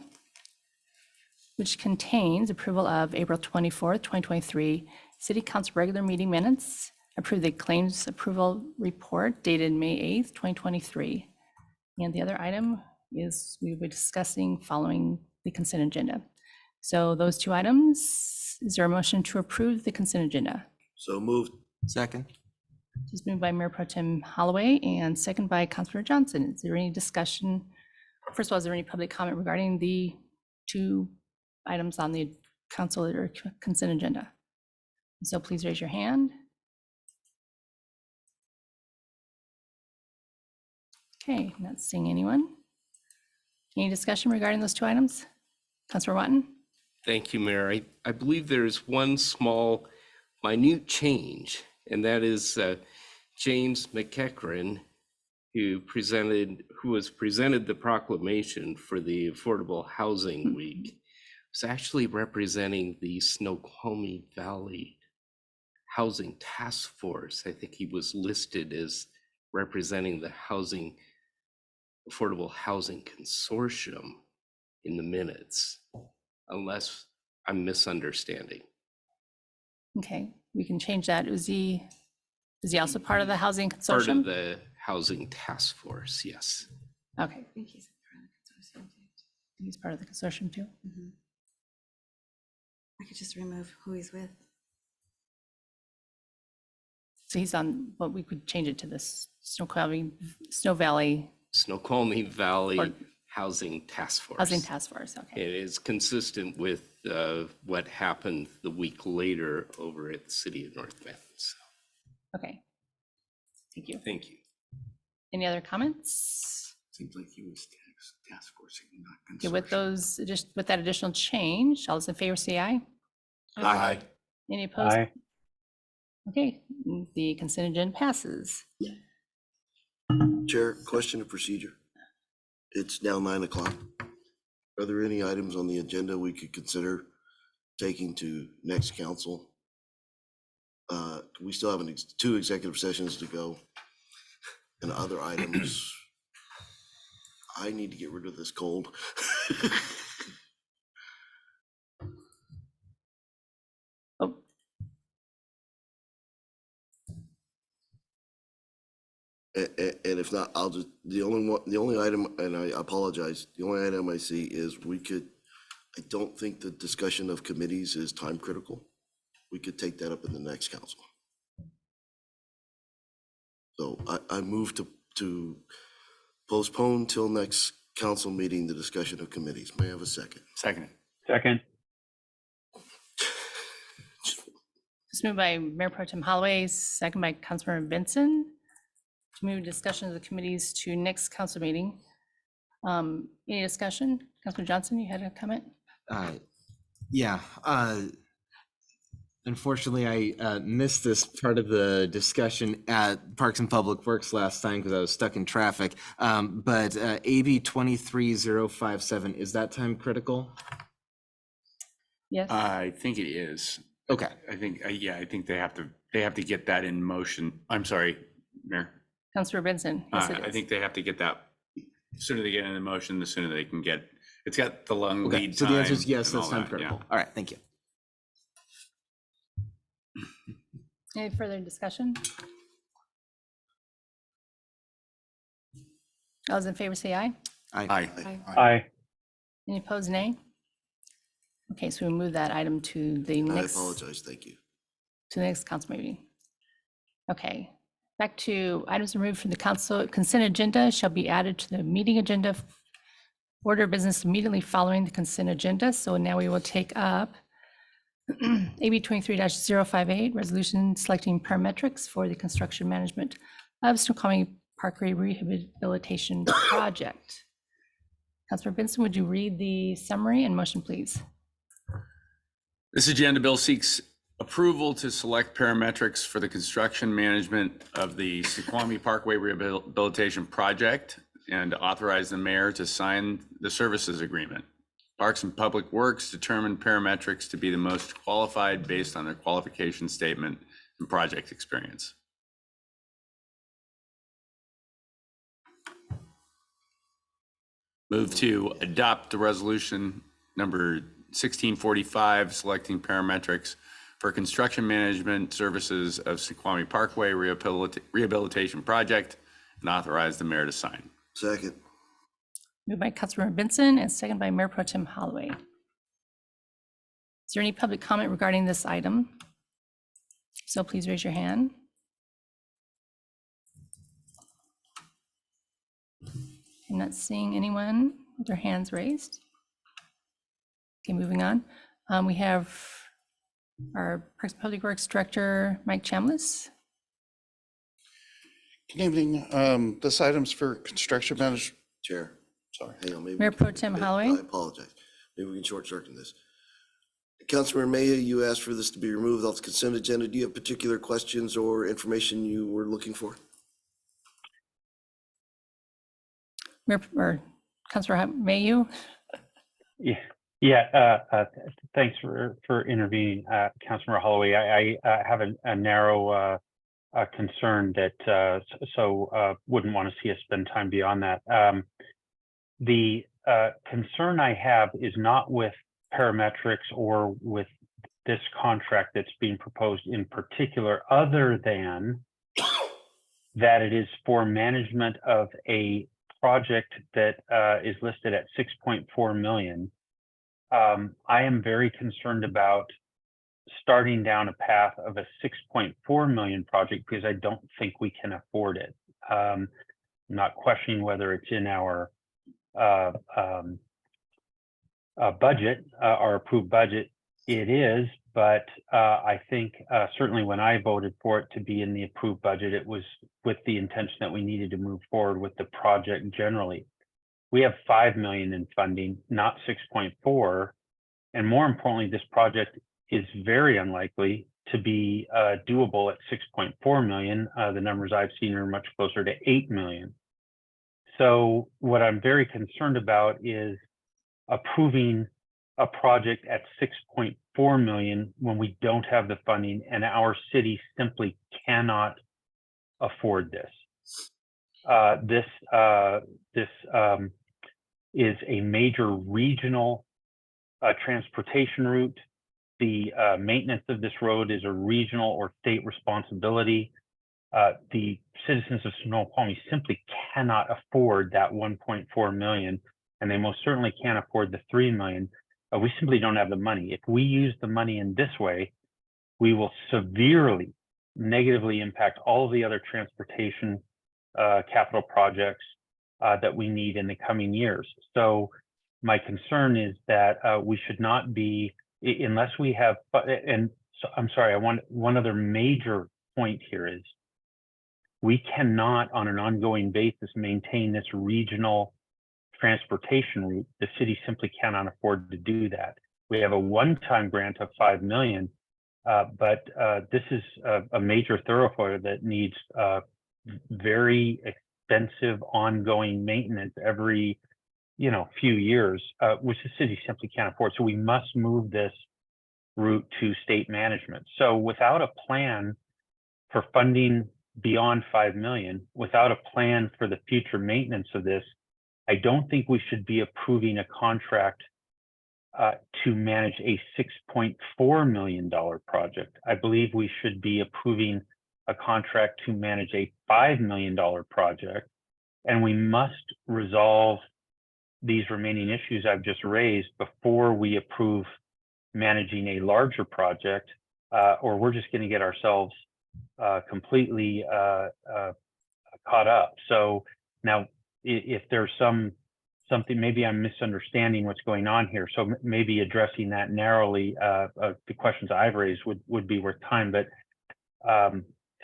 A: which contains approval of April 24th, 2023 City Council regular meeting minutes, approve the claims approval report dated May 8th, 2023. And the other item is we will be discussing following the consent agenda. So those two items, is there a motion to approve the consent agenda?
C: So moved.
K: Second.
A: This is moved by Mayor Pro Tem Holloway and second by Councilor Johnson. Is there any discussion? First of all, is there any public comment regarding the two items on the council or consent agenda? So please raise your hand. Okay, not seeing anyone. Any discussion regarding those two items? Councilor Watton?
L: Thank you, Mayor. I believe there's one small, minute change, and that is James McEachran, who was presented the proclamation for the Affordable Housing Week, was actually representing the Snoqualmie Valley Housing Task Force. I think he was listed as representing the Affordable Housing Consortium in the minutes, unless I'm misunderstanding.
A: Okay, we can change that. Is he also part of the housing consortium?
L: Part of the Housing Task Force, yes.
A: Okay. I think he's part of the consortium too.
B: I could just remove who he's with.
A: So he's on, well, we could change it to this Snow Valley
L: Snoqualmie Valley Housing Task Force.
A: Housing Task Force, okay.
L: It is consistent with what happened the week later over at the city of North Bend. So,
A: Okay. Thank you.
L: thank you.
A: Any other comments?
Q: Seems like he was task force, not
A: Okay, with those, just with that additional change, all those in favor say aye.
L: Aye.
A: Any opposed?
E: Aye.
A: Okay, the consent agenda passes.
C: Chair, question of procedure. It's now 9 o'clock. Are there any items on the agenda we could consider taking to next council? We still have 2 executive sessions to go and other items. I need to get rid of this cold.
A: Oh.
C: And if not, I'll just, the only item, and I apologize, the only item I see is I don't think the discussion of committees is time critical. We could take that up in the next council. So I move to postpone till next council meeting, the discussion of committees. May I have a second?
Q: Second.
E: Second.
A: It's moved by Mayor Pro Tem Holloway, second by Councilmember Benson, to move discussion of the committees to next council meeting. Any discussion? Councilor Johnson, you had a comment?
K: Yeah, unfortunately, I missed this part of the discussion at Parks and Public Works last time because I was stuck in traffic. But AB 23057, is that time critical?
A: Yes.
Q: I think it is.
K: Okay.
Q: I think, yeah, I think they have to get that in motion. I'm sorry, Mayor.
A: Councilor Benson. Yes, it
Q: I
A: is.
Q: think they have to get that, the sooner they get in the motion, the sooner they can get, it's got the long
K: Okay,
Q: lead
K: so
Q: time.
K: the answer is yes,
Q: and
K: that's
Q: all
K: time
Q: that,
K: critical.
Q: yeah.
K: All right, thank you.
A: Any further discussion? All those in favor say aye.
Q: Aye.
E: Aye.
A: Any opposed, nay? Okay, so we move that item to the
C: I
A: next.
C: apologize, thank you.
A: To the next council meeting. Okay, back to items removed from the council consent agenda shall be added to the meeting agenda. Order of business immediately following the consent agenda. So now we will take up AB 23-058, resolution selecting parametrics for the construction management of Snoqualmie Parkway Rehabilitation Project. Councilor Benson, would you read the summary and motion, please?
Q: This agenda bill seeks approval to select parametrics for the construction management of the Snoqualmie Parkway Rehabilitation Project and authorize the mayor to sign the services agreement. Parks and Public Works determined parametrics to be the most qualified based on their qualification statement and project experience. Move to adopt the resolution number 1645, selecting parametrics for construction management services of Snoqualmie Parkway Rehabilitation Project and authorize the mayor to sign.
C: Second.
A: Moved by Councilmember Benson and second by Mayor Pro Tem Holloway. Is there any public comment regarding this item? So please raise your hand. I'm not seeing anyone with their hands raised. Okay, moving on. We have our Parks and Public Works Director, Mike Chambliss.
S: Good evening. This item's for construction management.
C: Chair,
S: Sorry.
C: hang on. Maybe
A: Mayor
C: we
A: Pro
C: can-
A: Tem
C: I
A: Holloway.
C: apologize. Maybe we can short circuit this. Councilmember Mayhew, you asked for this to be removed off the consent agenda. Do you have particular questions or information you were looking for?
A: Mayor, or Councilor Mayhew.
E: Thanks for intervening, Councilmember Holloway. I have a narrow concern that wouldn't want to see us spend time beyond that. The concern I have is not with parametrics or with this contract that's being proposed in particular, other than that it is for management of a project that is listed at 6.4 million. I am very concerned about starting down a path of a 6.4 million project because I don't think we can afford it. I'm not questioning whether it's in our budget, our approved budget. It is, but I think certainly when I voted for it to be in the approved budget, it was with the intention that we needed to move forward with the project generally. We have 5 million in funding, not 6.4. And more importantly, this project is very unlikely to be doable at 6.4 million. The numbers I've seen are much closer to 8 million. So what I'm very concerned about is approving a project at 6.4 million when we don't have the funding and our city simply cannot afford this. This is a major regional transportation route. The maintenance of this road is a regional or state responsibility. The citizens of Snoqualmie simply cannot afford that 1.4 million, and they most certainly can't afford the 3 million. We simply don't have the money. If we use the money in this way, we will severely negatively impact all of the other transportation capital projects that we need in the coming years. So my concern is that we should not be, unless we have, and so I'm sorry, I want one other major point here is we cannot on an ongoing basis maintain this regional transportation route. The city simply cannot afford to do that. We have a one-time grant of 5 million, but this is a major thoroughfare that needs very expensive ongoing maintenance every few years, which the city simply can't afford. So we must move this route to state management. So without a plan for funding beyond 5 million, without a plan for the future maintenance of this, I don't think we should be approving a contract to manage a $6.4 million project. I believe we should be approving a contract to manage a $5 million project, and we must resolve these remaining issues I've just raised before we approve managing a larger project, or we're just going to get ourselves completely caught up. So now, if there's something, maybe I'm misunderstanding what's going on here. So maybe addressing that narrowly, the questions I've raised would be worth time. But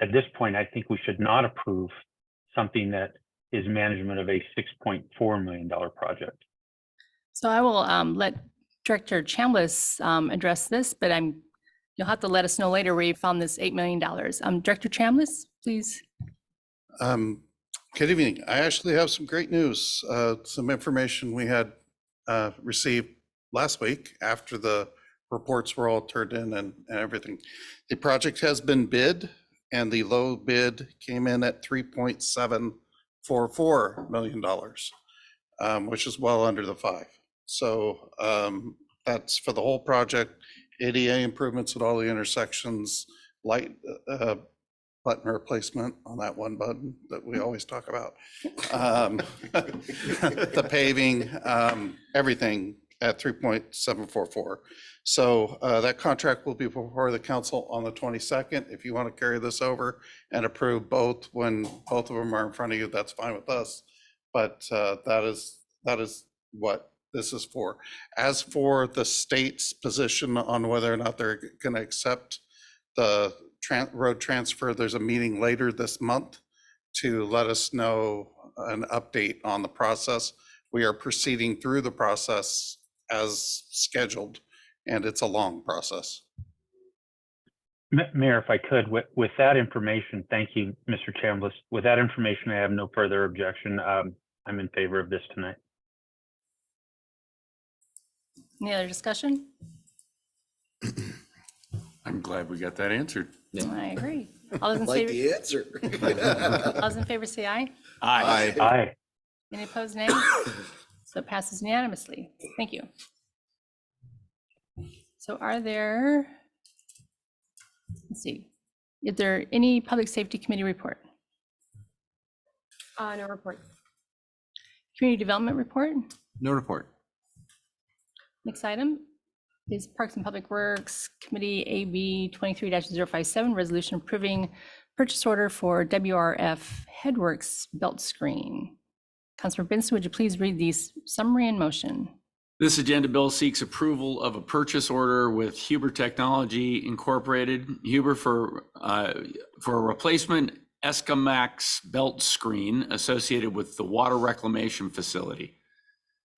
E: at this point, I think we should not approve something that is management of a $6.4 million project.
A: So I will let Director Chambliss address this, but you'll have to let us know later where you found this $8 million. Director Chambliss, please.
S: Good evening. I actually have some great news, some information we had received last week after the reports were all turned in and everything. The project has been bid, and the low bid came in at $3.744 million, which is well under the 5. So that's for the whole project, ADA improvements at all the intersections, light button replacement on that one button that we always talk about, the paving, everything at 3.744. So that contract will be before the council on the 22nd. If you want to carry this over and approve both when both of them are in front of you, that's fine with us. But that is what this is for. As for the state's position on whether or not they're going to accept the road transfer, there's a meeting later this month to let us know an update on the process. We are proceeding through the process as scheduled, and it's a long process.
E: Mayor, if I could, with that information, thank you, Mr. Chambliss. With that information, I have no further objection. I'm in favor of this tonight.
A: Any other discussion?
Q: I'm glad we got that answered.
A: I agree. All those in
C: Like
A: favor?
C: the answer.
A: All those in favor say aye.
Q: Aye.
E: Aye.
A: Any opposed, nay? So it passes unanimously. Thank you. So are there, let's see, is there any Public Safety Committee report?
M: No report.
A: Community Development report?
K: No report.
A: Next item is Parks and Public Works Committee AB 23-057, resolution approving purchase order for WRF Headworks belt screen. Councilor Benson, would you please read the summary and motion?
Q: This agenda bill seeks approval of a purchase order with Huber Technology Incorporated, Huber for a replacement Escamax belt screen associated with the water reclamation facility.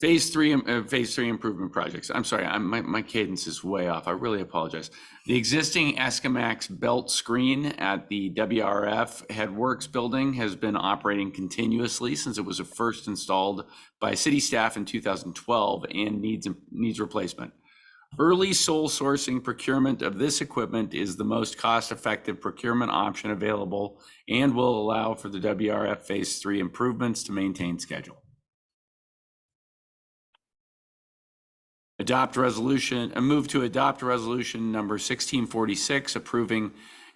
Q: Phase three improvement projects. I'm sorry, my cadence is way off. I really apologize. The existing Escamax belt screen at the WRF Headworks building has been operating continuously since it was first installed by city staff in 2012 and needs replacement. Early sole sourcing procurement of this equipment is the most cost-effective procurement option available and will allow for the WRF Phase 3 improvements to maintain schedule. Move to adopt resolution number 1646, approving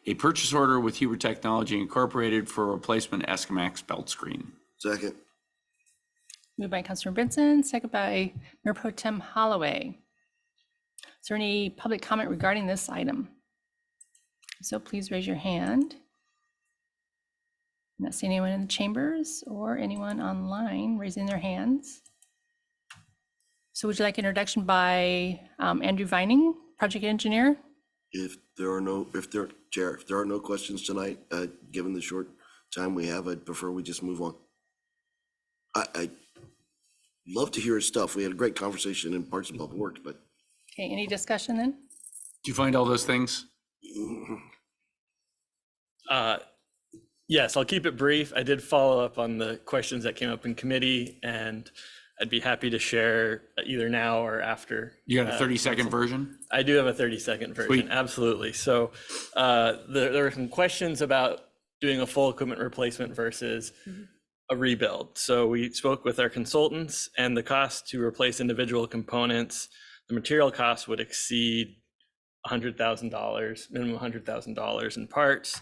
Q: a purchase order with Huber Technology Incorporated for a replacement Escamax belt screen.
C: Second.
A: Moved by Councilor Benson, second by Mayor Pro Tem Holloway. Is there any public comment regarding this item? So please raise your hand. I'm not seeing anyone in the chambers or anyone online raising their hands. So would you like introduction by Andrew Vining, project engineer?
C: If there are no questions tonight, given the short time we have, I'd prefer we just move on. I love to hear his stuff. We had a great conversation in Parks and Public Works, but.
A: Okay, any discussion then?
Q: Did you find all those things?
T: Yes, I'll keep it brief. I did follow up on the questions that came up in committee, and I'd be happy to share either now or after.
Q: You got a 30-second version?
T: I do have a 30-second version.
Q: Sweet.
T: Absolutely. So there were some questions about doing a full equipment replacement versus a rebuild. So we spoke with our consultants, and the cost to replace individual components, the material cost would exceed $100,000, minimum $100,000 in parts,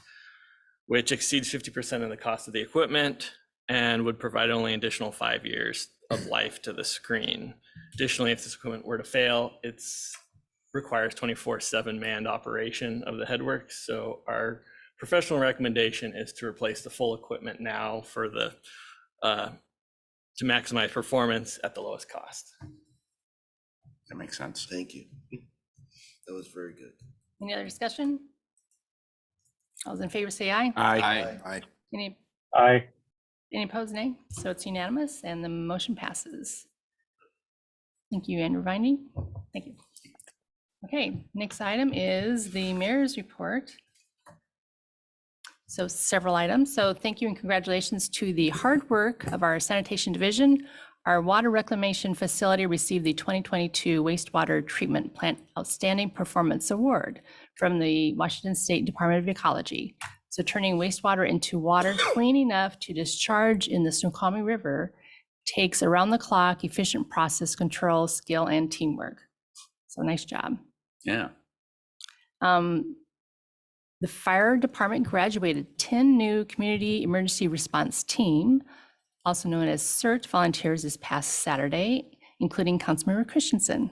T: which exceeds 50% of the cost of the equipment and would provide only additional 5 years of life to the screen. Additionally, if this equipment were to fail, it requires 24/7 manned operation of the headworks. So our professional recommendation is to replace the full equipment now for the to maximize performance at the lowest cost.
Q: That makes sense.
C: Thank you. That was very good.
A: Any other discussion? All those in favor say aye.
Q: Aye.
C: Aye.
A: Any opposed, nay? So it's unanimous and the motion passes. Thank you, Andrew Vining. Thank you. Okay, next item is the mayor's report. So several items. So thank you and congratulations to the hard work of our sanitation division. Our water reclamation facility received the 2022 wastewater treatment plant outstanding performance award from the Washington State Department of Ecology. So turning wastewater into water clean enough to discharge in the Snoqualmie River takes around the clock, efficient process control, skill, and teamwork. So nice job.
Q: Yeah.
A: The fire department graduated 10 new community emergency response team, also known as CERT volunteers, this past Saturday, including Councilmember Christensen.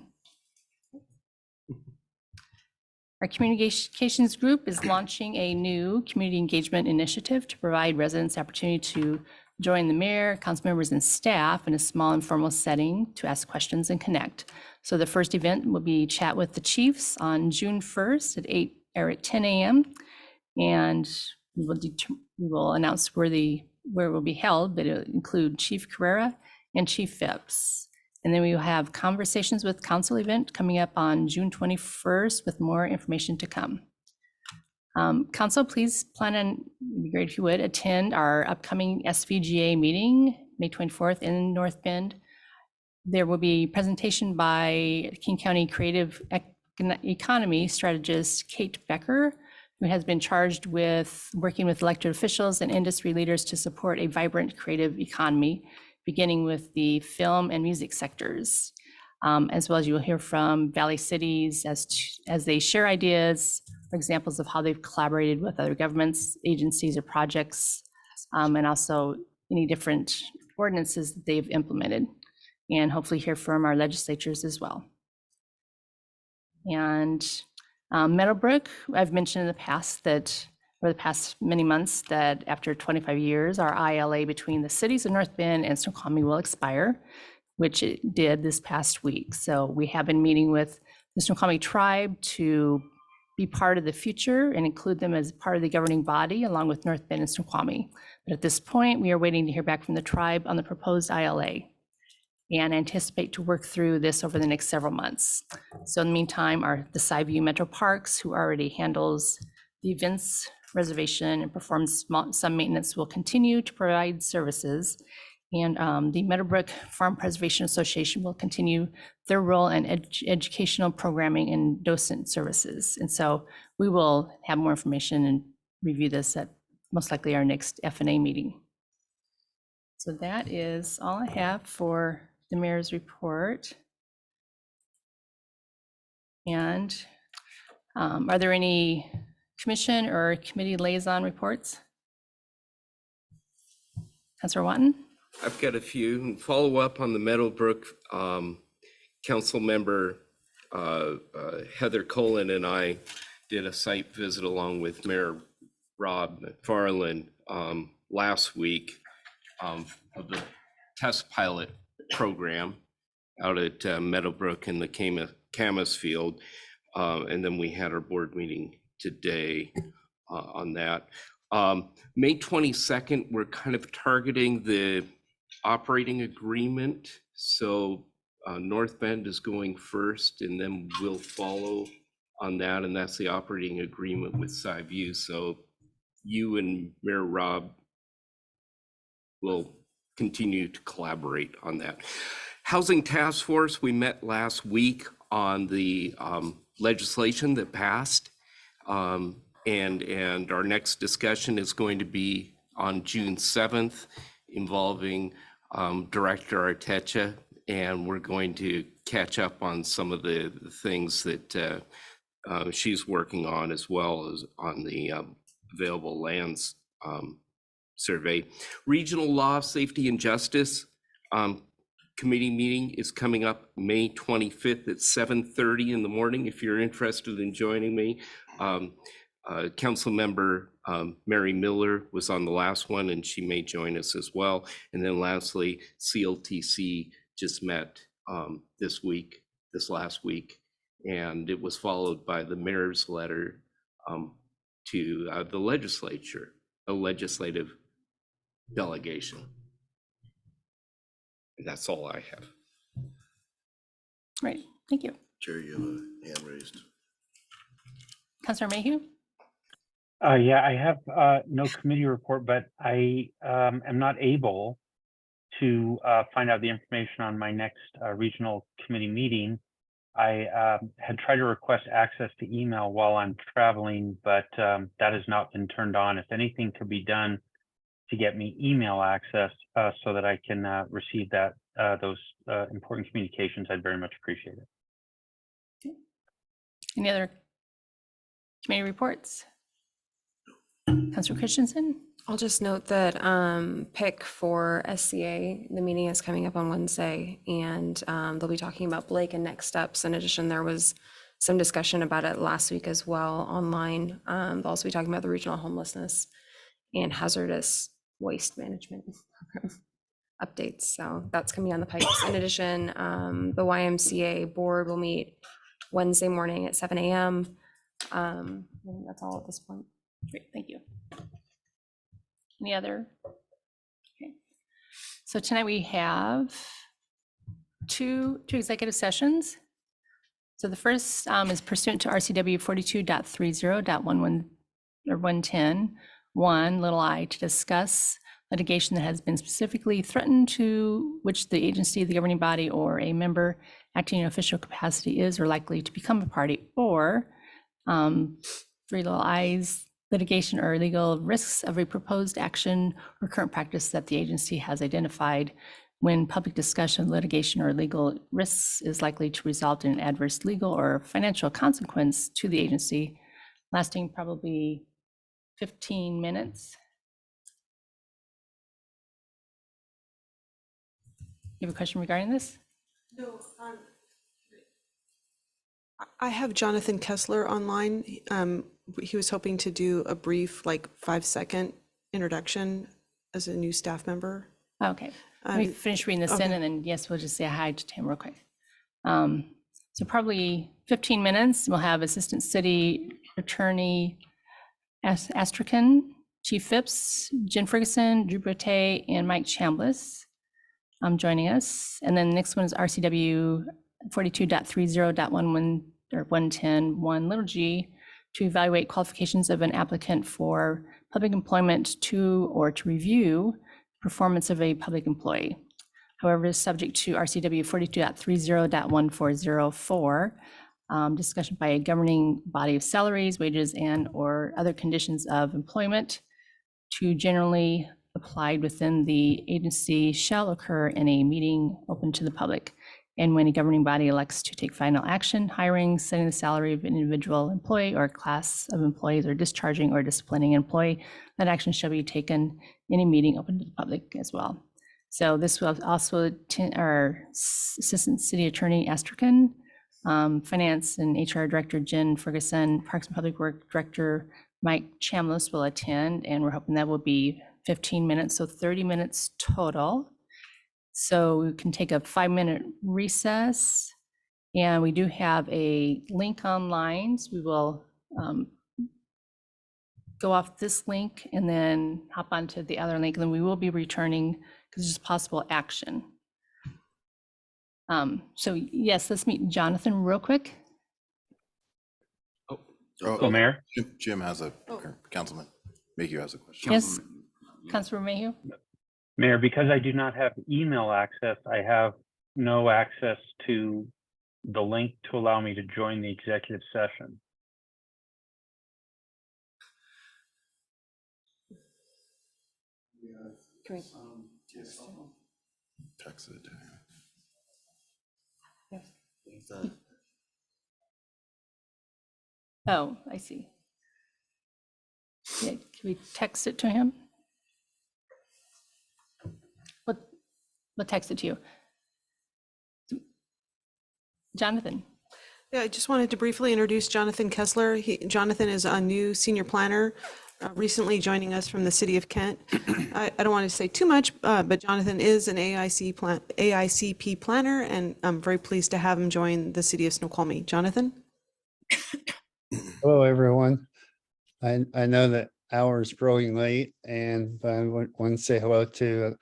A: Our communications group is launching a new community engagement initiative to provide residents opportunity to join the mayor, council members, and staff in a small informal setting to ask questions and connect. So the first event will be Chat with the Chiefs on June 1st at 10 a.m. And we will announce where it will be held, but it'll include Chief Carrera and Chief Phipps. And then we will have conversations with council event coming up on June 21st with more information to come. Council, please plan on, it'd be great if you would attend our upcoming SVGA meeting, May 24th in North Bend. There will be presentation by King County Creative Economy strategist Kate Becker, who has been charged with working with elected officials and industry leaders to support a vibrant creative economy, beginning with the film and music sectors, as well as you will hear from Valley cities as they share ideas or examples of how they've collaborated with other governments, agencies, or projects, and also any different ordinances that they've implemented, and hopefully hear from our legislatures as well. And Meadowbrook, I've mentioned in the past that, over the past many months, that after 25 years, our ILA between the cities of North Bend and Snoqualmie will expire, which it did this past week. So we have been meeting with the Snoqualmie tribe to be part of the future and include them as part of the governing body along with North Bend and Snoqualmie. But at this point, we are waiting to hear back from the tribe on the proposed ILA and anticipate to work through this over the next several months. So in the meantime, the Skyview Metro Parks, who already handles the events reservation and performs some maintenance, will continue to provide services. And the Meadowbrook Farm Preservation Association will continue their role in educational programming and docent services. And so we will have more information and review this at most likely our next FNA meeting. So that is all I have for the mayor's report. And are there any commission or committee liaison reports? Councilor Watton?
L: I've got a few. Follow up on the Meadowbrook council member Heather Colin and I did a site visit along with Mayor Rob McFarland last week of the test pilot program out at Meadowbrook in the Camas field. And then we had our board meeting today on that. May 22nd, we're kind of targeting the operating agreement. So North Bend is going first and then we'll follow on that. And that's the operating agreement with Skyview. So you and Mayor Rob will continue to collaborate on that. Housing Task Force, we met last week on the legislation that passed. And our next discussion is going to be on June 7th involving Director Artecha. And we're going to catch up on some of the things that she's working on, as well as on the available lands survey. Regional Law, Safety and Justice committee meeting is coming up May 25th at 7:30 in the morning. If you're interested in joining me, Council Member Mary Miller was on the last one and she may join us as well. And then lastly, CLTC just met this last week, and it was followed by the mayor's letter to the legislature, a legislative delegation. And that's all I have.
A: Right, thank you.
C: Chair, you have a hand raised.
A: Councilor Mayhew?
E: Yeah, I have no committee report, but I am not able to find out the information on my next regional committee meeting. I had tried to request access to email while I'm traveling, but that has not been turned on. If anything could be done to get me email access so that I can receive those important communications, I'd very much appreciate it.
A: Any other committee reports? Councilor Christensen?
M: I'll just note that PIC for SCA, the meeting is coming up on Wednesday, and they'll be talking about Blake and next steps. In addition, there was some discussion about it last week as well online. They'll also be talking about the regional homelessness and hazardous waste management program updates. So that's coming on the pipes. In addition, the YMCA board will meet Wednesday morning at 7 a.m. I think that's all at this point.
A: Great, thank you. Any other? Okay. So tonight we have two executive sessions. So the first is pursuant to RCW 42.30.11 or 110, 1 little I, to discuss litigation that has been specifically threatened to which the agency, the governing body, or a member acting in official capacity is or likely to become a party, or 3 little I's, litigation or legal risks of a proposed action or current practice that the agency has identified when public discussion, litigation, or legal risks is likely to result in an adverse legal or financial consequence to the agency, lasting probably 15 minutes. You have a question regarding this?
O: No, I have Jonathan Kessler online. He was hoping to do a brief, like 5-second introduction as a new staff member.
A: Okay, let me finish reading this in,
O: okay.
A: and then, yes, we'll just say hi to him real quick. So probably 15 minutes, we'll have Assistant City Attorney Astrakhan, Chief Phipps, Jen Ferguson, Drew Brate, and Mike Chambliss joining us. And then the next one is RCW 42.30.11 or 110.1 little g, to evaluate qualifications of an applicant for public employment or to review performance of a public employee. However, is subject to RCW 42.30.1404, discussion by a governing body of salaries, wages, and/or other conditions of employment to generally applied within the agency shall occur in a meeting open to the public. And when a governing body elects to take final action, hiring, setting the salary of an individual employee or class of employees, or discharging or disciplining an employee, that action shall be taken in a meeting open to the public as well. So this will also our Assistant City Attorney Astrakhan, Finance and HR Director Jen Ferguson, Parks and Public Works Director Mike Chambliss will attend, and we're hoping that will be 15 minutes, so 30 minutes total. So we can take a 5-minute recess, and we do have a link online. So we will go off this link and then hop onto the other link, and then we will be returning because there's possible action. So yes, let's meet Jonathan real quick.
E: Mayor?
N: Jim has a, Councilman Mayhew has a question.
A: Yes, Councilor Mayhew.
E: Mayor, because I do not have email access, I have no access to the link to allow me to join the executive session.
O: Can we?
N: Text it to him.
A: Oh, I see. Yeah, can we text it to him? We'll text it to you. Jonathan.
O: Yeah, I just wanted to briefly introduce Jonathan Kessler. Jonathan is a new senior planner, recently joining us from the city of Kent. I don't want to say too much, but Jonathan is an AICP planner, and I'm very pleased to have him join the city of Snoqualmie. Jonathan?
U: Hello, everyone. I know that hour is growing late, and I want to say hello to,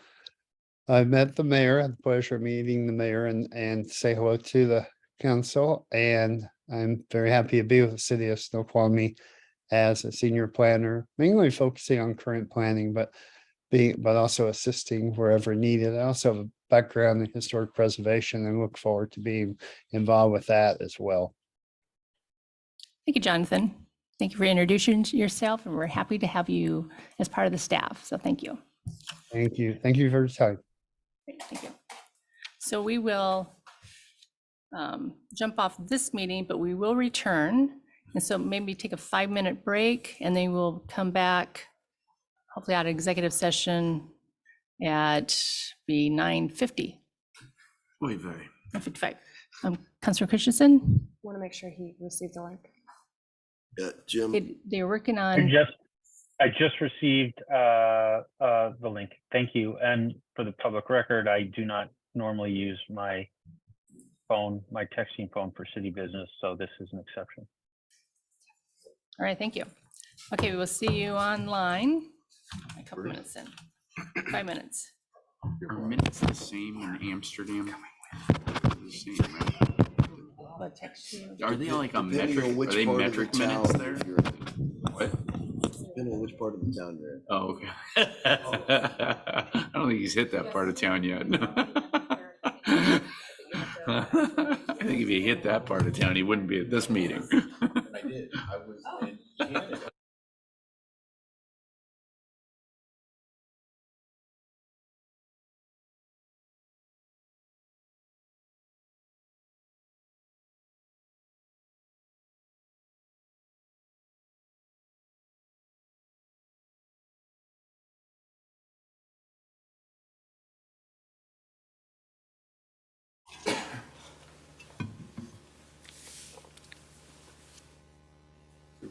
U: I've met the mayor, had the pleasure of meeting the mayor, and say hello to the council. And I'm very happy to be with the city of Snoqualmie as a senior planner, mainly focusing on current planning, but also assisting wherever needed. I also have a background in historic preservation and look forward to being involved with that as well.
A: Thank you, Jonathan. Thank you for introducing yourself, and we're happy to have you as part of the staff. So thank you.
U: Thank you. Thank you for your time.
A: Great, thank you. So we will jump off this meeting, but we will return. And so maybe take a 5-minute break, and then we'll come back, hopefully out of executive session at 9:50.
C: Wait, very.
A: 9:55. Councilor Christensen?
M: Want to make sure he received the link.
C: Yeah, Jim.
A: They're working on.
E: I just received the link. Thank you. And for the public record, I do not normally use my phone, my texting phone for city business, so this is an exception.
A: All right, thank you. Okay, we will see you online a couple minutes in. 5 minutes.
Q: Are minutes the same in Amsterdam? The same, right?
A: I'll text you.
Q: Are they like a
C: Depending
Q: metric?
C: on which
Q: Are they
C: part of the
Q: metric minutes
C: town
Q: there?
C: you're in.
Q: What?
C: Depending on which part of the town you're in.
Q: Oh, okay. I don't think he's hit that part of town yet. I think if he hit that part of town, he wouldn't be at this meeting.
C: I did. I was in Canada.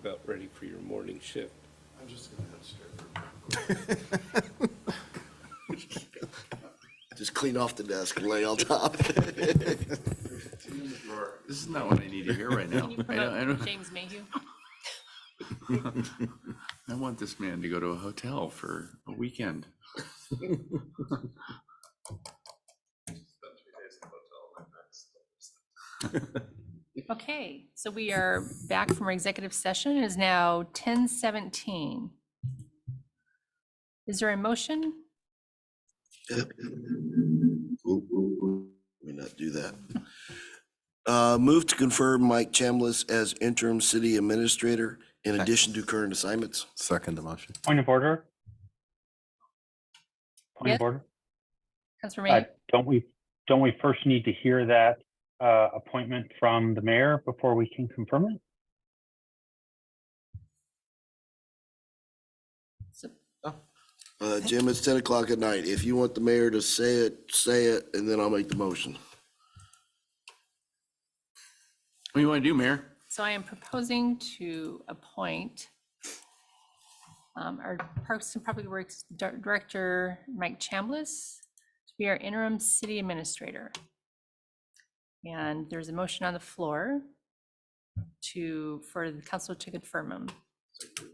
L: about ready for your morning shift.
C: I'm just gonna head straight. Just clean off the desk and lay on top.
Q: This is not what I need to hear right now.
A: Can you promote James Mayhew?
Q: I want this man to go to a hotel for a weekend.
A: Okay, so we are back from our executive session. It is now 10:17. Is there a motion?
C: Let me not do that. Move to confirm Mike Chambliss as interim city administrator in addition to current assignments.
N: Second the motion.
E: Point of order? Point
A: Yes.
E: of order?
A: Councilor Mayhew?
E: Don't we first need to hear that appointment from the mayor before we can confirm it?
C: Jim, it's 10 o'clock at night. If you want the mayor to say it, and then I'll make the motion.
Q: What do you want to do, Mayor?
A: So I am proposing to appoint our Parks and Public Works Director, Mike Chambliss, to be our interim city administrator. And there's a motion on the floor for the council to confirm him.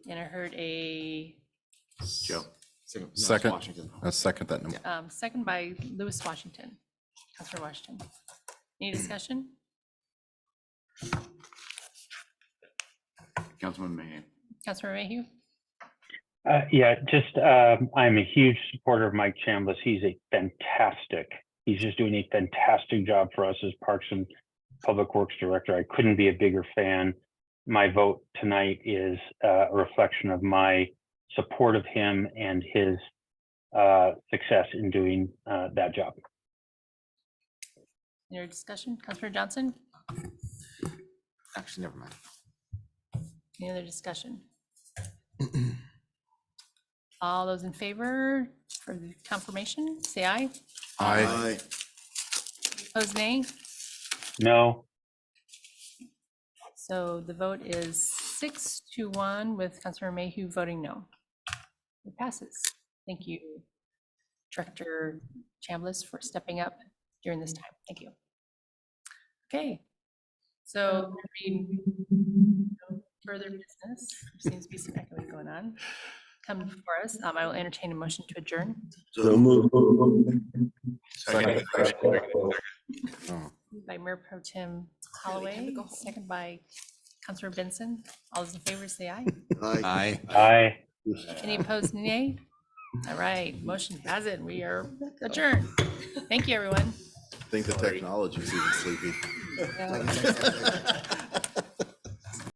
A: And I heard a
Q: Joe.
N: Second. That's second that.
A: second by Lewis Washington, Councilor Washington. Any discussion?
Q: Councilman Mayhew.
A: Councilor Mayhew?
E: Yeah, just, I'm a huge supporter of Mike Chambliss. He's just doing a fantastic job for us as Parks and Public Works Director. I couldn't be a bigger fan. My vote tonight is a reflection of my support of him and his success in doing that job.
A: Any other discussion? Councilor Johnson?
K: Actually, never mind.
A: Any other discussion? All those in favor for the confirmation, say aye.
C: Aye.
A: Opposed, nay.
E: No.
A: So the vote is 6-1 with Councilor Mayhew voting no. It passes. Thank you, Director Chambliss, for stepping up during this time. Thank you. Okay, so no further business. There seems to be some echoing going on. Come before us. I will entertain a motion to adjourn.
C: So move.
N: Second.
A: By Mayor Pro Tem Holloway, second by Councilor Benson. All those in favor say aye.
C: Aye.
E: Aye.
A: Any opposed, nay? All right, motion has it. We are adjourned. Thank you, everyone.
N: I think the technology's even sleepy.
A: Yeah.